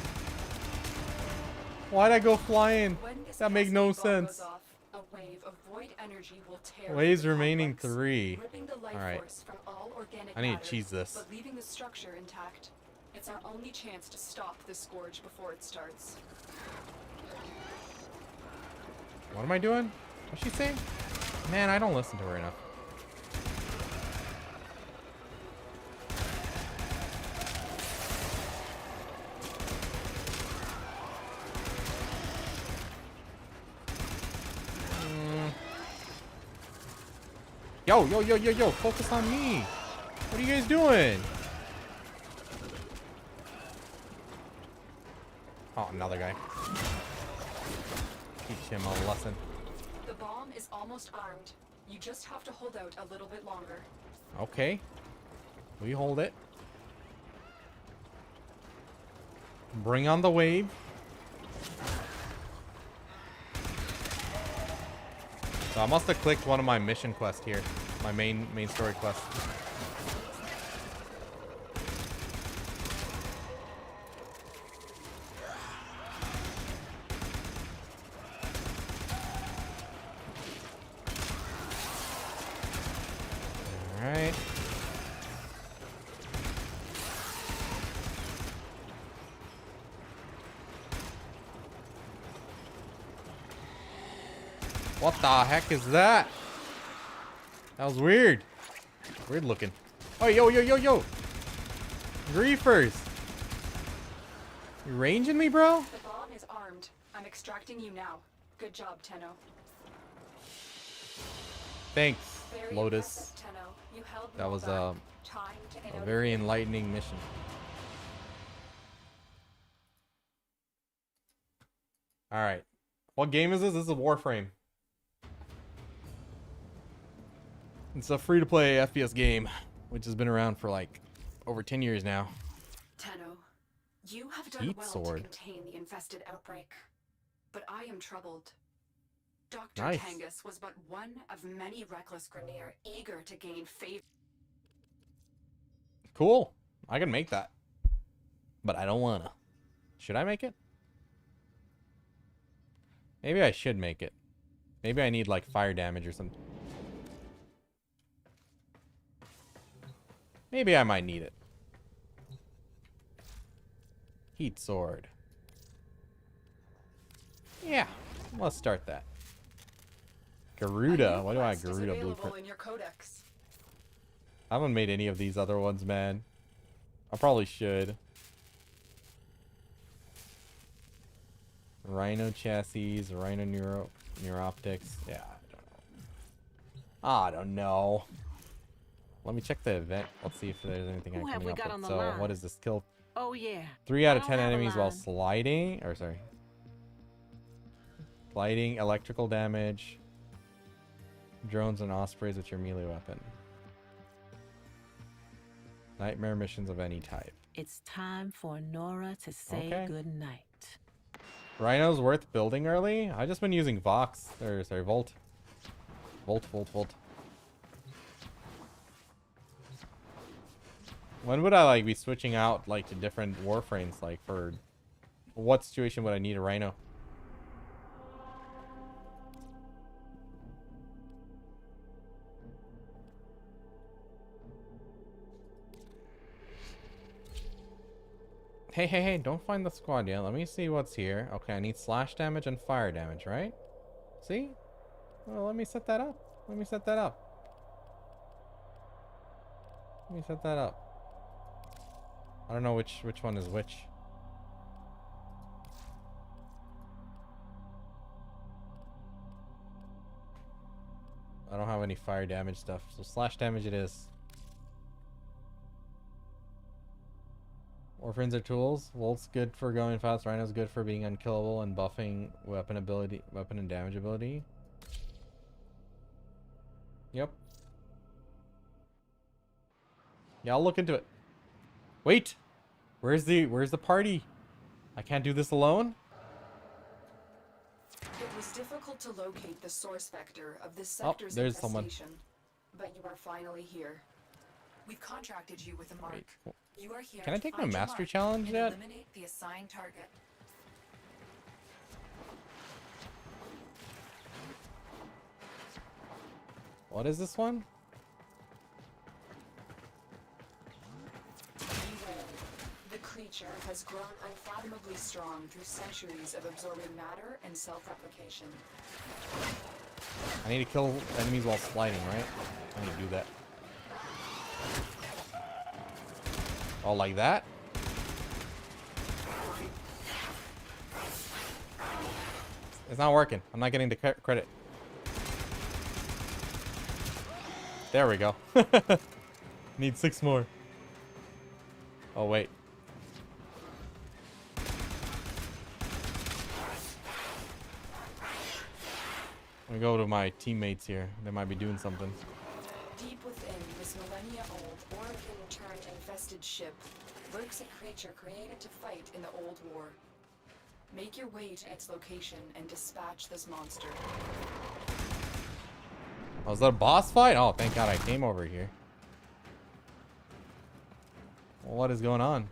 Why'd I go flying? That makes no sense. Off, a wave of void energy will tear Waves remaining 3. ripping the life Alright. force from all organic I need matter, to cheese this. but leaving the structure intact. It's our only chance to stop the scourge before it starts. What am I doing? What's she saying? Man, I don't listen to her enough. Yo, yo, yo, yo, yo, focus on me. What are you guys doing? Oh, another guy. Teach him a lesson. The bomb is almost armed. You just have to hold out a little bit longer. Okay. We hold it. Bring on the wave. So I must have clicked one of my mission quests here. My main story quest. Alright. What the heck is that? That was weird. Weird looking. Oh, yo, yo, yo, yo. Griefers. You ranging me, bro? The bomb is armed. I'm extracting you now. Good job, Tenno. Thanks, Very Lotus. impressive, Tenno. You held them That all was back. Time to a end very it. enlightening mission. Alright. What game is this? This is Warframe. It's a free-to-play FPS game, which has been around for like over 10 years now. Tenno, you have done Heat well sword. to contain the infested outbreak. But I am troubled. Dr. Nice. Kangas was but one of many reckless Grineer eager to gain favor. Cool. I can make that. But I don't wanna. Should I make it? Maybe I should make it. Maybe I need like fire damage or something. Maybe I might need it. Heat sword. Yeah, let's start that. Garuda. Why do I have Garuda blueprint? In your codex. I haven't made any of these other ones, man. I probably should. Rhino chassis, Rhino neuroptics. Yeah, I don't know. Let me check the event. Let's see if there's anything Who I'm have coming we up got with. on the So, line? what is this? Kill Oh yeah. 3 out of I 10 don't have a enemies while line. sliding. Or sorry. Sliding, electrical damage. Drones and ospreys with your melee weapon. Nightmare missions of any type. It's time for Nora to say Okay. goodnight. Rhino's worth building early? I've just been using Vox. Or, sorry, Volt. Volt. When would I like be switching out like to different warframes? Like for what situation would I need a Rhino? Hey, don't find the squad yet. Let me see what's here. Okay, I need slash damage and fire damage, right? See? Well, let me set that up. Let me set that up. I don't know which one is which. I don't have any fire damage stuff, so slash damage it is. Orphans are tools. Volt's good for going fast. Rhino's good for being unkillable and buffing weapon and damage ability. Yep. Yeah, I'll look into it. Wait! Where's the party? I can't do this alone? It was difficult to locate the source vector of this Oh, sector's there's someone. infestation, but you are finally here. We've contracted you with a mark. Wait, You are here can I to take my find your mastery mark challenge and yet? eliminate the assigned target. What is this one? Beware. The creature has grown unfathomably strong through centuries of absorbing matter and self-replication. I need to kill enemies while sliding, right? I need to do that. Oh, like that? It's not working. I'm not getting the credit. There we go. Need 6 more. Oh, wait. Let me go to my teammates here. They might be doing something. Deep within this millennia-old Oregon-turned infested ship lurks a creature created to fight in the old war. Make your way to its location and dispatch this monster. Oh, is that a boss fight? Oh, thank God I came over here. Well, what is going on?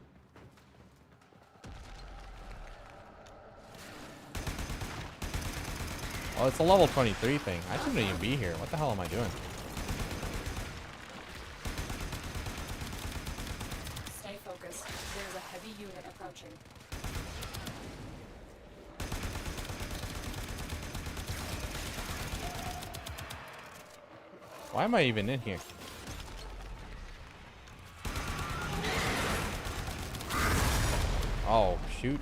Oh, it's a level 23 thing. I shouldn't even be here. What the hell am I doing? Stay focused. There's a heavy unit approaching. Why am I even in here? Oh, shoot.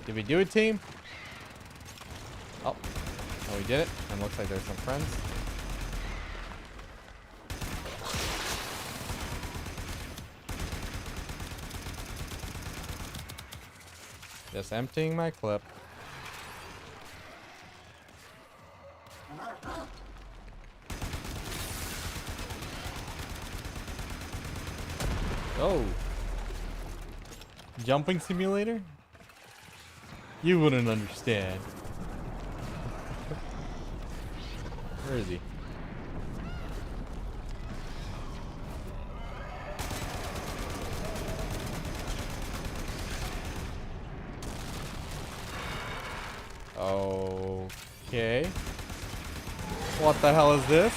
Did we do it, team? Oh, we did it. And looks like there's some friends. Just emptying my clip. Oh. Jumping simulator? You wouldn't understand. Where is he? Okay. What the hell is this?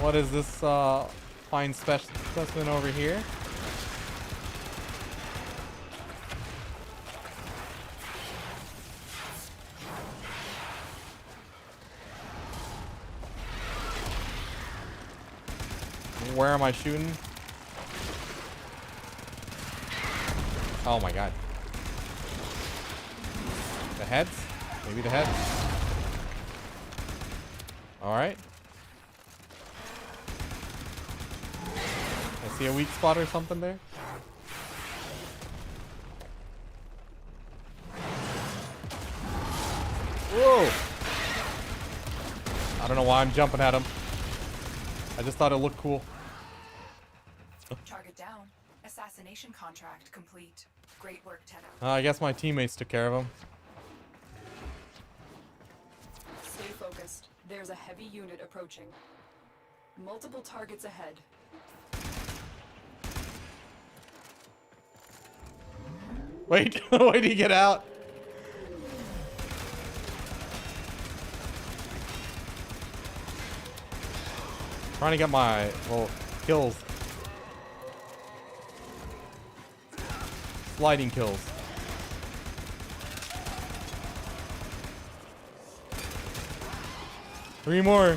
What is this fine specimen over here? Where am I shooting? Oh my God. The heads? Maybe the heads. Alright. I see a weak spot or something there. Whoa! I don't know why I'm jumping at him. I just thought it looked cool. Target down. Assassination contract complete. Great work, Tenno. I guess my teammates took care of him. Stay focused. There's a heavy unit approaching. Multiple targets ahead. Wait, wait till you get out. Trying to get my, well, kills. Sliding kills. Three more.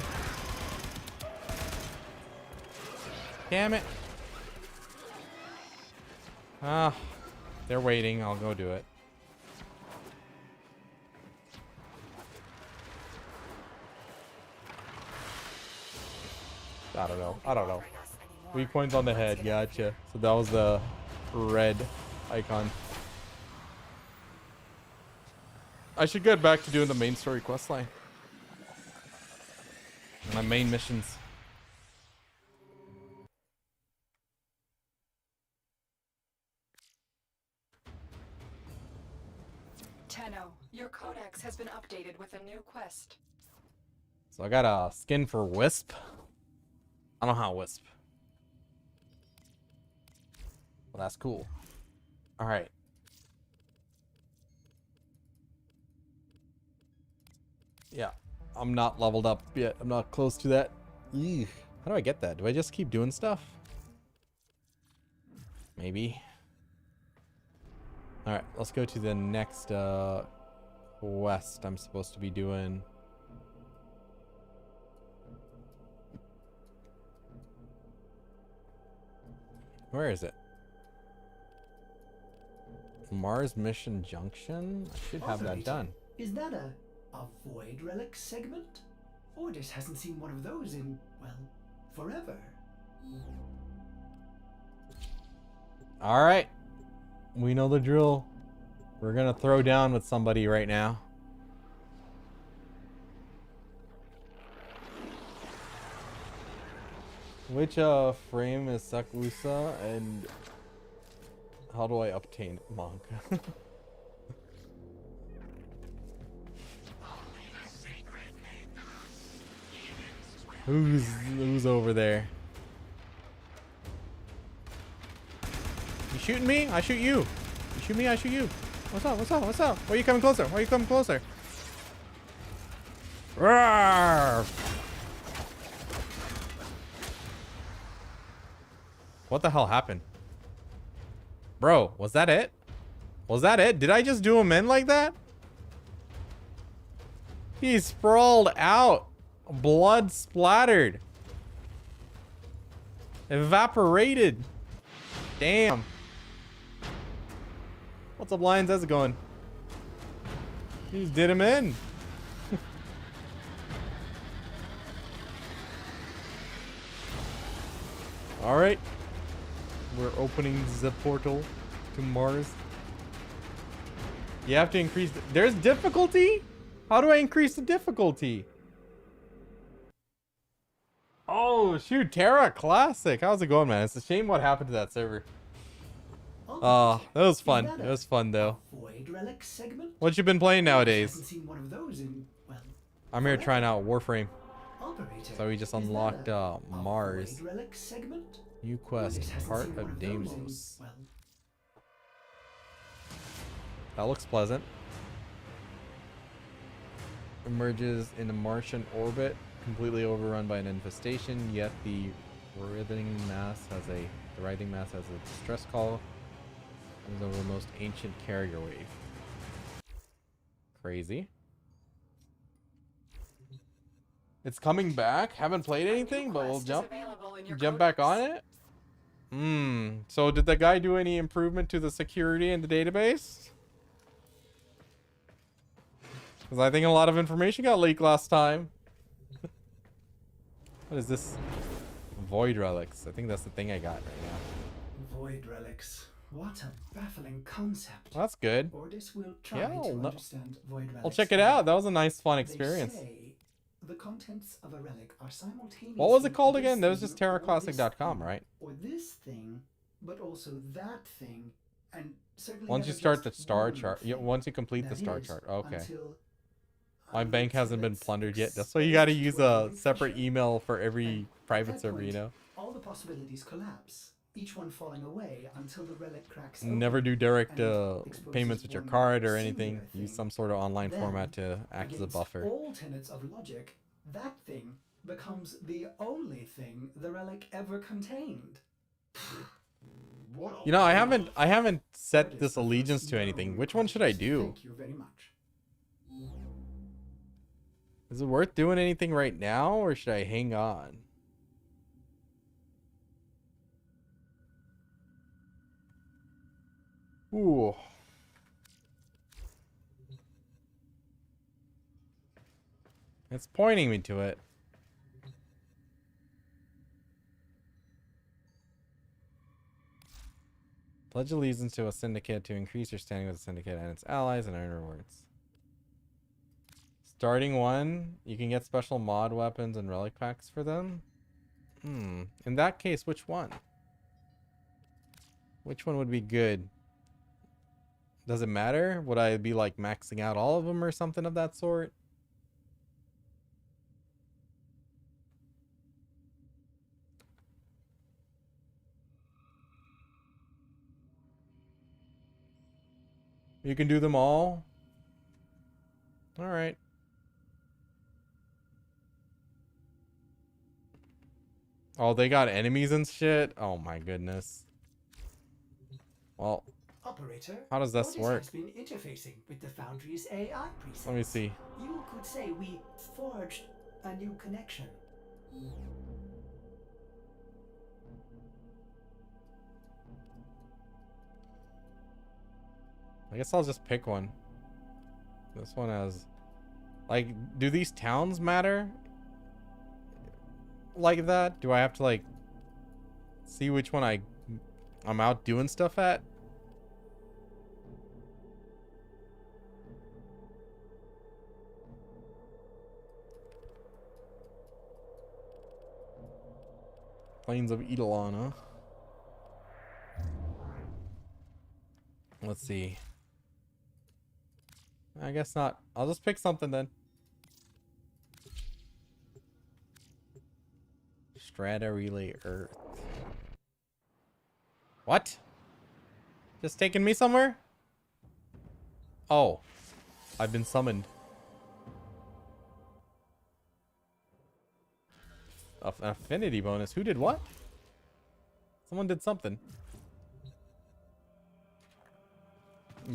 Damn it. Ah, they're waiting. I'll go do it. I don't know. I don't know. Weak points on the head. Gotcha. So that was the red icon. I should get back to doing the main story questline. My main missions. Tenno, your codex has been updated with a new quest. So I got a skin for Wisp. I don't know how Wisp. Well, that's cool. All right. Yeah, I'm not leveled up yet. I'm not close to that. Eugh. How do I get that? Do I just keep doing stuff? Maybe. All right, let's go to the next quest I'm supposed to be doing. Where is it? Mars Mission Junction? I should have that done. Is that a void relic segment? Ordis hasn't seen one of those in, well, forever. All right. We know the drill. We're gonna throw down with somebody right now. Which frame is Succ Woosa, and how do I obtain Monk? Who's over there? You shooting me? I shoot you. You shoot me, I shoot you. What's up? What's up? What's up? Why are you coming closer? Why are you coming closer? Roar! What the hell happened? Bro, was that it? Was that it? Did I just do him in like that? He sprawled out. Blood splattered. Evaporated. Damn. What's up, Lions? How's it going? You just did him in. Alright. We're opening the portal to Mars. You have to increase there's difficulty? How do I increase the difficulty? Oh shoot, Terra Classic. How's it going, man? It's a shame what happened to that server. Oh, that was fun. It was fun though. Void relic segment? What you been playing Haven't nowadays? seen one of those in, well, I'm here trying out Warframe. Operator, So we just is that unlocked a Mars. void relic segment? New quest, This hasn't part seen one of those in, Deimos. well, That looks pleasant. Emerges in a Martian orbit, completely overrun by an infestation, yet the writhing mass has a distress call from the most ancient carrier wave. Crazy. It's coming back. Haven't played anything, but we'll jump back on it. So did the guy do any improvement to the security in the database? Because I think a lot of information got leaked last time. What is this? Void relics. I think that's the thing I got right now. void relics. What a baffling concept. Well, that's good. Ordis will try Yeah, to no. understand void relics. I'll check it out. That was a nice, fun They experience. say the contents of a relic are simultaneously What was it called this again? That was thing just or this terraclassic.com, thing, right? Or this thing, but also that thing, and certainly Once you never start the just star one chart, thing. once you complete the That star is, chart. Okay. until- My bank until hasn't been it's plundered yet. That's why you got to use a exposed to separate efficient. email for every And private at that server, you point, know? all the possibilities collapse, each one falling away until the relic cracks Never open do direct and exposes payments with your one card or singular anything. thing. Use some sort of online Then, format to act as a against buffer. all tenets of logic, that thing becomes the only thing the relic ever contained. You know, I haven't set this allegiance to anything. Which one should I do? Thank you very much. Is it worth doing anything right now, or should I hang on? Ooh. It's pointing me to it. Pledge allegiance to a syndicate to increase your standing with the syndicate and its allies and earn rewards. Starting one, you can get special mod weapons and relic packs for them. In that case, which one? Which one would be good? Does it matter? Would I be like maxing out all of them or something of that sort? You can do them all? Alright. Oh, they got enemies and shit? Oh my goodness. Well, Operator, how does this Ordis work? has been interfacing with the Foundry's AI preset. Let me see. You could say we forged a new connection. I guess I'll just pick one. This one has... Like, do these towns matter? Like that? Do I have to, like, see which one I I'm out doing stuff at. Plains of Eidolon, huh? Let's see. I guess not. I'll just pick something then. Strata Relay Earth. What? Just taking me somewhere? Oh. I've been summoned. An affinity bonus. Who did what? Someone did something.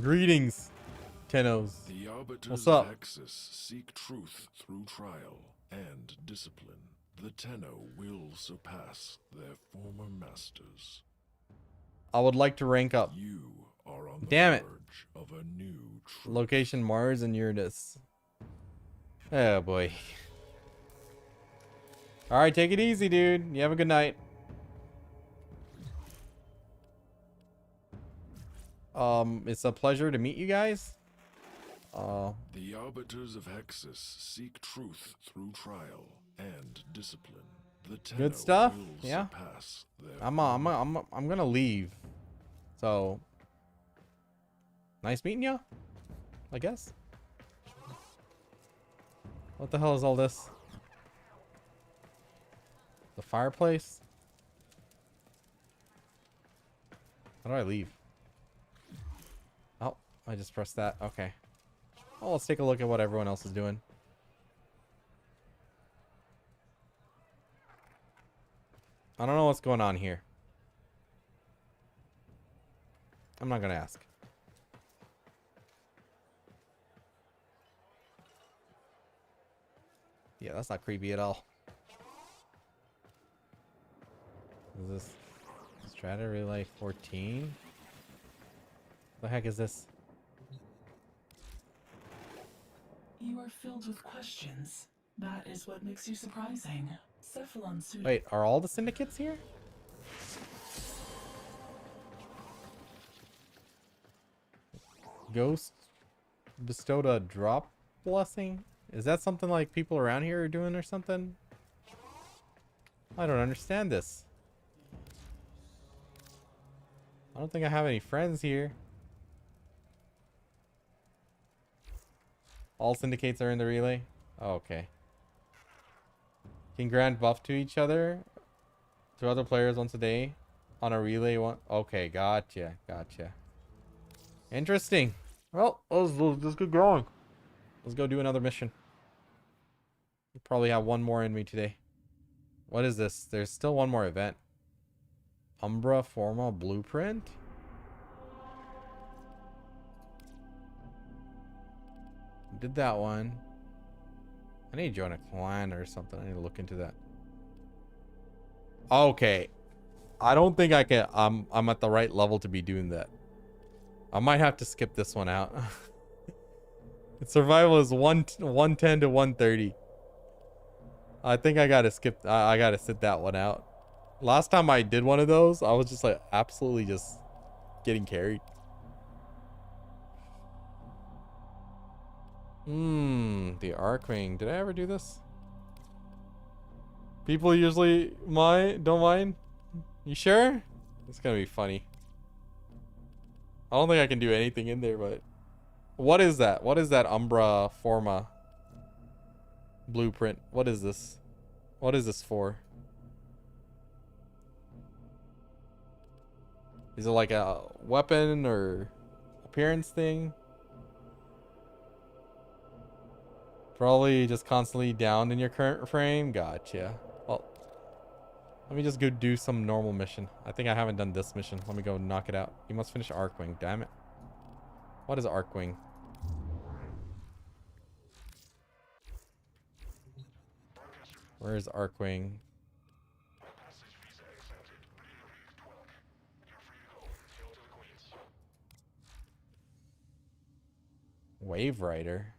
Greetings, Tennos. The arbiters What's of up? Hexus seek truth through trial and discipline. The Tenno will surpass their former masters. I would like to rank up. You are on the Damn it. verge of a new truth. Location Mars and Uranus. Oh boy. Alright, take it easy, dude. You have a good night. It's a pleasure to meet you guys. The arbiters of Hexus seek truth through trial and discipline. The Tenno Good stuff. will Yeah. surpass their I'm gonna leave. So nice meeting you, I guess. What the hell is all this? The fireplace? How do I leave? Oh, I just pressed that. Okay. Well, let's take a look at what everyone else is doing. I don't know what's going on here. I'm not gonna ask. Yeah, that's not creepy at all. Is this Strata Relay 14? The heck is this? You are filled with questions. That is what makes you surprising. Cephalon suit. Wait, are all the syndicates here? Ghost bestowed a drop blessing? Is that something like people around here are doing or something? I don't understand this. I don't think I have any friends here. All syndicates are in the relay? Oh, okay. Can grant buff to each other, to other players once a day on a relay one. Okay, gotcha, gotcha. Interesting. Well, let's get going. Let's go do another mission. Probably have one more in me today. What is this? There's still one more event. Umbra Forma Blueprint? Did that one. I need to join a clan or something. I need to look into that. Okay. I don't think I can. I'm at the right level to be doing that. I might have to skip this one out. Its survival is 110 to 130. I think I gotta skip. I gotta sit that one out. Last time I did one of those, I was just like absolutely just getting carried. The Arcwing. Did I ever do this? People usually don't mind. You sure? It's gonna be funny. I don't think I can do anything in there, but what is that? What is that Umbra Forma blueprint? What is this? What is this for? Is it like a weapon or appearance thing? Probably just constantly down in your current frame. Gotcha. Well, let me just go do some normal mission. I think I haven't done this mission. Let me go knock it out. You must finish Arcwing. Damn it. What is Arcwing? Where is Arcwing? Wave Rider.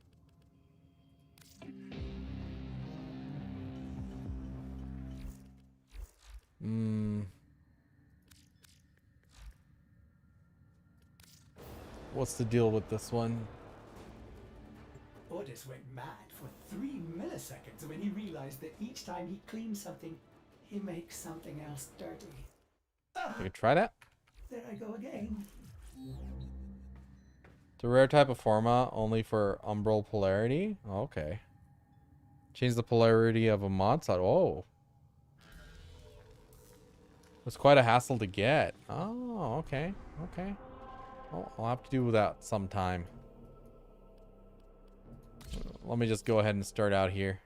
What's the deal with this one? Ordis went mad for 3 milliseconds when he realized that each time he cleans something, he makes something else dirty. You can try that. There I go again. It's a rare type of forma, only for umbral polarity. Okay. Change the polarity of a mod slot. Oh. It's quite a hassle to get. Oh, okay. Okay. Well, I'll have to do that sometime. Let me just go ahead and start out here.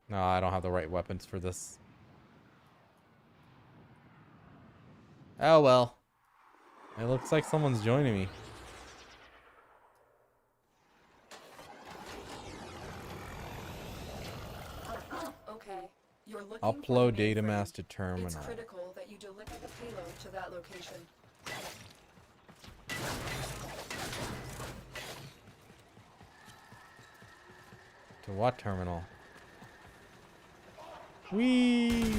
No, I don't have the right weapons for this. Oh, well. It looks like someone's joining me. Okay. You're looking for Upload the data mainframe. mass to terminal. It's critical that you deliver the payload to that location. To what terminal? Whee!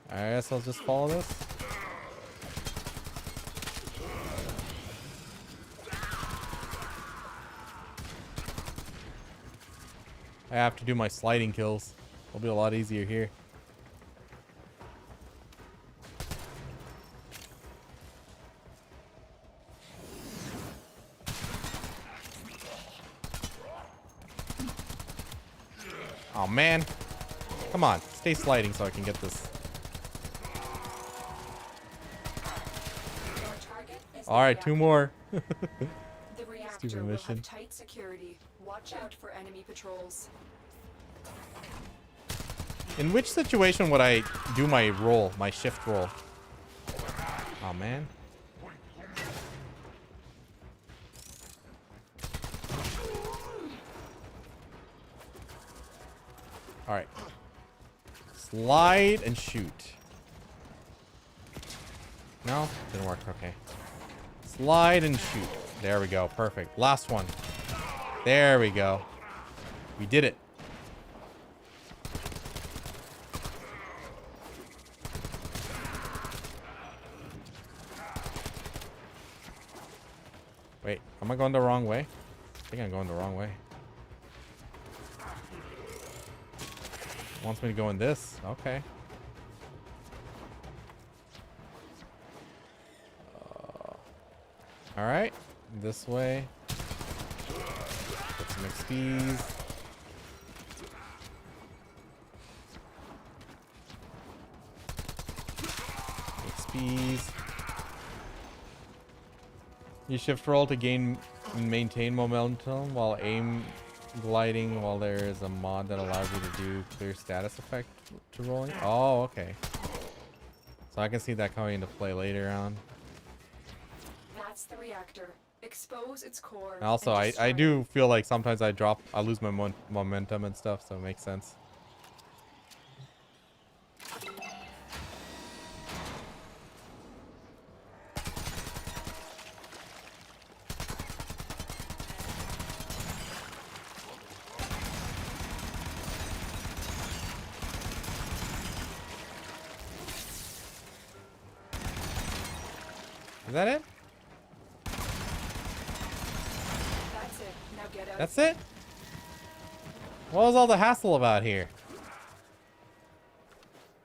I guess I'll just follow this. I have to do my sliding kills. It'll be a lot easier here. Oh man. Come on, stay sliding so I can get this. Alright, 2 more. The reactor Stupid will mission. have tight security. Watch out for enemy patrols. In which situation would I do my roll, my shift roll? Oh man. Alright. Slide and shoot. No? Didn't work. Okay. Slide and shoot. There we go. Perfect. Last one. There we go. We did it. Wait, am I going the wrong way? I think I'm going the wrong way. Wants me to go in this. Okay. All right, this way. Get some XPs. XPs. You shift roll to gain and maintain momentum while aim gliding while there is a mod that allows you to do clear status effect to rolling. Oh, okay. So I can see that coming into play later on. That's the reactor. Expose its core. And also, and I destroy do feel like sometimes I lose my momentum and stuff, so it makes sense. Is that it? That's it. Now get out. That's it? What was all the hassle about here?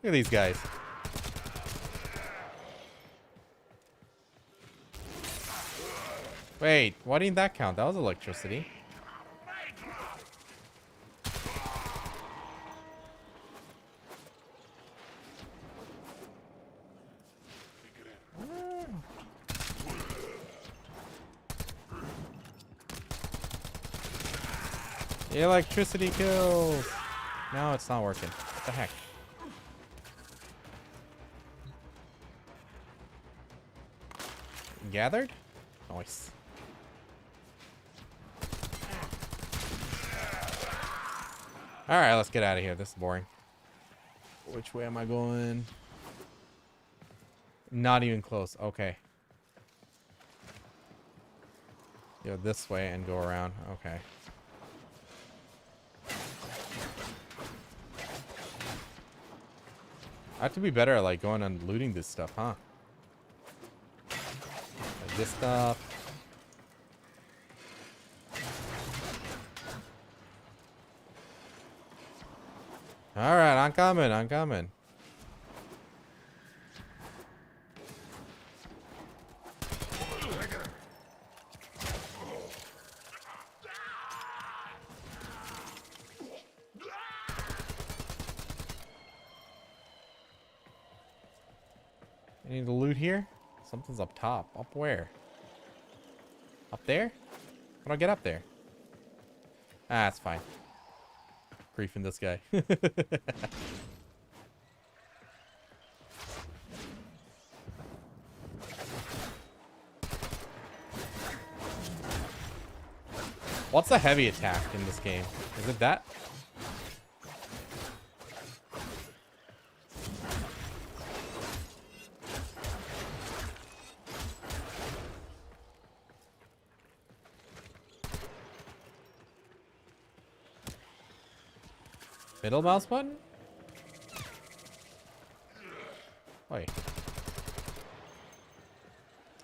Look at these guys. Wait, why didn't that count? That was electricity. Electricity kills. No, it's not working. What the heck? Gathered? Nice. Alright, let's get out of here. This is boring. Which way am I going? Not even close. Okay. Go this way and go around. Okay. I have to be better at like going and looting this stuff, huh? Like this stuff. Alright, I'm coming, I'm coming. Any loot here? Something's up top. Up where? Up there? How do I get up there? Ah, it's fine. Griefing this guy. What's a heavy attack in this game? Is it that? Middle mouse button? Wait.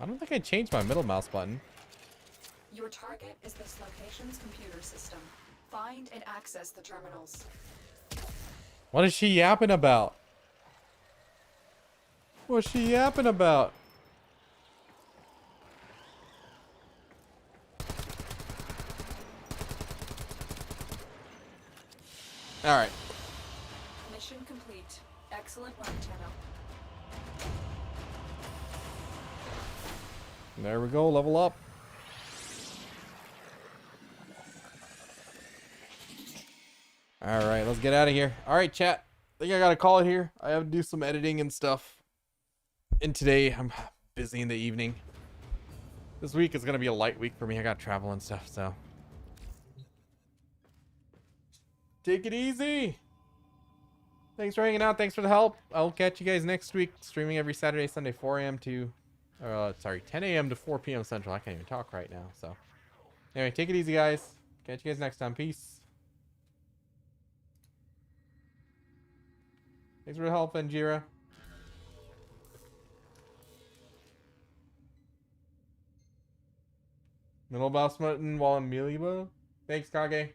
I don't think I changed my middle mouse button. Your target is this location's computer system. Find and access the terminals. What is she yapping about? What's she yapping about? All right. Mission complete. Excellent work, Tenno. There we go. Level up. All right, let's get out of here. All right, chat. I think I gotta call it here. I have to do some editing and stuff. And today I'm busy in the evening. This week is gonna be a light week for me. I got travel and stuff, so take it easy. Thanks for hanging out. Thanks for the help. I'll catch you guys next week. Streaming every Saturday, Sunday, 4 a.m. to, 10 a.m. to 4 p.m. Central. I can't even talk right now. So, anyway, take it easy, guys. Catch you guys next time. Peace. Thanks for the help, Anjira. Middle mouse button while in melee mode. Thanks, Kage.